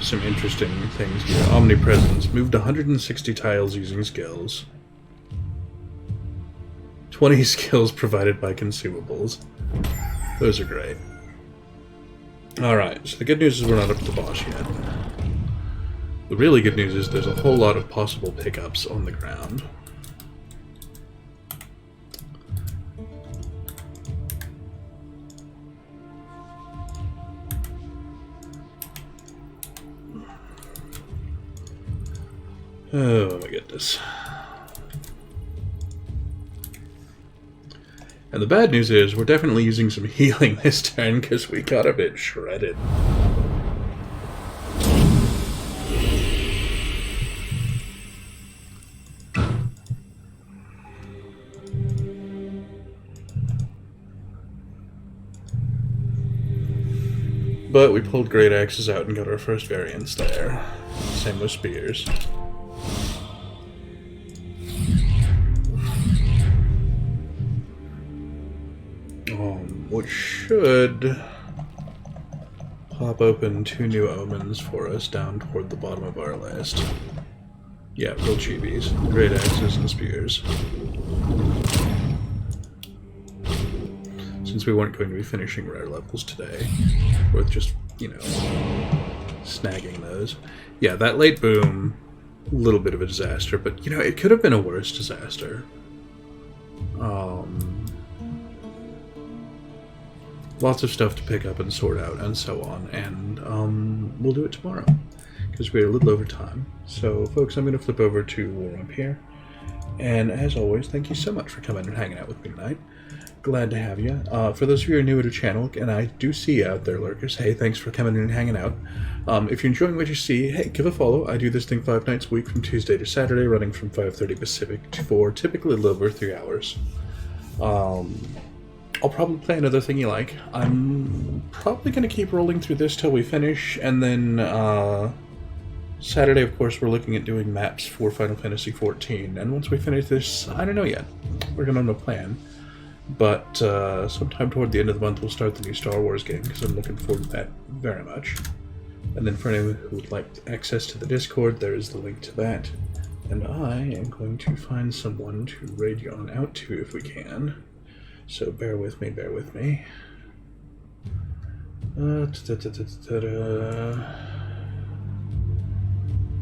Some interesting things here. Omnipresence. Moved 160 tiles using skills. 20 skills provided by consumables. Those are great. Alright, so the good news is we're not up to the boss yet. The really good news is there's a whole lot of possible pickups on the ground. Oh my goodness. And the bad news is we're definitely using some healing this turn because we got a bit shredded. But we pulled great axes out and got our first variants there. Same with spears. Which should pop open 2 new omens for us down toward the bottom of our list. Yeah, real chibis. Great axes and spears. Since we weren't going to be finishing rare levels today, worth just, you know, snagging those. Yeah, that late boom, a little bit of a disaster, but, you know, it could have been a worse disaster. Lots of stuff to pick up and sort out and so on, and we'll do it tomorrow because we're a little over time. So folks, I'm going to flip over to warm up here, and as always, thank you so much for coming and hanging out with me tonight. Glad to have you. For those of you who are new to the channel, and I do see you out there, lurkers, hey, thanks for coming and hanging out. If you're enjoying what you see, hey, give a follow. I do this thing 5 nights a week from Tuesday to Saturday, running from 5:30 Pacific to 4, typically a little over 3 hours. I'll probably play another thing you like. I'm probably going to keep rolling through this till we finish, and then Saturday, of course, we're looking at doing maps for Final Fantasy XIV. And once we finish this, I don't know yet. We're going to have no plan. But sometime toward the end of the month, we'll start the new Star Wars game, because I'm looking forward to that very much. And then for anyone who would like access to the Discord, there is the link to that. And I am going to find someone to raid you on out to if we can. So bear with me, bear with me.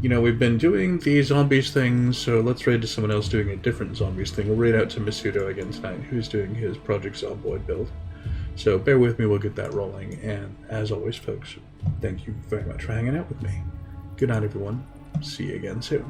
You know, we've been doing the zombies thing, so let's raid to someone else doing a different zombies thing. We'll raid out to Masudo again tonight, who's doing his Project Zomboid build. So bear with me, we'll get that rolling. And as always, folks, thank you very much for hanging out with me. Good night, everyone. See you again soon.